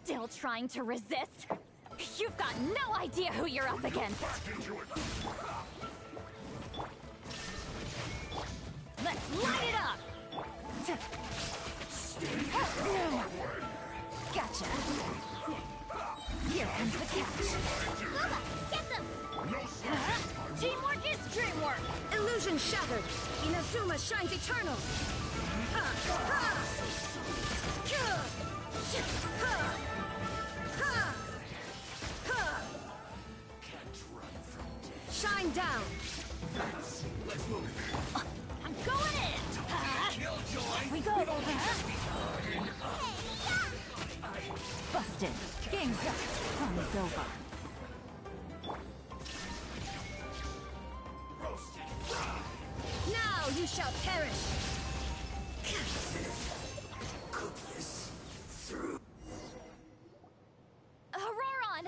Still trying to resist? You've got no idea who you're up against. Let's light it up! Gotcha. Here comes the catch. Luma, get them! Teamwork is dreamwork! Illusion shattered! Inazuma shines eternal! Shine down! I'm going in! Here we go! Busted. Game's up. Fun is over. Now you shall perish! Auroron!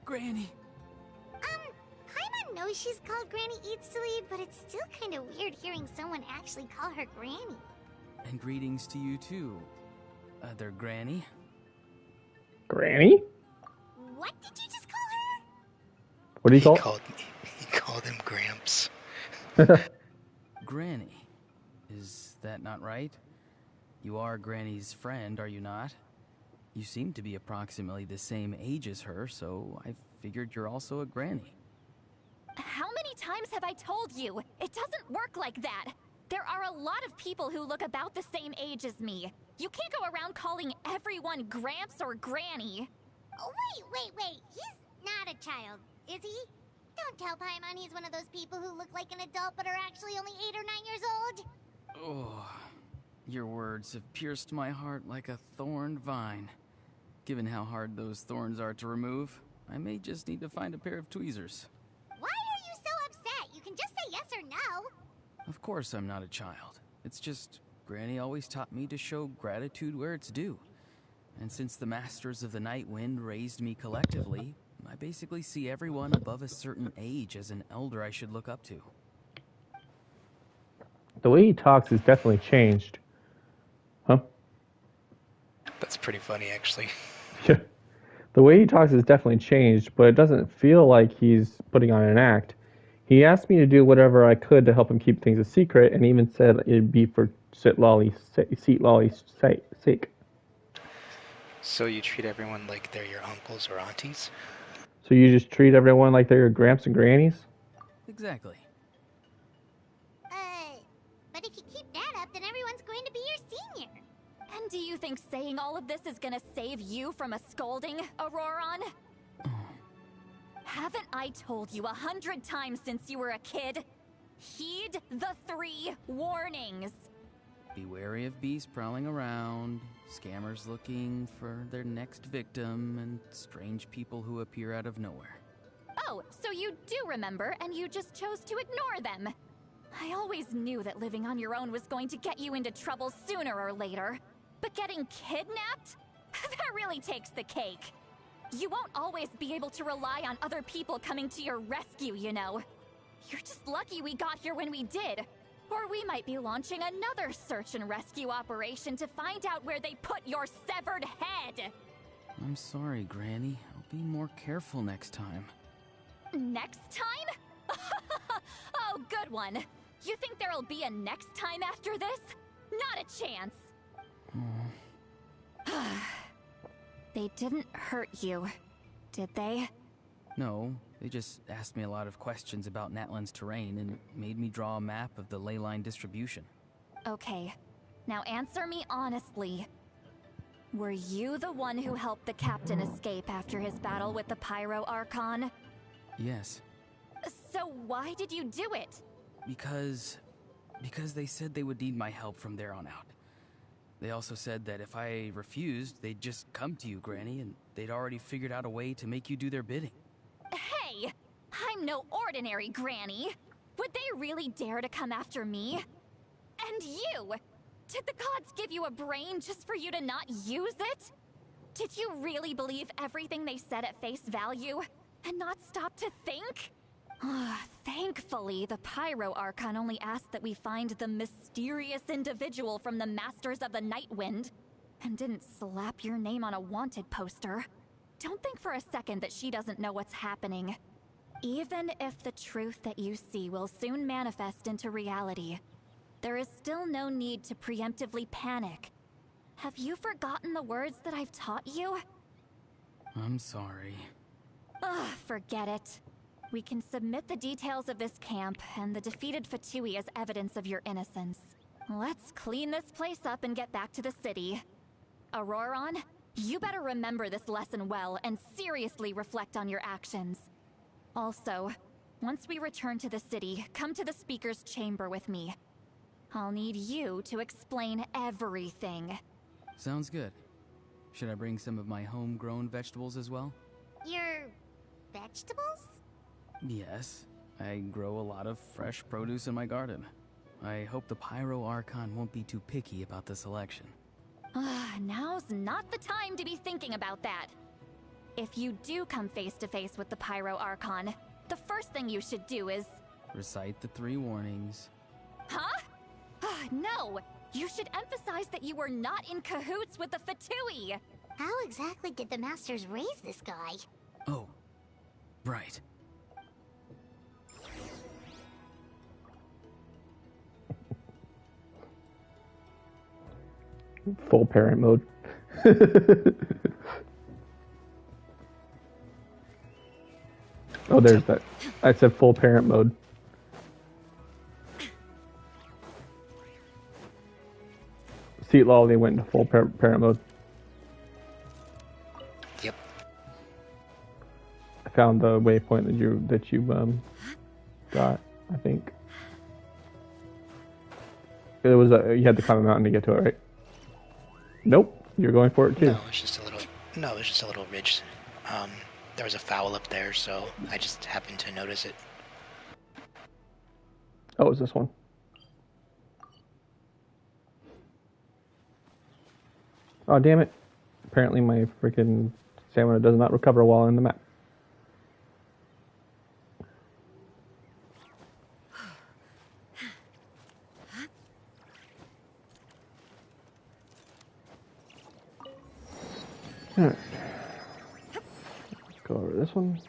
Granny! Paimon knows she's called Granny Eats to Lead, but it's still kind of weird hearing someone actually call her Granny. And greetings to you too, other Granny. Granny? What did you just call her? What do you call? He called him Gramps. Granny. Is that not right? You are Granny's friend, are you not? You seem to be approximately the same age as her, so I figured you're also a Granny. How many times have I told you? It doesn't work like that. There are a lot of people who look about the same age as me. You can't go around calling everyone Gramps or Granny. Oh, wait. He's not a child, is he? Don't tell Paimon he's one of those people who look like an adult but are actually only 8 or 9 years old. Oh, your words have pierced my heart like a thorned vine. Given how hard those thorns are to remove, I may just need to find a pair of tweezers. Why are you so upset? You can just say yes or no. Of course I'm not a child. It's just Granny always taught me to show gratitude where it's due. And since the Masters of the Night Wind raised me collectively, I basically see everyone above a certain age as an elder I should look up to. The way he talks has definitely changed. Huh? That's pretty funny, actually. Yeah. The way he talks has definitely changed, but it doesn't feel like he's putting on an act. He asked me to do whatever I could to help him keep things a secret, and even said it'd be for Seat Lolly's sake. So you treat everyone like they're your uncles or aunties? So you just treat everyone like they're your gramps and grannies? Exactly. But if you keep that up, then everyone's going to be your senior. And do you think saying all of this is gonna save you from a scolding, Auroron? Haven't I told you 100 times since you were a kid? Heed the 3 warnings. Be wary of beasts prowling around, scammers looking for their next victim, and strange people who appear out of nowhere. Oh, so you do remember, and you just chose to ignore them. I always knew that living on your own was going to get you into trouble sooner or later. But getting kidnapped? That really takes the cake. You won't always be able to rely on other people coming to your rescue, you know. You're just lucky we got here when we did. Or we might be launching another search and rescue operation to find out where they put your severed head. I'm sorry, Granny. I'll be more careful next time. Next time? Oh, good one. You think there'll be a next time after this? Not a chance. They didn't hurt you, did they? No, they just asked me a lot of questions about Natlan's terrain and made me draw a map of the ley line distribution. Okay, now answer me honestly. Were you the one who helped the captain escape after his battle with the Pyro Archon? Yes. So why did you do it? Because they said they would need my help from there on out. They also said that if I refused, they'd just come to you, Granny, and they'd already figured out a way to make you do their bidding. Hey! I'm no ordinary Granny! Would they really dare to come after me? And you! Did the gods give you a brain just for you to not use it? Did you really believe everything they said at face value? And not stop to think? Thankfully, the Pyro Archon only asked that we find the mysterious individual from the Masters of the Night Wind, and didn't slap your name on a wanted poster. Don't think for a second that she doesn't know what's happening. Even if the truth that you see will soon manifest into reality, there is still no need to preemptively panic. Have you forgotten the words that I've taught you? I'm sorry. Forget it. We can submit the details of this camp and the defeated Fatui as evidence of your innocence. Let's clean this place up and get back to the city. Auroron, you better remember this lesson well and seriously reflect on your actions. Also, once we return to the city, come to the speaker's chamber with me. I'll need you to explain everything. Sounds good. Should I bring some of my homegrown vegetables as well? Your vegetables? Yes. I grow a lot of fresh produce in my garden. I hope the Pyro Archon won't be too picky about the selection. Now's not the time to be thinking about that. If you do come face to face with the Pyro Archon, the first thing you should do is... recite the 3 warnings. Huh? No! You should emphasize that you were not in cahoots with the Fatui! How exactly did the Masters raise this guy? Oh, right. Full parent mode. Oh, there's that. I said full parent mode. Seat Lolly went into full parent mode. Yep. I found the waypoint that you got, I think. It was you had to climb a mountain to get to it, right? Nope, you're going for it too. No, it's just a little. No, it's just a little ridge. There was a foul up there, so I just happened to notice it. Oh, it's this one. Oh, damn it. Apparently my freaking stamina does not recover while on the map. Go over this one.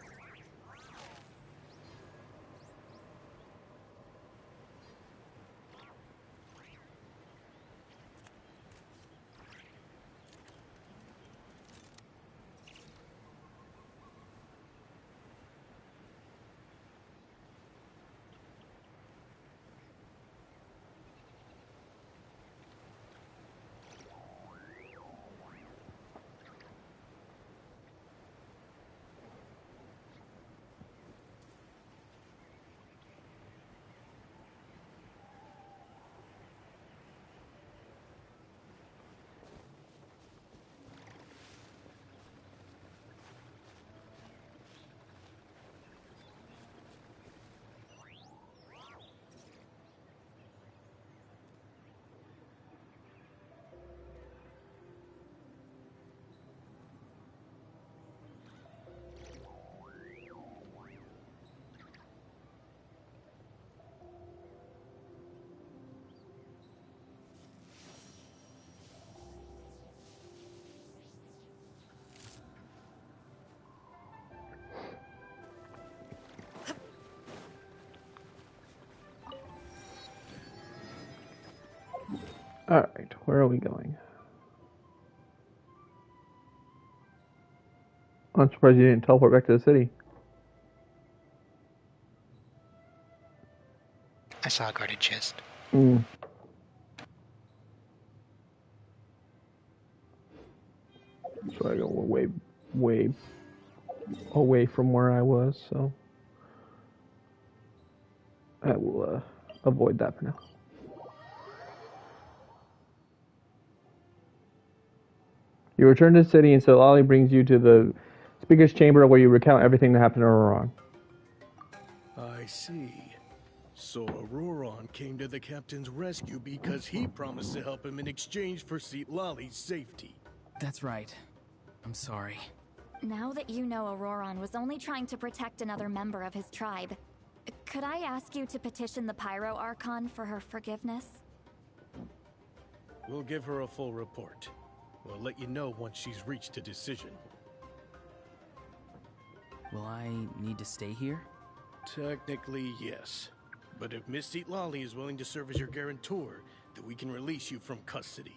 Alright, where are we going? I'm surprised you didn't teleport back to the city. I saw a guarded chest. Mm. So I go way away from where I was, so I will avoid that for now. You return to the city, and so Lolly brings you to the speaker's chamber where you recount everything that happened to Auroron. I see. So Auroron came to the captain's rescue because he promised to help him in exchange for Lolly's safety. That's right. I'm sorry. Now that you know Auroron was only trying to protect another member of his tribe, could I ask you to petition the Pyro Archon for her forgiveness? We'll give her a full report. We'll let you know once she's reached a decision. Will I need to stay here? Technically, yes. But if Miss Lolly is willing to serve as your guarantor, then we can release you from custody.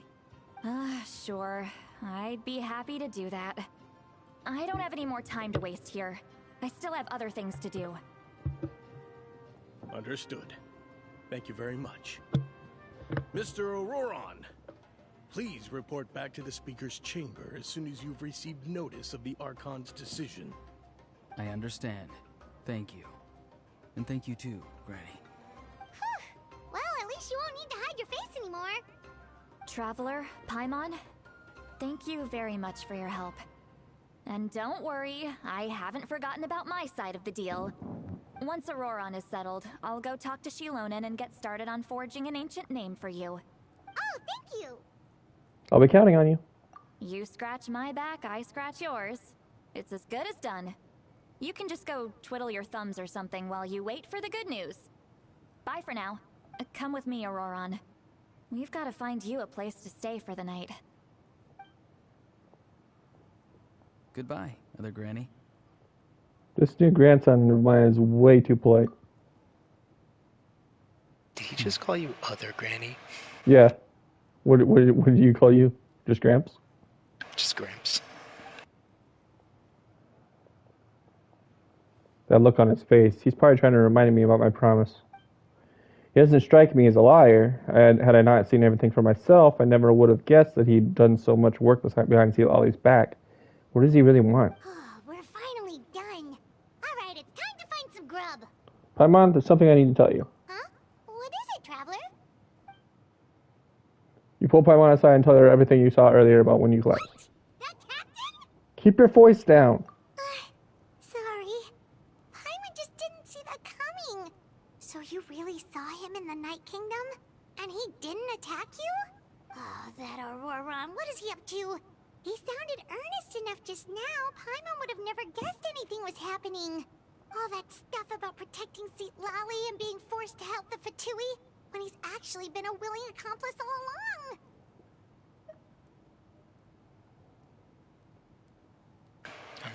Sure. I'd be happy to do that. I don't have any more time to waste here. I still have other things to do. Understood. Thank you very much. Mr. Auroron, please report back to the Speaker's chamber as soon as you've received notice of the Archon's decision. I understand. Thank you. And thank you too, Granny. Well, at least you won't need to hide your face anymore. Traveler, Paimon, thank you very much for your help. And don't worry, I haven't forgotten about my side of the deal. Once Auroron is settled, I'll go talk to Shilonen and get started on forging an ancient name for you. Oh, thank you! I'll be counting on you. You scratch my back, I scratch yours. It's as good as done. You can just go twiddle your thumbs or something while you wait for the good news. Bye for now. Come with me, Auroron. We've got to find you a place to stay for the night. Goodbye, Other Granny. This new grandson of mine is way too polite. Did he just call you Other Granny? Yeah. What did you call you? Just Gramps? Just Gramps. That look on his face. He's probably trying to remind me about my promise. He doesn't strike me as a liar. Had I not seen everything for myself, I never would have guessed that he'd done so much work behind Ollie's back. What does he really want? We're finally done. Alright, it's time to find some grub. Paimon, there's something I need to tell you. Huh? What is it, Traveler? You pull Paimon aside and tell her everything you saw earlier about when you left. What? That captain? Keep your voice down. Sorry. Paimon just didn't see that coming. So you really saw him in the Night Kingdom? And he didn't attack you? Oh, that Auroron, what is he up to? He sounded earnest enough just now. Paimon would have never guessed anything was happening. All that stuff about protecting Lolly and being forced to help the Fatui, when he's actually been a willing accomplice all along.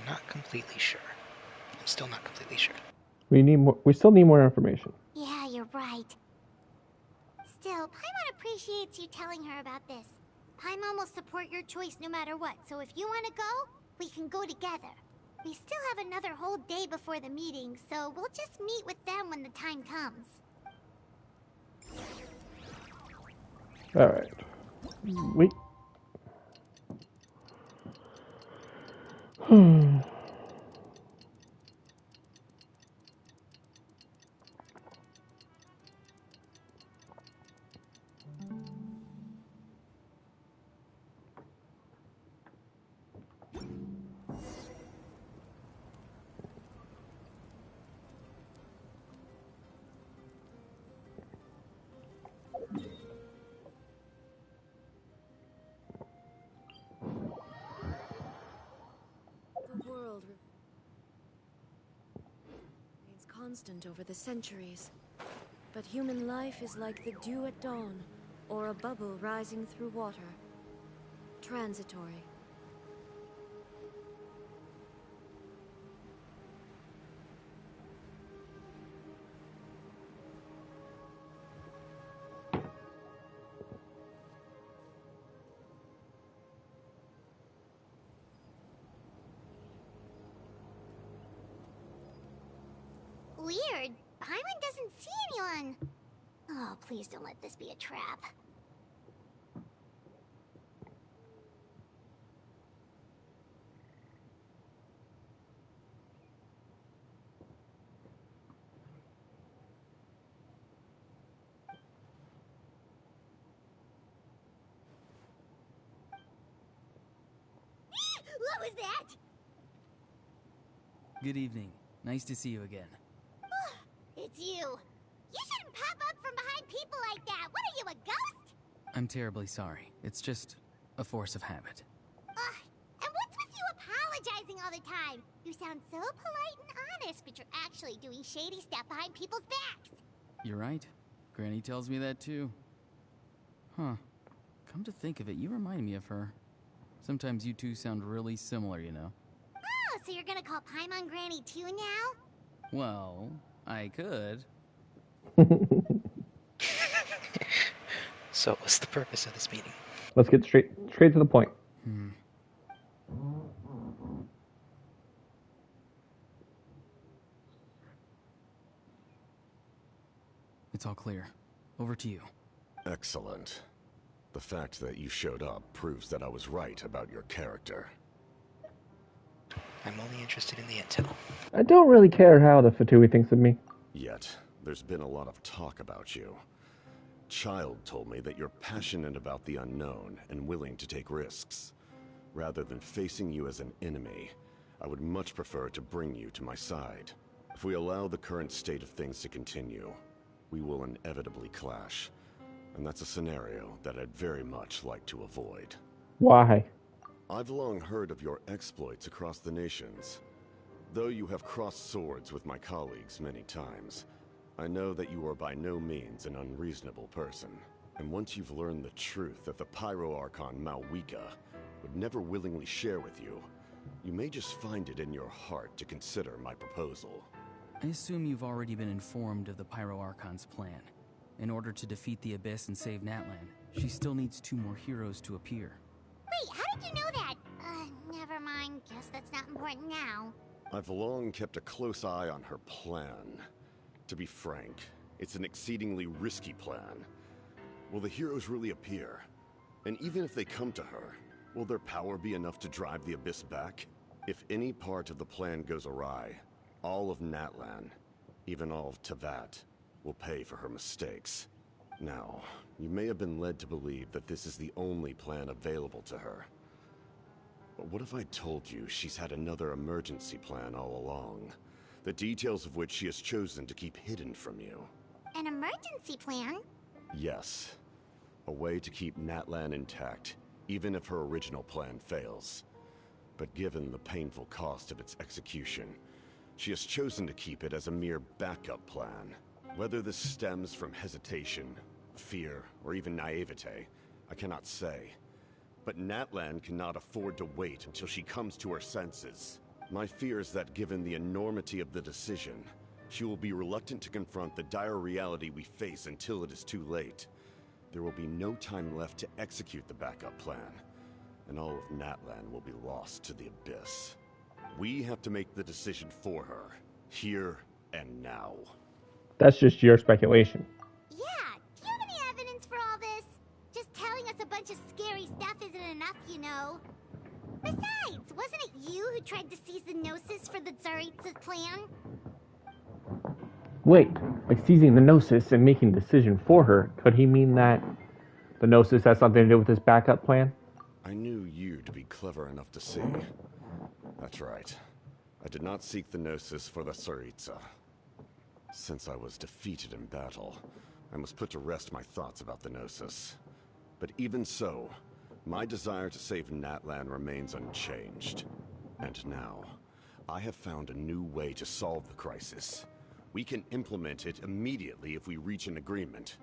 not completely sure. I'm still not completely sure. We need more. We still need more information. Yeah, you're right. Still, Paimon appreciates you telling her about this. Paimon will support your choice no matter what, so if you want to go, we can go together. We still have another whole day before the meeting, so we'll just meet with them when the time comes. Alright. Wait. The world remains constant over the centuries. But human life is like the dew at dawn, or a bubble rising through water. Transitory. Weird. Paimon doesn't see anyone. Oh, please don't let this be a trap. What was that? Good evening. Nice to see you again. It's you. You shouldn't pop up from behind people like that. What are you, a ghost? I'm terribly sorry. It's just a force of habit. And what's with you apologizing all the time? You sound so polite and honest, but you're actually doing shady stuff behind people's backs. You're right. Granny tells me that too. Huh. Come to think of it, you remind me of her. Sometimes you two sound really similar, you know. Oh, so you're gonna call Paimon Granny too now? Well, I could. So what's the purpose of this meeting? Let's get straight to the point. It's all clear. Over to you. Excellent. The fact that you showed up proves that I was right about your character. I'm only interested in the intel. I don't really care how the Fatui thinks of me. Yet, there's been a lot of talk about you. Child told me that you're passionate about the unknown and willing to take risks. Rather than facing you as an enemy, I would much prefer to bring you to my side. If we allow the current state of things to continue, we will inevitably clash. And that's a scenario that I'd very much like to avoid. Why? I've long heard of your exploits across the nations. Though you have crossed swords with my colleagues many times, I know that you are by no means an unreasonable person. And once you've learned the truth that the Pyro Archon Malwika would never willingly share with you, you may just find it in your heart to consider my proposal. I assume you've already been informed of the Pyro Archon's plan. In order to defeat the Abyss and save Natlan, she still needs 2 more heroes to appear. Wait, how did you know that? Never mind. Guess that's not important now. I've long kept a close eye on her plan. To be frank, it's an exceedingly risky plan. Will the heroes really appear? And even if they come to her, will their power be enough to drive the Abyss back? If any part of the plan goes awry, all of Natlan, even all of Teyvat, will pay for her mistakes. Now, you may have been led to believe that this is the only plan available to her. But what if I told you she's had another emergency plan all along, the details of which she has chosen to keep hidden from you? An emergency plan? Yes. A way to keep Natlan intact, even if her original plan fails. But given the painful cost of its execution, she has chosen to keep it as a mere backup plan. Whether this stems from hesitation, fear, or even naivete, I cannot say. But Natlan cannot afford to wait until she comes to her senses. My fear is that given the enormity of the decision, she will be reluctant to confront the dire reality we face until it is too late. There will be no time left to execute the backup plan, and all of Natlan will be lost to the abyss. We have to make the decision for her, here and now. That's just your speculation. Yeah, do you have any evidence for all this? Just telling us a bunch of scary stuff isn't enough, you know. Besides, wasn't it you who tried to seize the Gnosis for the Tsaritsa's plan? Wait, like seizing the Gnosis and making the decision for her, could he mean that the Gnosis has something to do with this backup plan? I knew you to be clever enough to see. That's right. I did not seek the Gnosis for the Tsaritsa. Since I was defeated in battle, I must put to rest my thoughts about the Gnosis. But even so, my desire to save Natlan remains unchanged. And now, I have found a new way to solve the crisis. We can implement it immediately if we reach an agreement.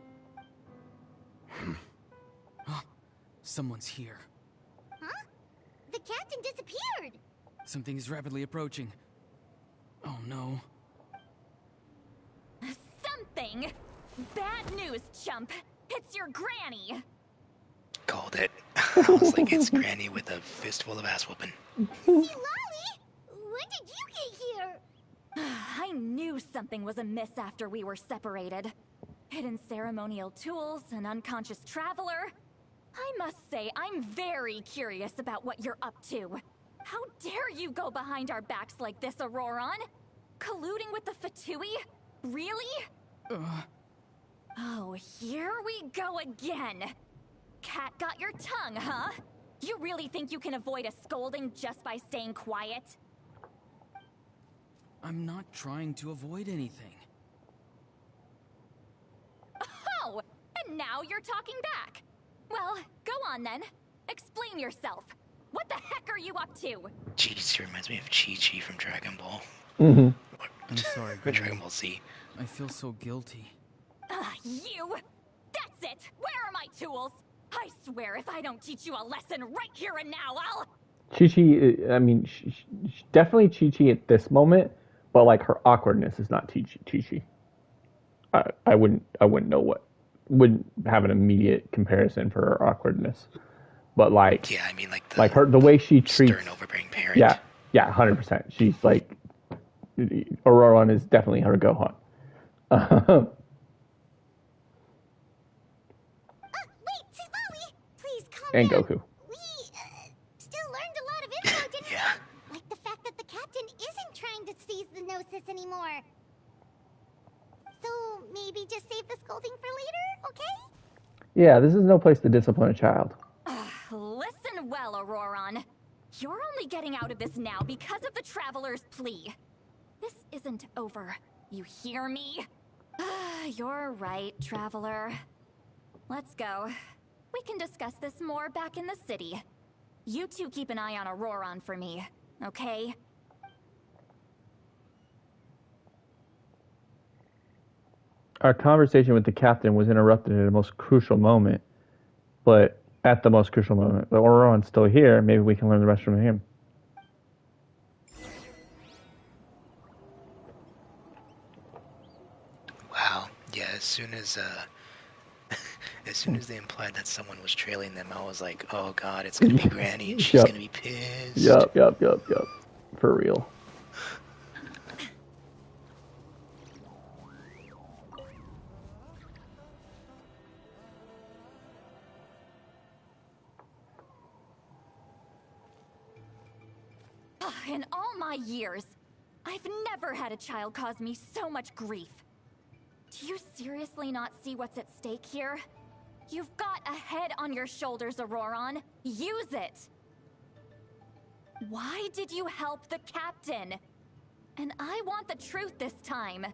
Someone's here. Huh? The captain disappeared! Something is rapidly approaching. Oh no. Something? Bad news, chump. It's your granny. Called it. I was like, it's Granny with a fistful of ass whooping. See, Lolly? When did you get here? I knew something was amiss after we were separated. Hidden ceremonial tools, an unconscious traveler. I must say, I'm very curious about what you're up to. How dare you go behind our backs like this, Auroron? Colluding with the Fatui? Really? Oh, here we go again. Cat got your tongue, huh? You really think you can avoid a scolding just by staying quiet? I'm not trying to avoid anything. Oh, and now you're talking back. Well, go on then. Explain yourself. What the heck are you up to? Jeez, he reminds me of Chi-Chi from Dragon Ball. Mm-hmm. I'm sorry, Or Dragon Ball Z. I feel so guilty. You! That's it! Where are my tools? I swear if I don't teach you a lesson right here and now, I'll... Chi-Chi, I mean, definitely Chi-Chi at this moment, but like her awkwardness is not Chi-Chi. I wouldn't know wouldn't have an immediate comparison for her awkwardness. But like, yeah, I mean like the way she treats, stern, overbearing parent. Yeah, 100%. She's like, Auroron is definitely her Gohan. Wait, Lolly! Please calm and down. Goku. We still learned a lot of info, didn't we? Like the fact that the captain isn't trying to seize the Gnosis anymore. So maybe just save the scolding for later, okay? Yeah, this is no place to discipline a child. Listen well, Auroron. You're only getting out of this now because of the Traveler's plea. This isn't over. You hear me? You're right, Traveler. Let's go. We can discuss this more back in the city. You two keep an eye on Auroron for me, okay? Our conversation with the captain was interrupted at a most crucial moment, but at the most crucial moment, but Auroron's still here. Maybe we can learn the rest from him. Wow. Yeah. As soon as they implied that someone was trailing them, I was like, oh god, it's gonna be Granny, and she's gonna be pissed. Yup. For real. In all my years, I've never had a child cause me so much grief. Do you seriously not see what's at stake here? You've got a head on your shoulders, Auroron. Use it! Why did you help the captain? And I want the truth this time.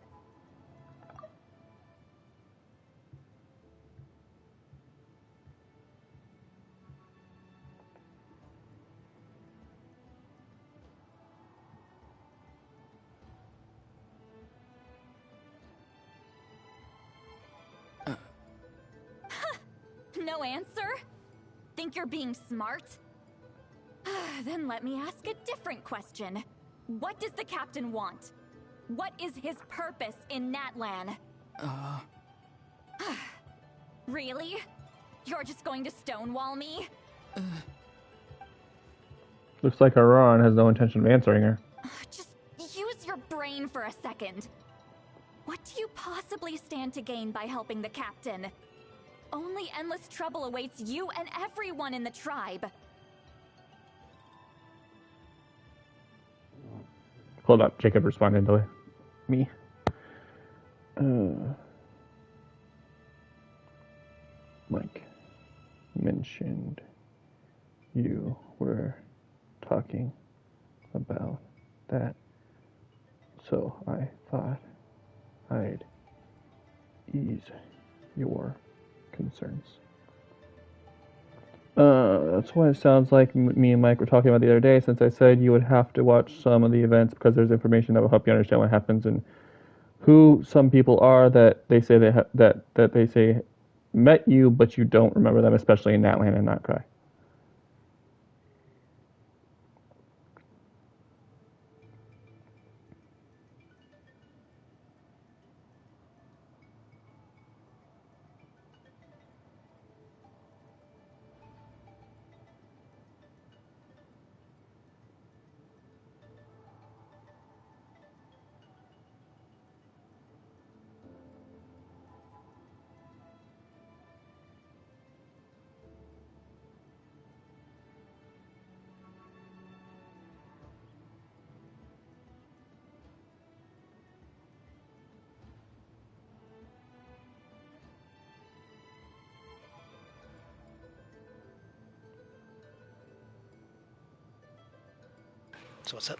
No answer? Think you're being smart? Then let me ask a different question. What does the captain want? What is his purpose in Natlan? Really? You're just going to stonewall me? Looks like Auroran has no intention of answering her. Just use your brain for a second. What do you possibly stand to gain by helping the captain? Only endless trouble awaits you and everyone in the tribe. Hold up, Jacob responded to me. Mike mentioned you were talking about that, so I thought I'd ease your concerns. That's what it sounds like me and Mike were talking about the other day, since I said you would have to watch some of the events because there's information that will help you understand what happens and who some people are that they say that they say met you, but you don't remember them, especially in Natlan and Not Cry. So what's up?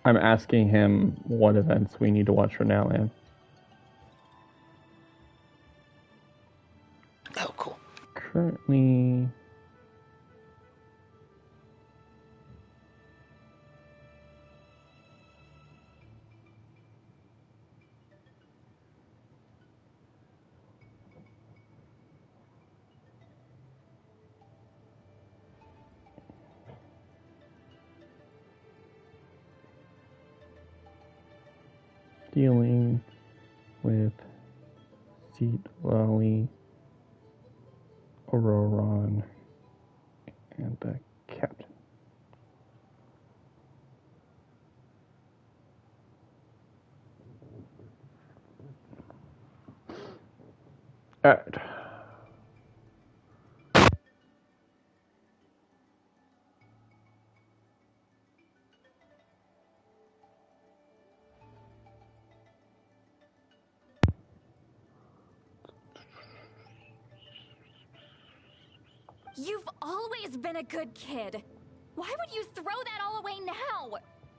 I'm asking him what events we need to watch for Natlan. Oh, cool. Currently, dealing with Seat Lolly, Auroran, and the captain. Alright. You've always been a good kid. Why would you throw that all away now?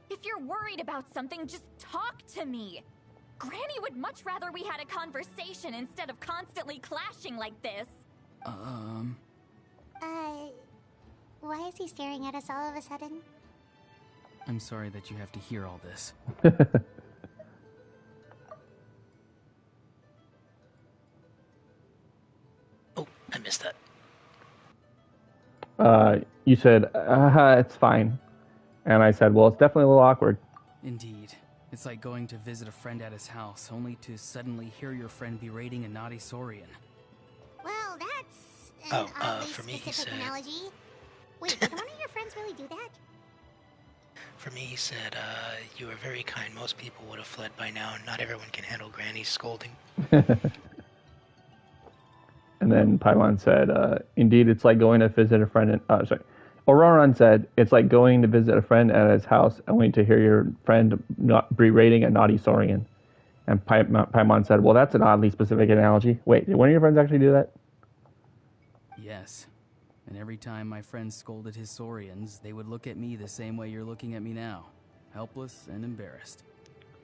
If you're worried about something, just talk to me. Granny would much rather we had a conversation instead of constantly clashing like this. Why is he staring at us all of a sudden? I'm sorry that you have to hear all this. Oh, I missed that. You said, it's fine. And I said, well, it's definitely a little awkward. Indeed. It's like going to visit a friend at his house, only to suddenly hear your friend berating a naughty Saurian. Well, that's an oddly for me, specific analogy. Wait, did one of your friends really do that? For me, he said, you were very kind. Most people would have fled by now. Not everyone can handle Granny's scolding. And then Paimon said, indeed, it's like going to visit a friend. Auroran said, it's like going to visit a friend at his house only to hear your friend berating a naughty Saurian. And Paimon said, well, that's an oddly specific analogy. Wait, did one of your friends actually do that? Yes. And every time my friends scolded his Saurians, they would look at me the same way you're looking at me now. Helpless and embarrassed.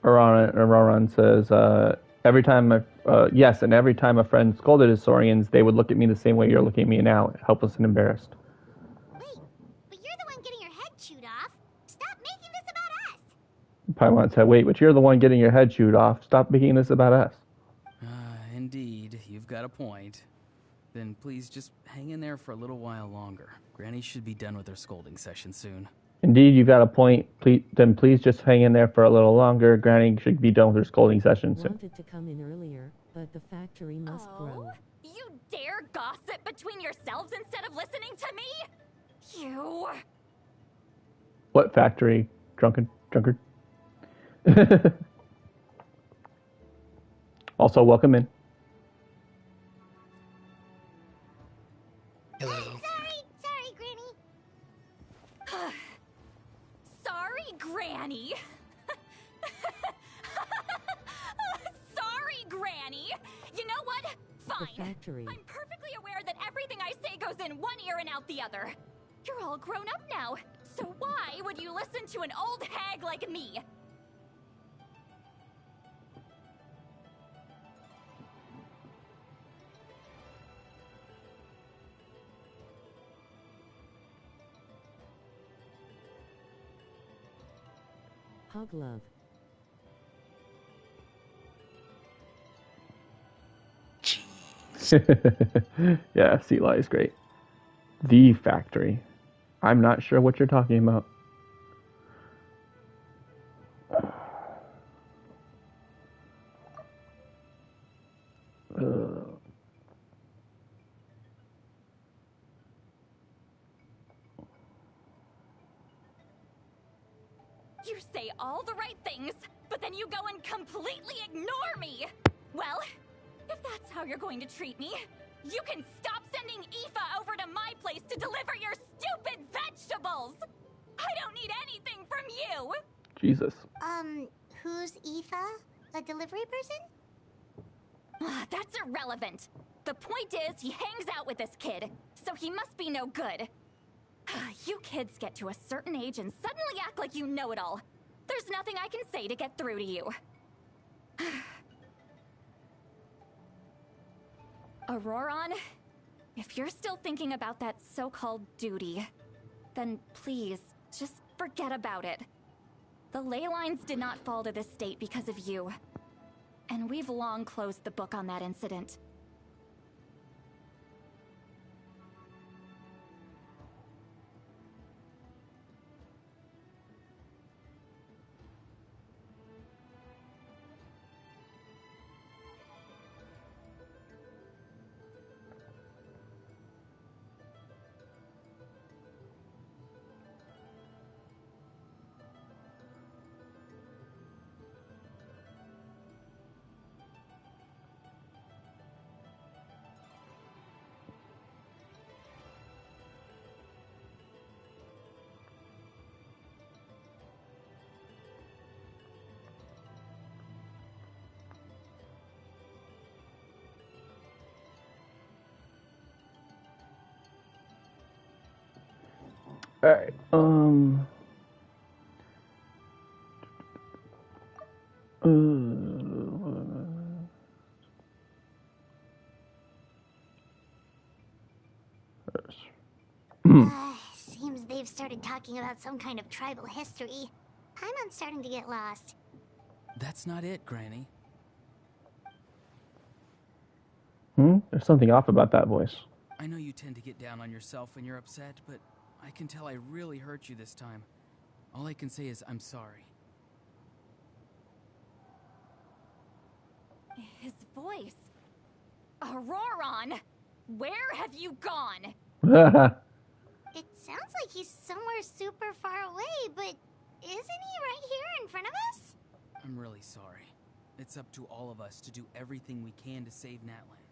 Auroran says, Every time yes, and every time a friend scolded his Saurians, they would look at me the same way you're looking at me now, helpless and embarrassed. Wait, but you're the one getting your head chewed off. Stop making this about us! Paimon said, wait, but you're the one getting your head chewed off. Stop making this about us. Indeed, you've got a point. Then please just hang in there for a little while longer. Granny should be done with her scolding session soon. Indeed, you've got a point. Please just hang in there for a little longer. Granny should be done with her scolding session soon. Wanted to come in earlier, but the factory must grow. You dare gossip between yourselves instead of listening to me? You... What factory? Drunkard? Also, welcome in. Hello. Sorry, Granny. Sorry, Granny. Sorry, Granny. You know what? Fine. The factory. I'm perfectly aware that everything I say goes in one ear and out the other. You're all grown up now, so why would you listen to an old hag like me? Hog love. Yeah, Sea Lie is great. The factory. I'm not sure what you're talking about. You say all the right things, but then you go and completely ignore me! Well, if that's how you're going to treat me, you can stop sending Aoife over to my place to deliver your stupid vegetables! I don't need anything from you! Jesus. Who's Aoife? A delivery person? That's irrelevant. The point is, he hangs out with this kid, so he must be no good. You kids get to a certain age and suddenly act like you know it all. There's nothing I can say to get through to you. Auroron, if you're still thinking about that so-called duty, then please, just forget about it. The ley lines did not fall to this state because of you. And we've long closed the book on that incident. Alright, Seems they've started talking about some kind of tribal history. I'm starting to get lost. That's not it, Granny. There's something off about that voice. I know you tend to get down on yourself when you're upset, but I can tell I really hurt you this time. All I can say is I'm sorry. His voice. Auroron! Where have you gone? It sounds like he's somewhere super far away, but isn't he right here in front of us? I'm really sorry. It's up to all of us to do everything we can to save Natlan.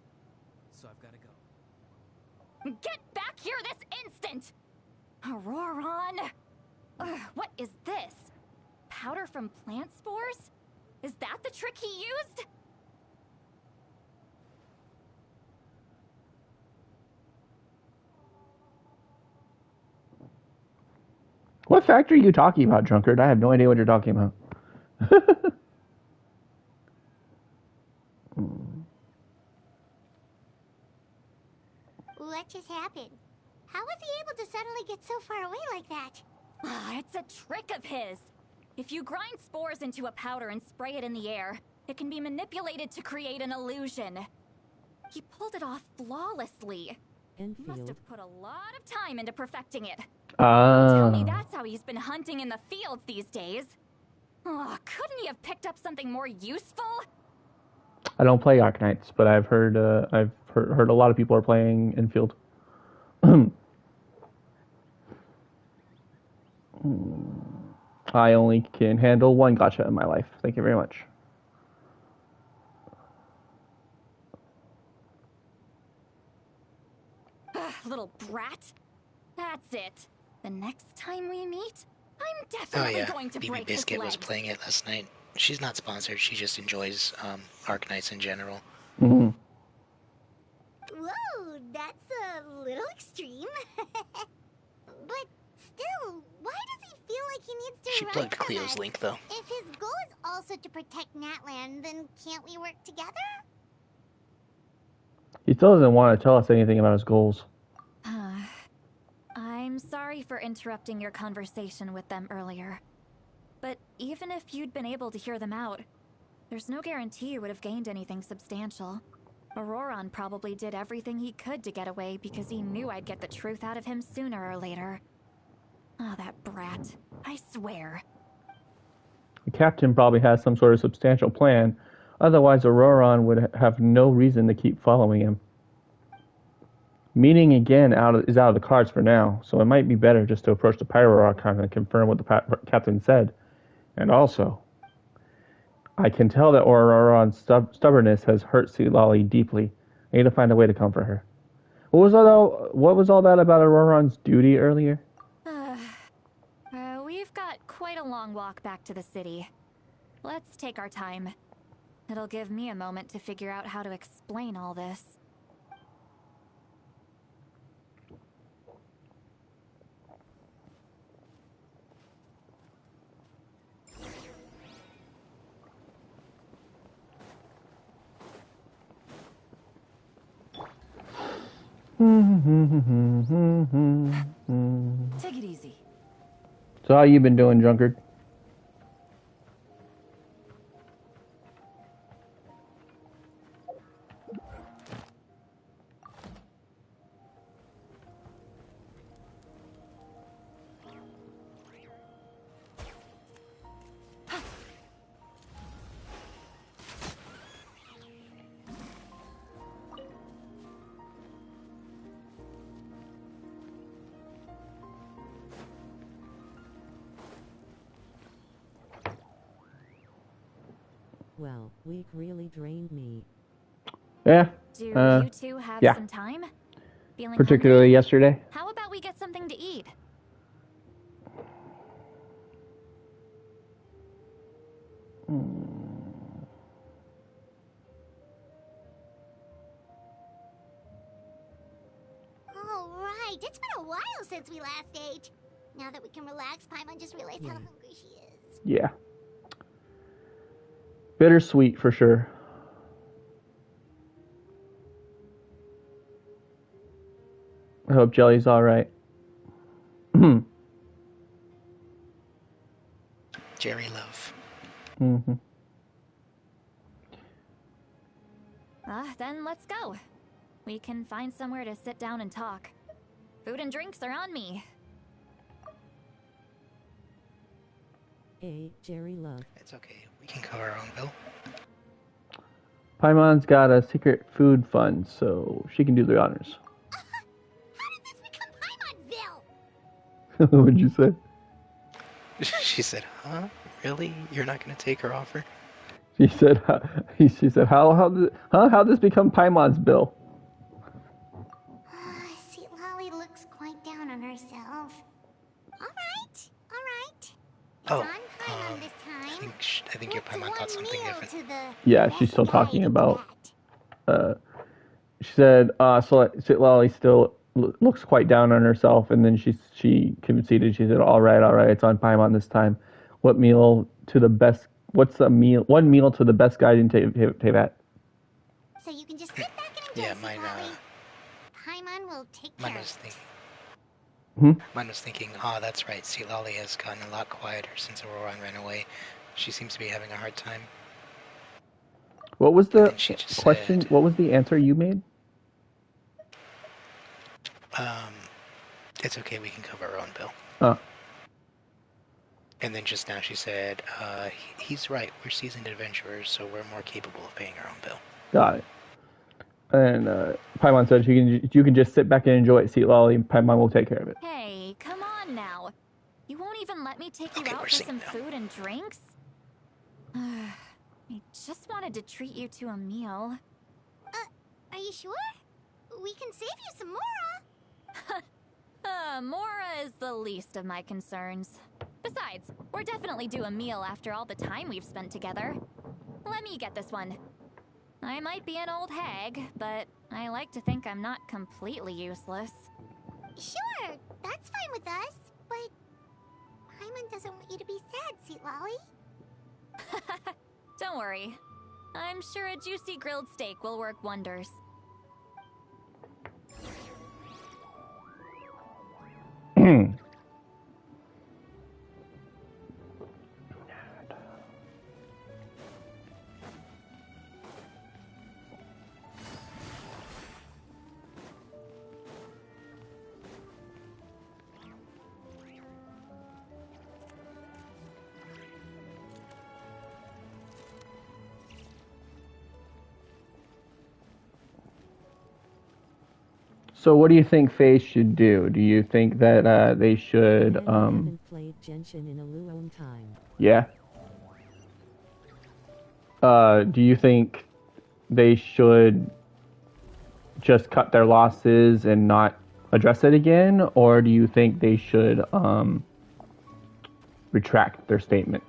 So I've got to go. Get back here this instant! Auroron! What is this? Powder from plant spores? Is that the trick he used? What factory are you talking about, drunkard? I have no idea what you're talking about. What just happened? How was he able to suddenly get so far away like that? It's a trick of his. If you grind spores into a powder and spray it in the air, it can be manipulated to create an illusion. He pulled it off flawlessly. He must have put a lot of time into perfecting it. Tell me that's how he's been hunting in the fields these days. Couldn't he have picked up something more useful? I don't play Arcanites, but I've heard a lot of people are playing Infield. I only can handle one gacha in my life. Thank you very much. Little brat. That's it. The next time we meet, I'm definitely going to break his Biscuit legs. was playing it last night. She's not sponsored. She just enjoys Arcanites in general. Mm-hmm. Whoa, that's a little extreme. But still, why does he feel like he needs to She run plugged from Cleo's us? link, though. If his goal is also to protect Natlan, then can't we work together? He still doesn't want to tell us anything about his goals. I'm sorry for interrupting your conversation with them earlier. But even if you'd been able to hear them out, there's no guarantee you would have gained anything substantial. Auroron probably did everything he could to get away because he knew I'd get the truth out of him sooner or later. That brat. I swear. The captain probably has some sort of substantial plan. Otherwise, Auroron would have no reason to keep following him. Meeting again is out of the cards for now, so it might be better just to approach the Pyro Archon and confirm what the captain said. And also, I can tell that Auroron's stubbornness has hurt Citlali deeply. I need to find a way to comfort her. What was all that about Auroron's duty earlier? We've got quite a long walk back to the city. Let's take our time. It'll give me a moment to figure out how to explain all this. Take it easy. So how you been doing, drunkard? Well, week really drained me. Yeah. Do you two have some time? Feeling particularly hungry? yesterday. How about we get something to eat? All right, it's been a while since we last ate. Now that we can relax, Paimon just realized how hungry she is. Yeah. Bittersweet for sure. I hope Jelly's alright. Jerry love. Mm-hmm. Then let's go. We can find somewhere to sit down and talk. Food and drinks are on me. Hey, Jerry love. It's okay. We can cover our own bill. Paimon's got a secret food fund, so she can do the honors. What'd you say? She said, huh? Really? You're not going to take her offer? She said, how'd this become Paimon's bill? Citlali looks quite down on herself. All right. Oh, On Paimon this time. I think your Paimon thought something different. Yeah, she's still talking about. She said, so Citlali still looks quite down on herself, and then she conceded. She said, "All right, it's on Paimon this time. What meal to the best? What's a meal? One meal to the best guide in Teyvat." So you can just sit back and enjoy Yeah, mine. Paimon will take Mine care was of it. thinking. Hmm? Mine was thinking, that's right. See, Lolly has gotten a lot quieter since Auroran ran away. She seems to be having a hard time. What was the question? Said, What was the answer you made? It's okay, we can cover our own bill. Oh. And then just now she said, he's right, we're seasoned adventurers, so we're more capable of paying our own bill. Got it. And Paimon said you can just sit back and enjoy it, Seat Lolly, and Paimon will take care of it. Hey, come on now. You won't even let me take you out for some food and drinks? I just wanted to treat you to a meal. Are you sure? We can save you some Mora. Mora is the least of my concerns. Besides, we're definitely due a meal after all the time we've spent together. Let me get this one. I might be an old hag, but I like to think I'm not completely useless. Sure, that's fine with us, but Paimon doesn't want you to be sad, Sweet Lolly. Don't worry. I'm sure a juicy grilled steak will work wonders. So what do you think Faye should do? Do you think that they should I haven't played Genshin in a long time. Yeah. Do you think they should just cut their losses and not address it again, or do you think they should retract their statement?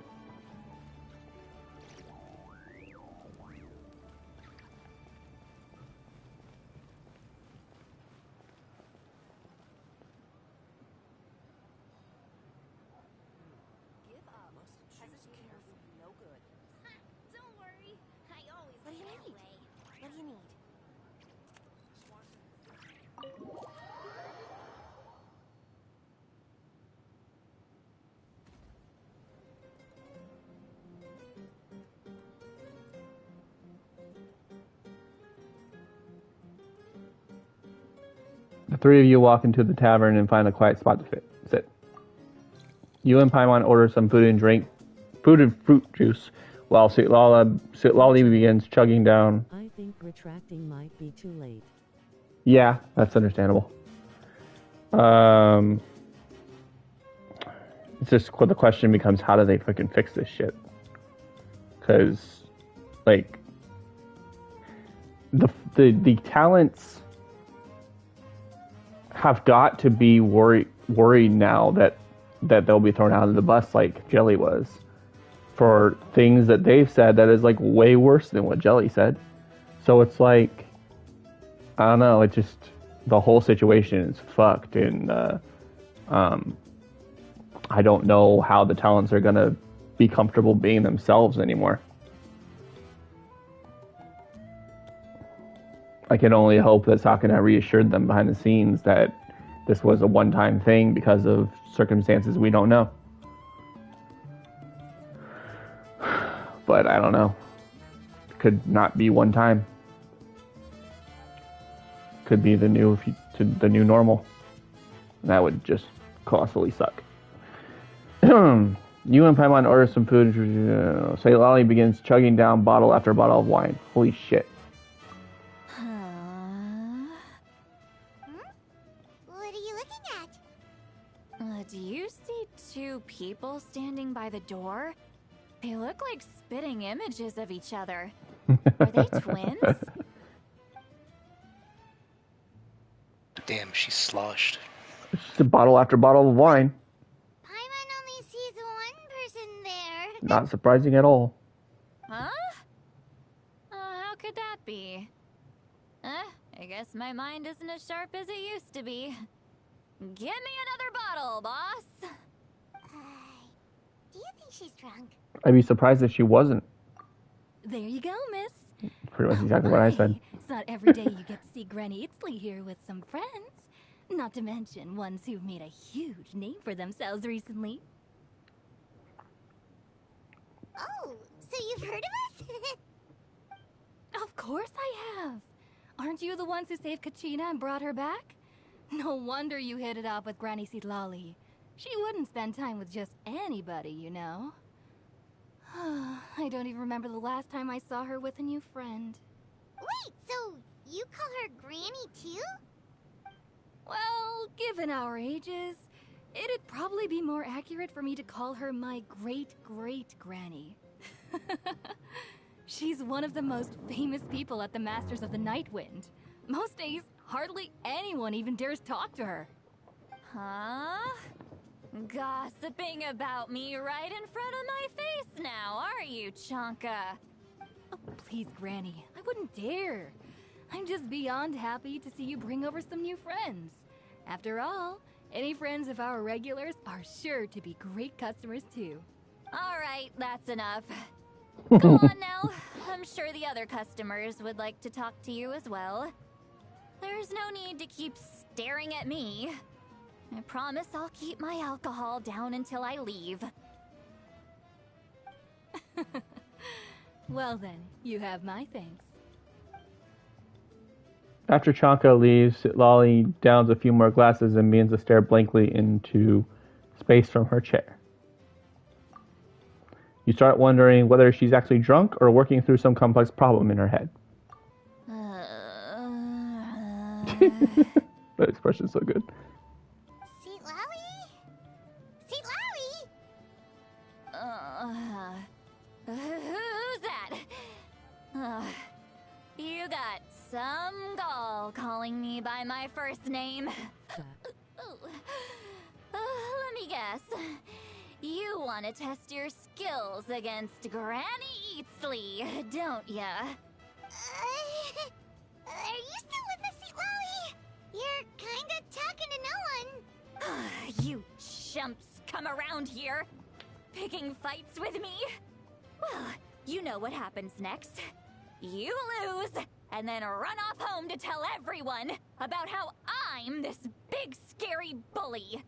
The three of you walk into the tavern and find a quiet spot to sit. You and Paimon order some food and fruit juice, while Sweet Lolly begins chugging down. I think retracting might be too late. Yeah, that's understandable. It's just the question becomes, how do they fucking fix this shit? Because, like, the talents have got to be worried now that they'll be thrown out of the bus like Jelly was, for things that they've said that is like way worse than what Jelly said. So it's like, I don't know, it just, the whole situation is fucked, and I don't know how the talents are gonna be comfortable being themselves anymore. I can only hope that Sakuna reassured them behind the scenes that this was a one-time thing because of circumstances we don't know. But I don't know. It could not be one time. Could be the new normal. And that would just colossally suck. You and Paimon order some food. Say Lolly begins chugging down bottle after bottle of wine. Holy shit. What are you looking at? Do you see two people standing by the door? They look like spitting images of each other. Are they twins? Damn, she's sloshed. Just a bottle after bottle of wine. Paimon only sees one person there. Not surprising at all. Huh? How could that be? I guess my mind isn't as sharp as it used to be. Get me another bottle, boss! Do you think she's drunk? I'd be surprised if she wasn't. There you go, miss. Pretty much exactly what I said. So not every day you get to see Granny Ixley here with some friends. Not to mention ones who've made a huge name for themselves recently. Oh, so you've heard of us? Of course I have. Aren't you the ones who saved Kachina and brought her back? No wonder you hit it off with Granny Citlali. She wouldn't spend time with just anybody, you know. I don't even remember the last time I saw her with a new friend. Wait, so you call her Granny too? Well, given our ages, it'd probably be more accurate for me to call her my great-great-granny. She's one of the most famous people at the Masters of the Nightwind. Most days, hardly anyone even dares talk to her. Huh? Gossiping about me right in front of my face now, are you, Chanka? Oh, please, Granny. I wouldn't dare. I'm just beyond happy to see you bring over some new friends. After all, any friends of our regulars are sure to be great customers too. All right, that's enough. Go on now. I'm sure the other customers would like to talk to you as well. There's no need to keep staring at me. I promise I'll keep my alcohol down until I leave. Well then, you have my thanks. After Chanka leaves, Lolly downs a few more glasses and begins to stare blankly into space from her chair. You start wondering whether she's actually drunk or working through some complex problem in her head. That expression's so good. Who's that? You got some gall calling me by my first name. Let me guess. You want to test your skills against Granny Eatsley, don't ya? Are you still with us, Lolly? You're kinda talking to no one. You chumps come around here, picking fights with me? Well, you know what happens next. You lose, and then run off home to tell everyone about how I'm this big scary bully.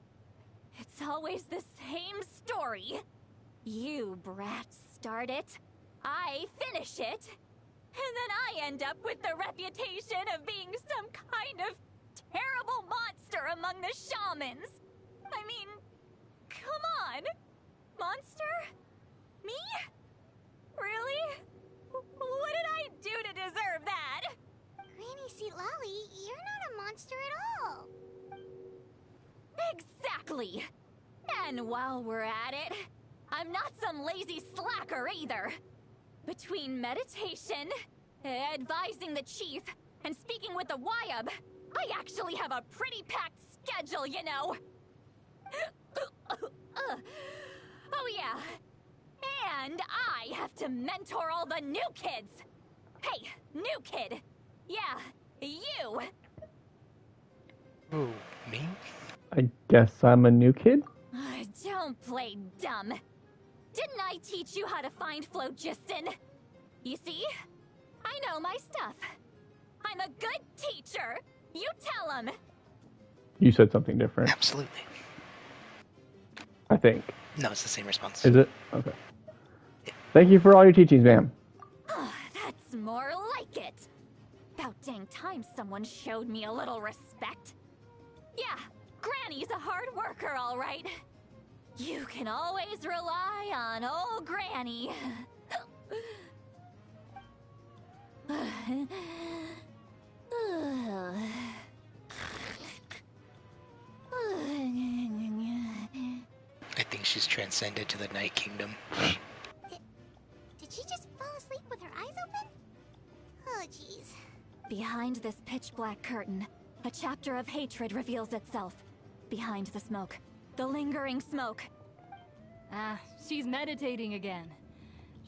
It's always the same story. You brats start it, I finish it, and then I end up with the reputation of being some kind of terrible monster among the shamans. I mean, come on. Monster? Me? Really? What did I do to deserve that? Granny Citlali, you're not a monster at all. Exactly. And while we're at it, I'm not some lazy slacker either. Between meditation, advising the chief, and speaking with the Wyab, I actually have a pretty packed schedule, you know. Oh yeah. And I have to mentor all the new kids. Hey, new kid. Yeah, you. Ooh, me? I guess I'm a new kid? Don't play dumb. Didn't I teach you how to find phlogiston? You see? I know my stuff. I'm a good teacher. You tell him. You said something different. Absolutely. I think. No, it's the same response. Is it? Okay. Thank you for all your teachings, ma'am. That's more like it. About dang time someone showed me a little respect. Yeah, Granny's a hard worker, all right. You can always rely on old Granny. I think she's transcended to the Night Kingdom. Did she just fall asleep with her eyes open? Oh, jeez. Behind this pitch-black curtain, a chapter of hatred reveals itself. Behind the smoke. The lingering smoke. Ah, she's meditating again.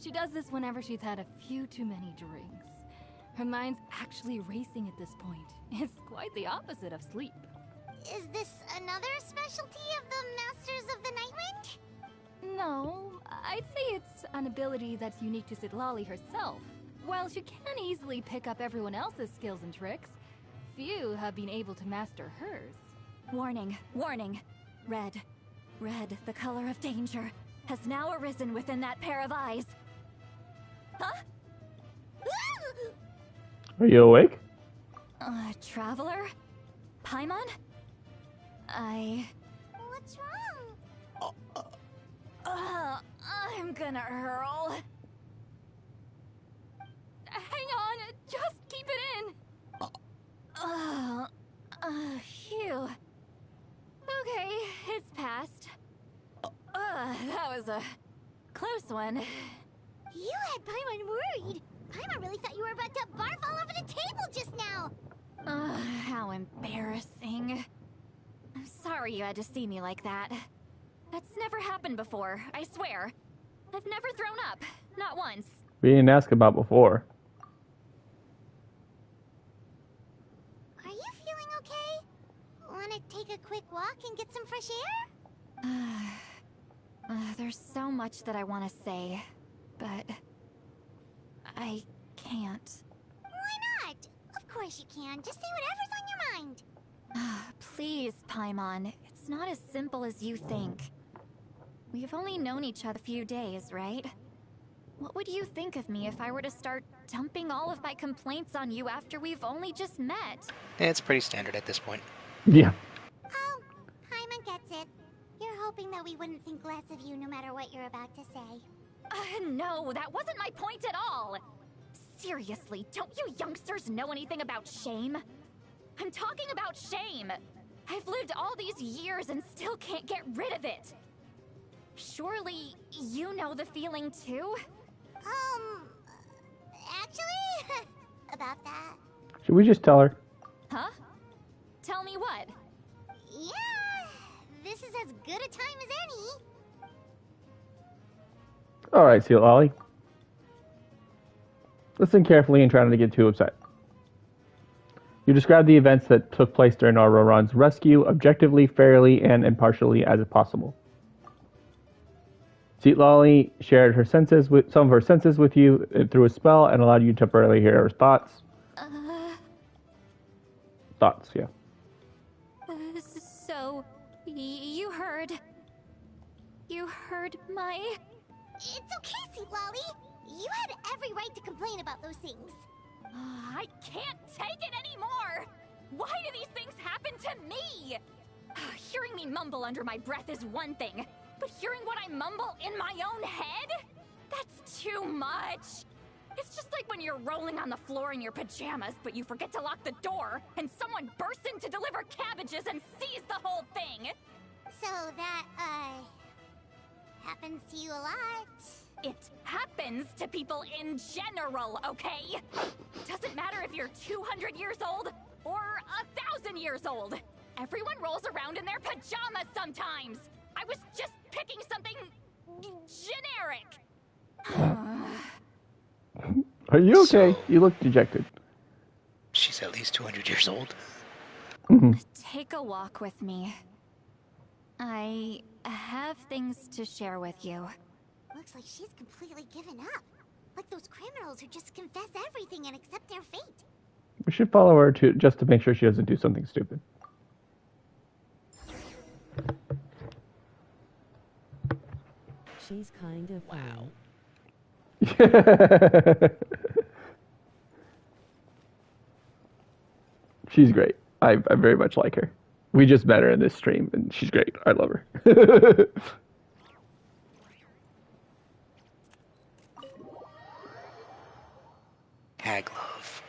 She does this whenever she's had a few too many drinks. Her mind's actually racing at this point. It's quite the opposite of sleep. Is this another specialty of the Masters of the Nightwind? No, I'd say it's an ability that's unique to Citlali herself. While she can easily pick up everyone else's skills and tricks, few have been able to master hers. Warning, warning. Red, the color of danger, has now arisen within that pair of eyes. Huh? Are you awake? Traveler? Paimon? What's wrong? I'm gonna hurl. Hang on, just keep it in. Phew. Okay, it's passed. That was a close one. You had Paimon worried. Paimon really thought you were about to barf all over the table just now. How embarrassing. I'm sorry you had to see me like that. That's never happened before, I swear. I've never thrown up. Not once. We didn't ask about before. Are you feeling okay? Want to take a quick walk and get some fresh air? There's so much that I want to say, but I can't. Why not? Of course you can. Just say whatever's on your mind. Please, Paimon. It's not as simple as you think. We've only known each other a few days, right? What would you think of me if I were to start dumping all of my complaints on you after we've only just met? It's pretty standard at this point. Yeah. Oh, Paimon gets it. You're hoping that we wouldn't think less of you no matter what you're about to say. No, that wasn't my point at all. Seriously, don't you youngsters know anything about shame? I'm talking about shame. I've lived all these years and still can't get rid of it. Surely, you know the feeling too? Actually, about that. Should we just tell her? Huh? Tell me what? Yeah, this is as good a time as any. Alright, Seal Ollie. Listen carefully and try not to get too upset. You describe the events that took place during Auroron's rescue objectively, fairly, and impartially as possible. Lolly shared her senses with some of her senses with you through a spell and allowed you to temporarily hear her thoughts. Thoughts, yeah. So, you heard my... It's okay, Sweet Lolly. You had every right to complain about those things. I can't take it anymore! Why do these things happen to me? Hearing me mumble under my breath is one thing, but hearing what I mumble in my own head? That's too much! It's just like when you're rolling on the floor in your pajamas, but you forget to lock the door, and someone bursts in to deliver cabbages and sees the whole thing! So that, happens to you a lot. It happens to people in general, okay? Doesn't matter if you're 200 years old or 1,000 years old. Everyone rolls around in their pajamas sometimes. I was just picking something generic. Are you okay? You look dejected. She's at least 200 years old. Take a walk with me. I have things to share with you. Looks like she's completely given up. Like those criminals who just confess everything and accept their fate. We should follow her just to make sure she doesn't do something stupid. She's kind of wow. She's great. I very much like her. We just met her in this stream, and she's great. I love her. Hag love.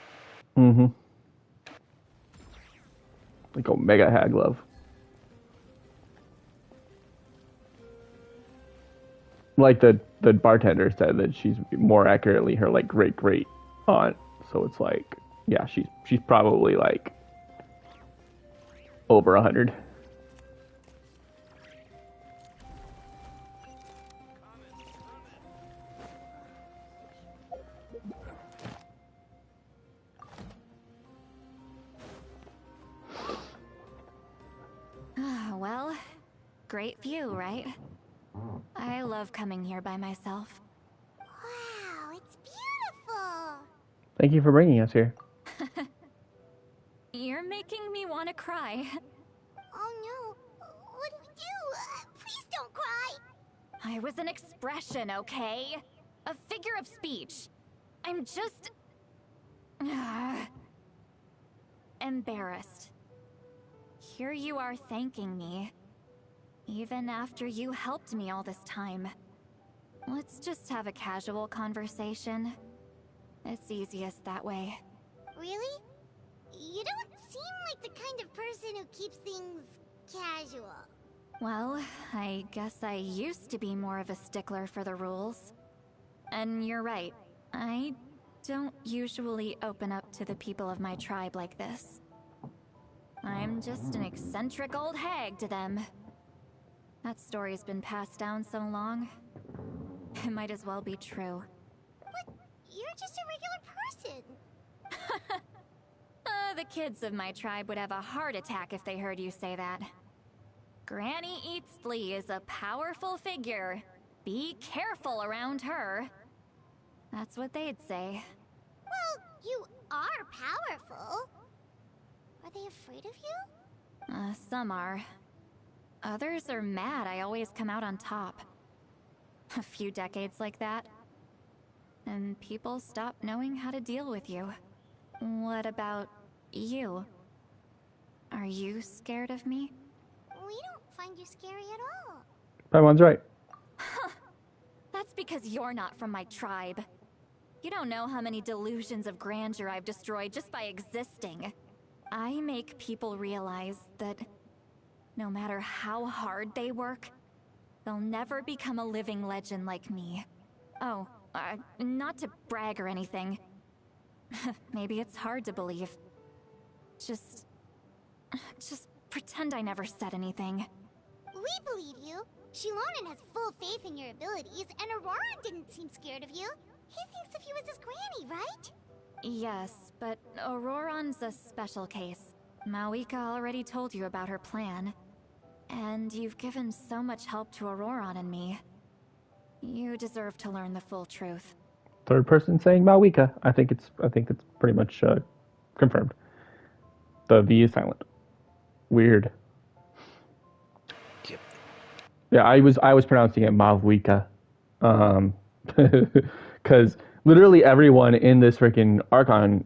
Like Omega Hag love. Like the bartender said that she's more accurately her like great aunt. So it's like, yeah, she's probably like over 100. Well, great view, right? I love coming here by myself. Wow, it's beautiful. Thank you for bringing us here. You're making me want to cry. Oh no. What do we do? Please don't cry. I was an expression, okay? A figure of speech. I'm just... embarrassed. Here you are thanking me. Even after you helped me all this time. Let's just have a casual conversation. It's easiest that way. Really? You don't seem like the kind of person who keeps things casual. Well, I guess I used to be more of a stickler for the rules. And you're right, I don't usually open up to the people of my tribe like this. I'm just an eccentric old hag to them. That story's been passed down so long, it might as well be true. But you're just a regular person. The kids of my tribe would have a heart attack if they heard you say that. Granny Eatsley is a powerful figure. Be careful around her. That's what they'd say. Well, you are powerful. Are they afraid of you? Some are. Others are mad I always come out on top. A few decades like that, and people stop knowing how to deal with you. What about you? Are you scared of me? We don't find you scary at all. Paimon's right. That's because you're not from my tribe. You don't know how many delusions of grandeur I've destroyed just by existing. I make people realize that no matter how hard they work, they'll never become a living legend like me. Oh, not to brag or anything. Maybe it's hard to believe. Just pretend I never said anything. We believe you. Shilonen has full faith in your abilities, and Auroran didn't seem scared of you. He thinks of you as his granny, right? Yes, but Auroran's a special case. Mawika already told you about her plan. And you've given so much help to Auroran and me. You deserve to learn the full truth. Third person saying Mawika. I think it's pretty much confirmed. The V is silent. Weird. Yep. Yeah, I was pronouncing it Mawika. Because literally everyone in this freaking Archon,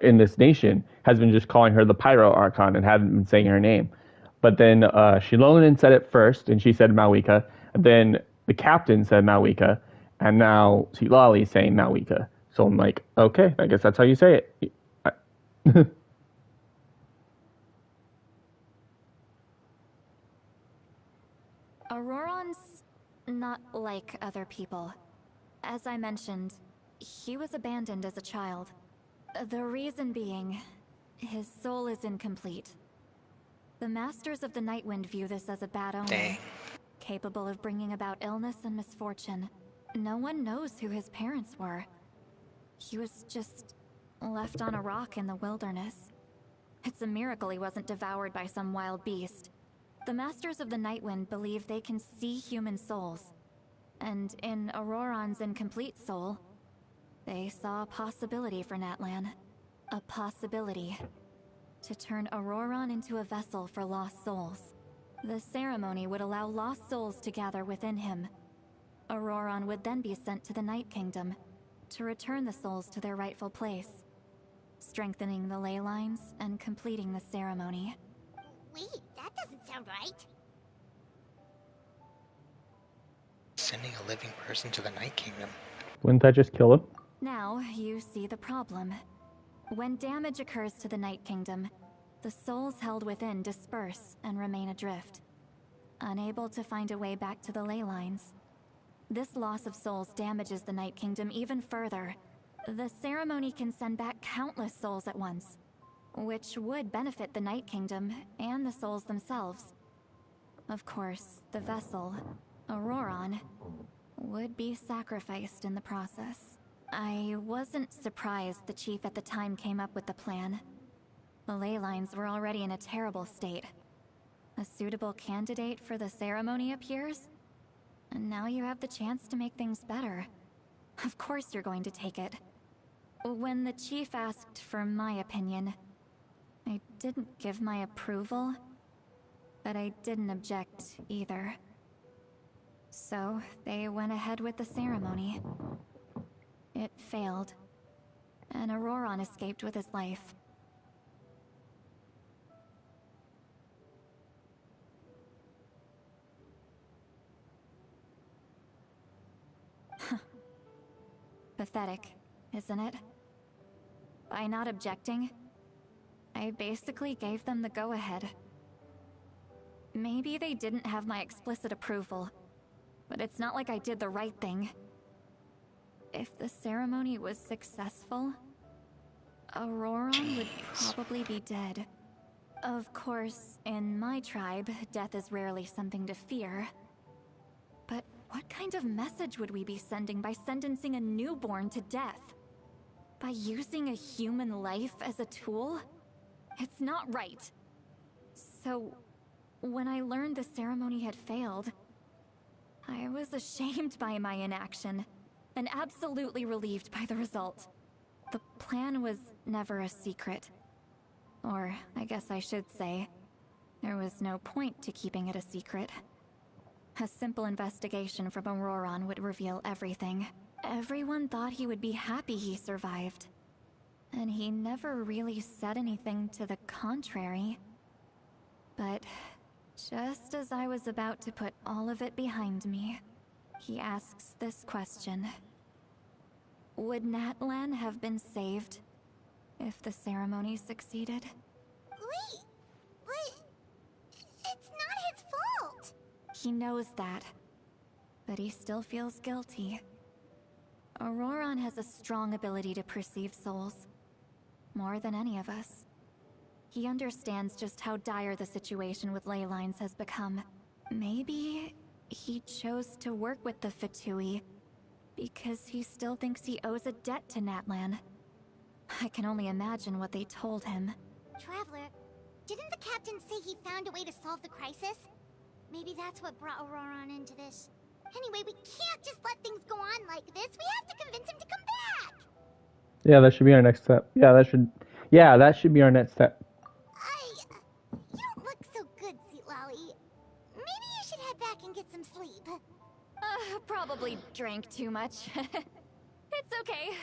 in this nation, has been just calling her the Pyro Archon and hadn't been saying her name. But then Shilonen said it first, and she said Mawika. Then the captain said Mawika, and now Lali's saying Mawika. So I'm like, okay, I guess that's how you say it. Auroran's not like other people. As I mentioned, he was abandoned as a child. The reason being, his soul is incomplete. The Masters of the Nightwind view this as a bad omen, capable of bringing about illness and misfortune. No one knows who his parents were. He was just left on a rock in the wilderness. It's a miracle he wasn't devoured by some wild beast. The Masters of the Nightwind believe they can see human souls. And in Auroran's incomplete soul, they saw a possibility for Natlan. A possibility to turn Auroran into a vessel for lost souls. The ceremony would allow lost souls to gather within him. Auroran would then be sent to the Night Kingdom to return the souls to their rightful place, strengthening the ley lines and completing the ceremony. Wait, that doesn't sound right. Sending a living person to the Night Kingdom. Wouldn't that just kill him? Now you see the problem. When damage occurs to the Night Kingdom, the souls held within disperse and remain adrift, unable to find a way back to the ley lines. This loss of souls damages the Night Kingdom even further. The ceremony can send back countless souls at once, which would benefit the Night Kingdom and the souls themselves. Of course, the vessel, Auroran, would be sacrificed in the process. I wasn't surprised the chief at the time came up with the plan. The ley lines were already in a terrible state. A suitable candidate for the ceremony appears, and now you have the chance to make things better. Of course you're going to take it. When the chief asked for my opinion, I didn't give my approval, but I didn't object either. So they went ahead with the ceremony. It failed, and Auroron escaped with his life. Pathetic, isn't it? By not objecting, I basically gave them the go-ahead. Maybe they didn't have my explicit approval, but it's not like I did the right thing. If the ceremony was successful, Auroron would probably be dead. Of course, in my tribe, death is rarely something to fear. But what kind of message would we be sending by sentencing a newborn to death? By using a human life as a tool? It's not right. So, when I learned the ceremony had failed, I was ashamed by my inaction, and absolutely relieved by the result. The plan was never a secret. Or, I guess I should say, there was no point to keeping it a secret. A simple investigation from Auroron would reveal everything. Everyone thought he would be happy he survived. And he never really said anything to the contrary. But just as I was about to put all of it behind me, he asks this question. Would Natlan have been saved if the ceremony succeeded? Wait, but it's not his fault. He knows that, but he still feels guilty. Auroron has a strong ability to perceive souls, more than any of us. He understands just how dire the situation with ley lines has become. Maybe he chose to work with the Fatui because he still thinks he owes a debt to Natlan. I can only imagine what they told him. Traveler, didn't the captain say he found a way to solve the crisis? Maybe that's what brought Auroron into this. Anyway, we can't just let things go on like this. We have to convince him to come back. Yeah, that should be our next step. Yeah, that should be our next step. You don't look so good, Sweet Lolly. Maybe you should head back and get some sleep. Probably drank too much. It's okay.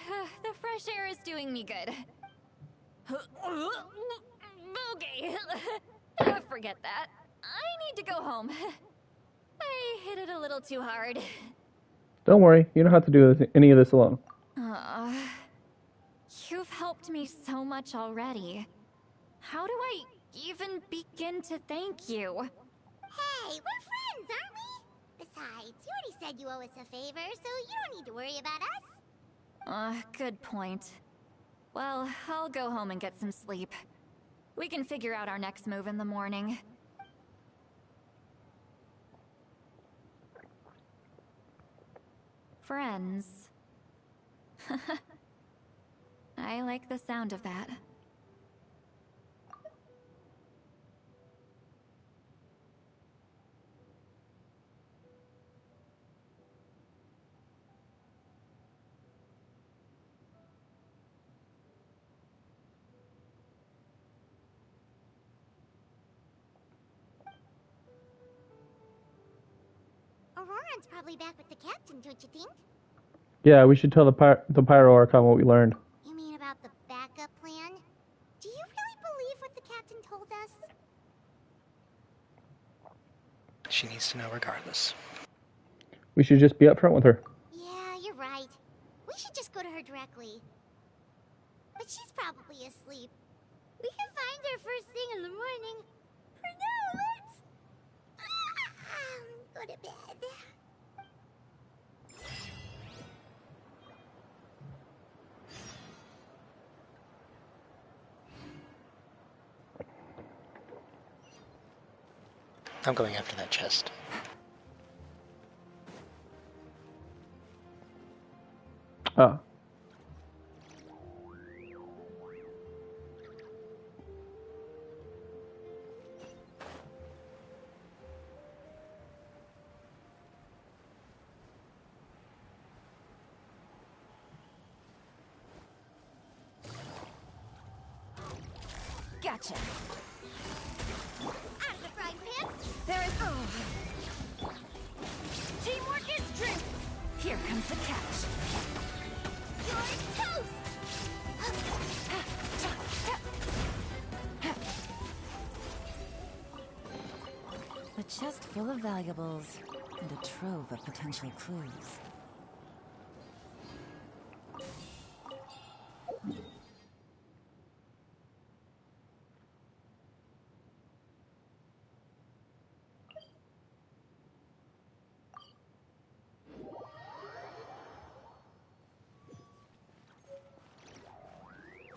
The fresh air is doing me good. Okay. Forget that. I need to go home. I hit it a little too hard. Don't worry, you don't have to do any of this alone. You've helped me so much already. How do I even begin to thank you? Hey, we're friends, aren't we? Besides, you already said you owe us a favor, so you don't need to worry about us. Good point. Well, I'll go home and get some sleep. We can figure out our next move in the morning. Friends. I like the sound of that. Auroron's probably back with the captain, don't you think? Yeah, we should tell the Pyro Archon what we learned. You mean about the backup plan? Do you really believe what the captain told us? She needs to know regardless. We should just be upfront with her. Yeah, you're right. We should just go to her directly. But she's probably asleep. We can find her first thing in the morning. For now, let's go to bed. I'm going after that chest. Oh. Gotcha. Out of the frying pan! There is... Oh. Teamwork is strength! Here comes the catch. You're toast! A chest full of valuables and a trove of potential clues.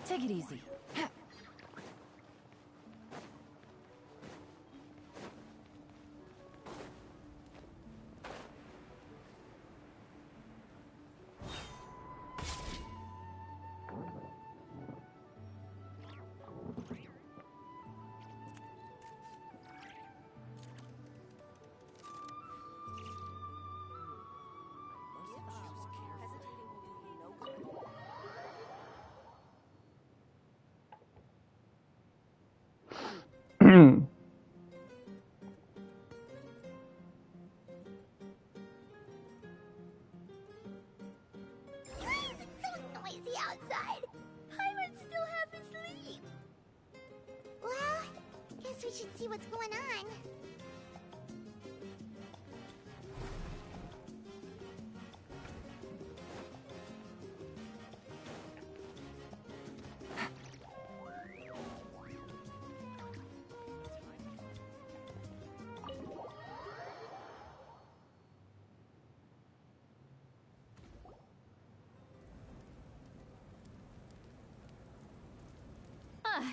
Take it easy. Outside. Hyman's still half asleep. Well, guess we should see what's going on.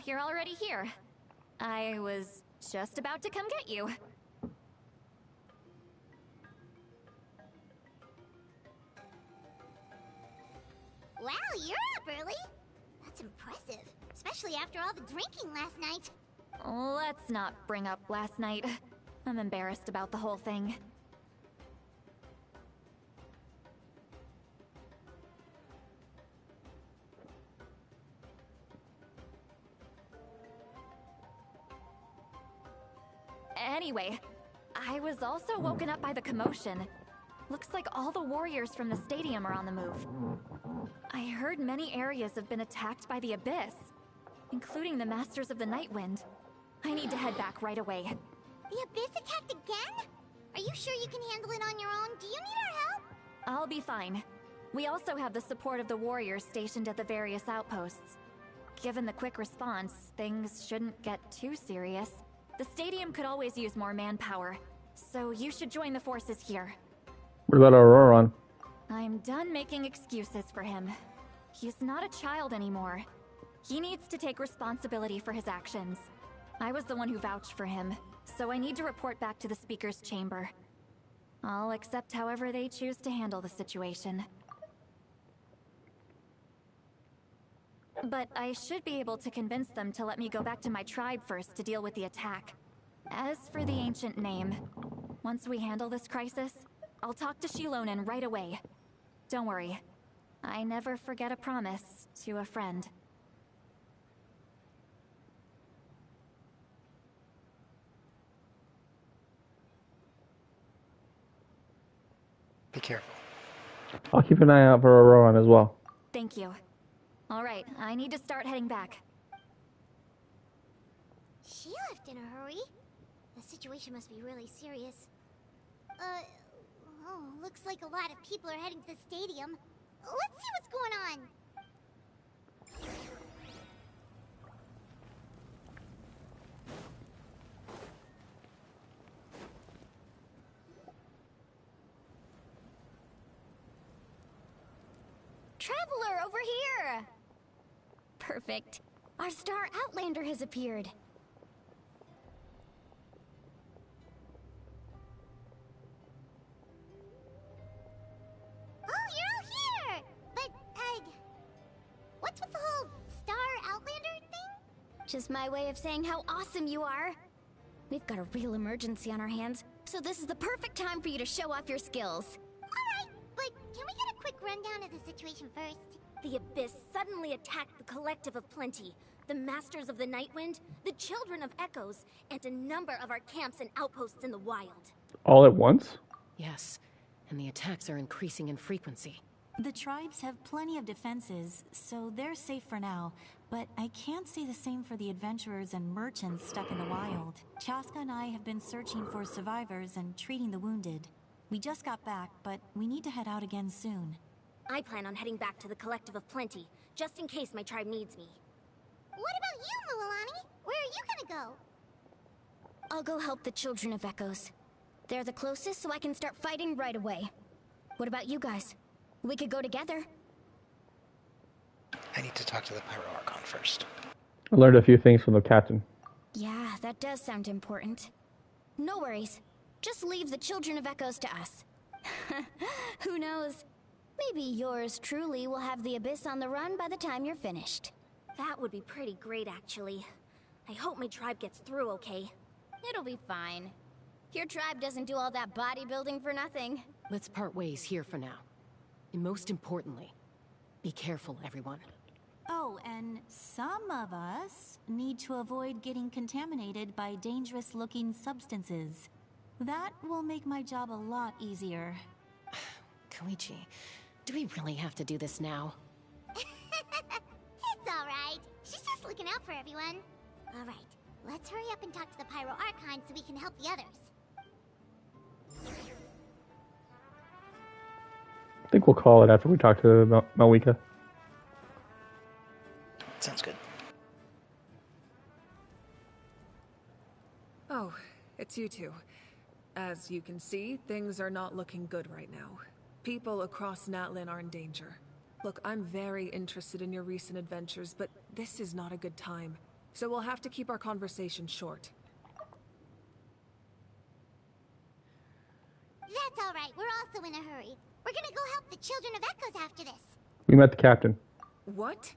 You're already here. I was just about to come get you. Wow, you're up early. That's impressive, especially after all the drinking last night. Let's not bring up last night. I'm embarrassed about the whole thing. Anyway, I was also woken up by the commotion. Looks like all the warriors from the stadium are on the move. I heard many areas have been attacked by the Abyss, including the Masters of the Nightwind. I need to head back right away. The Abyss attacked again? Are you sure you can handle it on your own? Do you need our help? I'll be fine. We also have the support of the warriors stationed at the various outposts. Given the quick response, things shouldn't get too serious. The stadium could always use more manpower, so you should join the forces here. What about Auroron? I'm done making excuses for him. He's not a child anymore. He needs to take responsibility for his actions. I was the one who vouched for him, so I need to report back to the Speaker's Chamber. I'll accept however they choose to handle the situation. But I should be able to convince them to let me go back to my tribe first to deal with the attack. As for the ancient name, once we handle this crisis, I'll talk to Shilonen right away. Don't worry. I never forget a promise to a friend. Be careful. I'll keep an eye out for Auroron as well. Thank you. All right, I need to start heading back. She left in a hurry. The situation must be really serious. Looks like a lot of people are heading to the stadium. Let's see what's going on. Traveler, over here! Perfect. Our star Outlander has appeared. Oh, you're all here! But, what's with the whole star Outlander thing? Just my way of saying how awesome you are. We've got a real emergency on our hands, so this is the perfect time for you to show off your skills. Alright, but can we get a quick rundown of the situation first? The Abyss suddenly attacked the Collective of Plenty. the Masters of the Nightwind, the Children of Echoes, and a number of our camps and outposts in the wild. All at once? Yes, and the attacks are increasing in frequency. The tribes have plenty of defenses, so they're safe for now. But I can't say the same for the adventurers and merchants stuck in the wild. Chaska and I have been searching for survivors and treating the wounded. We just got back, but we need to head out again soon. I plan on heading back to the Collective of Plenty, just in case my tribe needs me. What about you, Mualani? Where are you gonna go? I'll go help the Children of Echoes. They're the closest, so I can start fighting right away. What about you guys? We could go together. I need to talk to the Pyro Archon first. I learned a few things from the captain. Yeah, that does sound important. No worries. Just leave the Children of Echoes to us. Who knows? Maybe yours truly will have the Abyss on the run by the time you're finished. That would be pretty great, actually. I hope my tribe gets through okay. It'll be fine. Your tribe doesn't do all that bodybuilding for nothing. Let's part ways here for now. And most importantly, be careful, everyone. Oh, and some of us need to avoid getting contaminated by dangerous-looking substances. That will make my job a lot easier. Koichi, do we really have to do this now? It's alright. She's just looking out for everyone. Alright, let's hurry up and talk to the Pyro Archon so we can help the others. I think we'll call it after we talk to Malika. Sounds good. Oh, it's you two. As you can see, things are not looking good right now. People across Natlan are in danger. Look, I'm very interested in your recent adventures, but this is not a good time. So we'll have to keep our conversation short. That's alright, we're also in a hurry. We're gonna go help the Children of Echoes after this. We met the captain. What?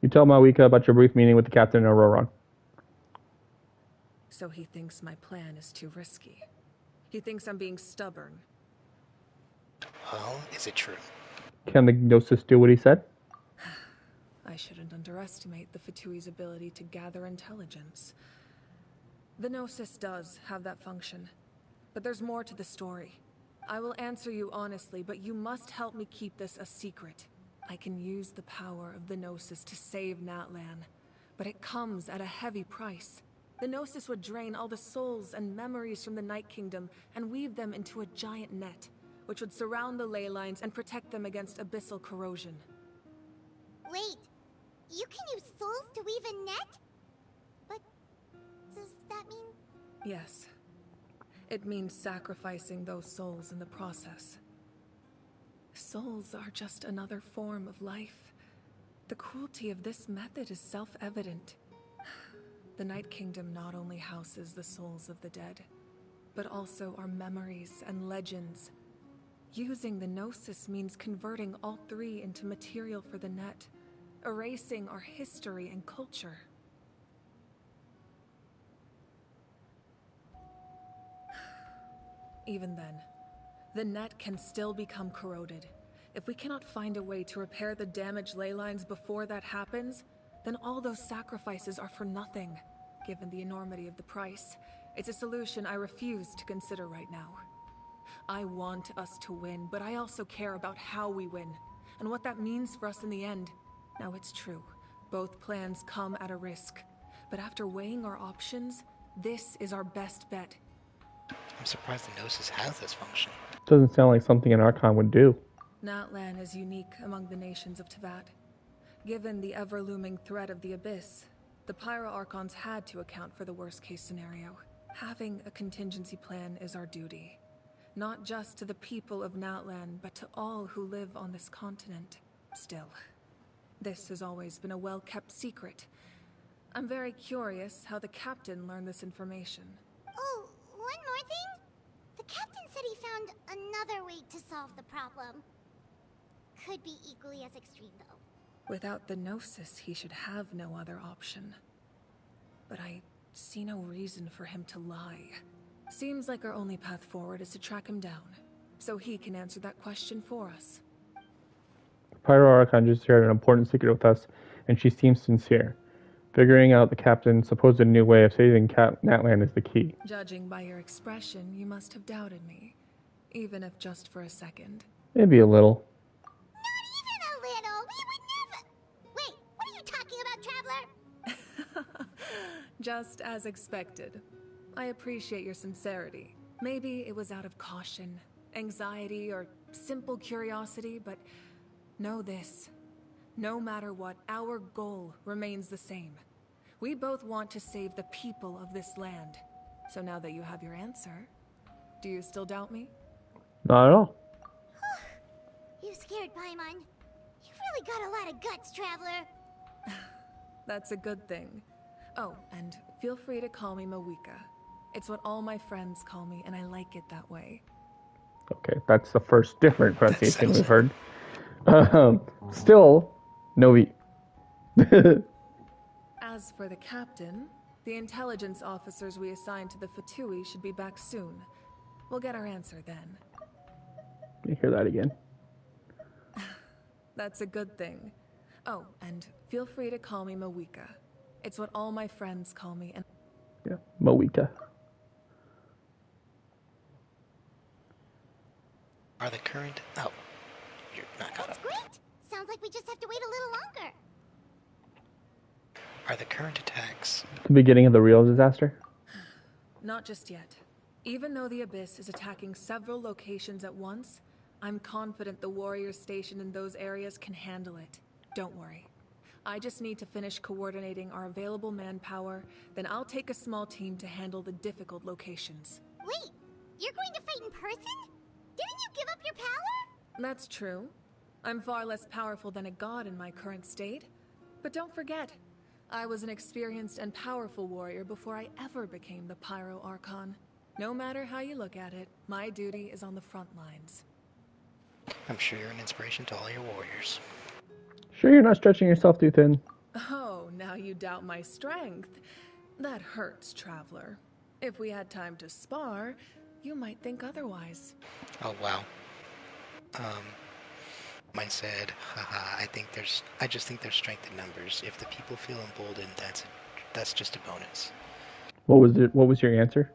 You tell Malika about your brief meeting with the captain in Auroron. So he thinks my plan is too risky. He thinks I'm being stubborn. Well, is it true? Can the Gnosis do what he said? I shouldn't underestimate the Fatui's ability to gather intelligence. The Gnosis does have that function, but there's more to the story. I will answer you honestly, but you must help me keep this a secret. I can use the power of the Gnosis to save Natlan, but it comes at a heavy price. The Gnosis would drain all the souls and memories from the Night Kingdom and weave them into a giant net, which would surround the ley lines and protect them against abyssal corrosion. Wait, you can use souls to weave a net? But does that mean... Yes. It means sacrificing those souls in the process. Souls are just another form of life. The cruelty of this method is self-evident. The Night Kingdom not only houses the souls of the dead, but also our memories and legends. Using the Gnosis means converting all three into material for the net, erasing our history and culture. Even then, the net can still become corroded. If we cannot find a way to repair the damaged ley lines before that happens, then all those sacrifices are for nothing. Given the enormity of the price, it's a solution I refuse to consider right now. I want us to win, but I also care about how we win, and what that means for us in the end. Now it's true, both plans come at a risk, but after weighing our options, this is our best bet. I'm surprised the Gnosis has this function. Doesn't sound like something an Archon would do. Natlan is unique among the nations of Teyvat. Given the ever-looming threat of the Abyss, the Pyro Archons had to account for the worst-case scenario. Having a contingency plan is our duty. Not just to the people of Natlan, but to all who live on this continent. Still, this has always been a well-kept secret. I'm very curious how the captain learned this information. Oh, one more thing? The captain said he found another way to solve the problem. Could be equally as extreme, though. Without the Gnosis, he should have no other option. But I see no reason for him to lie. Seems like our only path forward is to track him down, so he can answer that question for us. Pyro Archon just shared an important secret with us. and she seems sincere. Figuring out the captain's supposed new way of saving Natlan is the key. Judging by your expression, you must have doubted me. Even if just for a second. Maybe a little. Not even a little! We would never... Wait, what are you talking about, Traveler? Just as expected. I appreciate your sincerity. Maybe it was out of caution, anxiety, or simple curiosity, but know this. No matter what, our goal remains the same. We both want to save the people of this land. So now that you have your answer, do you still doubt me? Not at all. You scared Paimon. You've really got a lot of guts, Traveler. That's a good thing. Oh, and feel free to call me Mawika. It's what all my friends call me, and I like it that way. Okay, that's the first different pronunciation we've heard. Still, no V. As for the captain, the intelligence officers we assigned to the Fatui should be back soon. We'll get our answer then. Let me hear that again. That's a good thing. Oh, and feel free to call me Mawika. It's what all my friends call me, and... Yeah, Mawika. Are the current... Oh, you're not caught up. Great! Sounds like we just have to wait a little longer. Are the current attacks... The beginning of the real disaster? Not just yet. Even though the Abyss is attacking several locations at once, I'm confident the warriors stationed in those areas can handle it. Don't worry. I just need to finish coordinating our available manpower, then I'll take a small team to handle the difficult locations. Wait, you're going to fight in person? Didn't you give up your power? That's true. I'm far less powerful than a god in my current state. But don't forget, I was an experienced and powerful warrior before I ever became the Pyro Archon. No matter how you look at it, my duty is on the front lines. I'm sure you're an inspiration to all your warriors. Sure you're not stretching yourself too thin? Oh, now you doubt my strength. That hurts, Traveler. If we had time to spar, you might think otherwise. Oh, wow. Mine said, haha, I just think there's strength in numbers. If the people feel emboldened, that's just a bonus. What was your answer?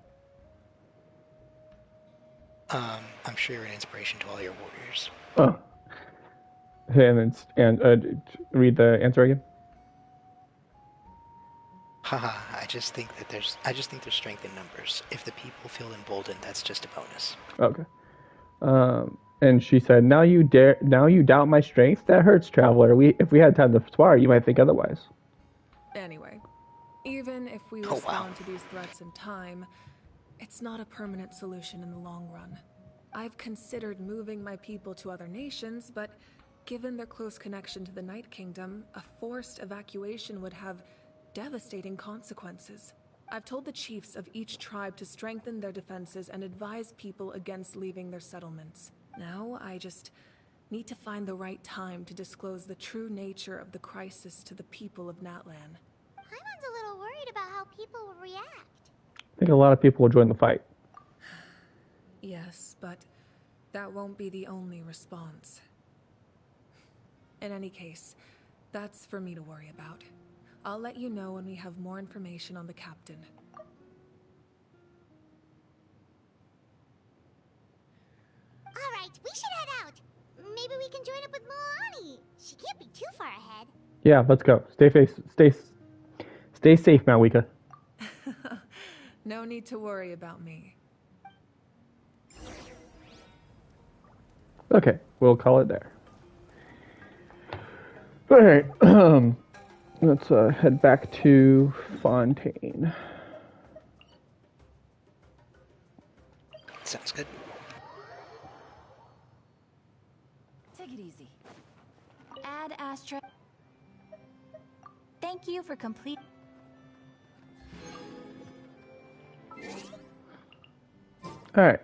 I'm sure you're an inspiration to all your warriors. Oh. And read the answer again. Haha, I just think there's strength in numbers. If the people feel emboldened, that's just a bonus. Okay. And she said, now you doubt my strength? That hurts, Traveler. If we had time to spar, you might think otherwise. Anyway, even if we respond to these threats in time, it's not a permanent solution in the long run. I've considered moving my people to other nations, but given their close connection to the Night Kingdom, a forced evacuation would have devastating consequences. I've told the chiefs of each tribe to strengthen their defenses and advise people against leaving their settlements. Now, I just need to find the right time to disclose the true nature of the crisis to the people of Natlan. Paimon's a little worried about how people will react. I think a lot of people will join the fight. Yes, but that won't be the only response. In any case, that's for me to worry about. I'll let you know when we have more information on the captain. Alright, we should head out. Maybe we can join up with Milani. She can't be too far ahead. Yeah, let's go. Stay safe, Mawika. No need to worry about me. Okay, we'll call it there. Alright, let's head back to Fontaine. Sounds good. Take it easy. Ad Astra. Thank you for complete. Alright.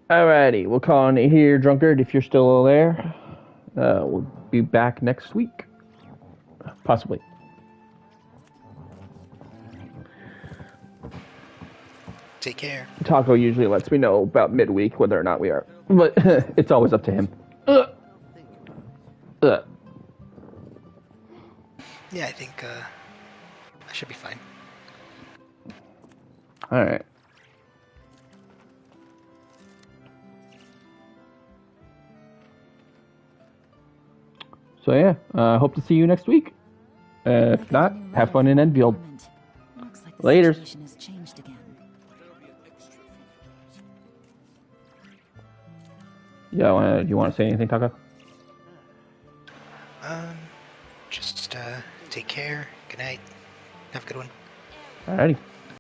Alrighty, we'll call it here, Drunkard, if you're still there. We'll be back next week. Possibly. Take care. Tako usually lets me know about midweek whether or not we are, but it's always up to him. Yeah, I think I should be fine. All right. So yeah, hope to see you next week. If not, have fun in Enfield. Later. Yeah, do you want to say anything, Taka? Just take care. Good night. Have a good one. Alrighty.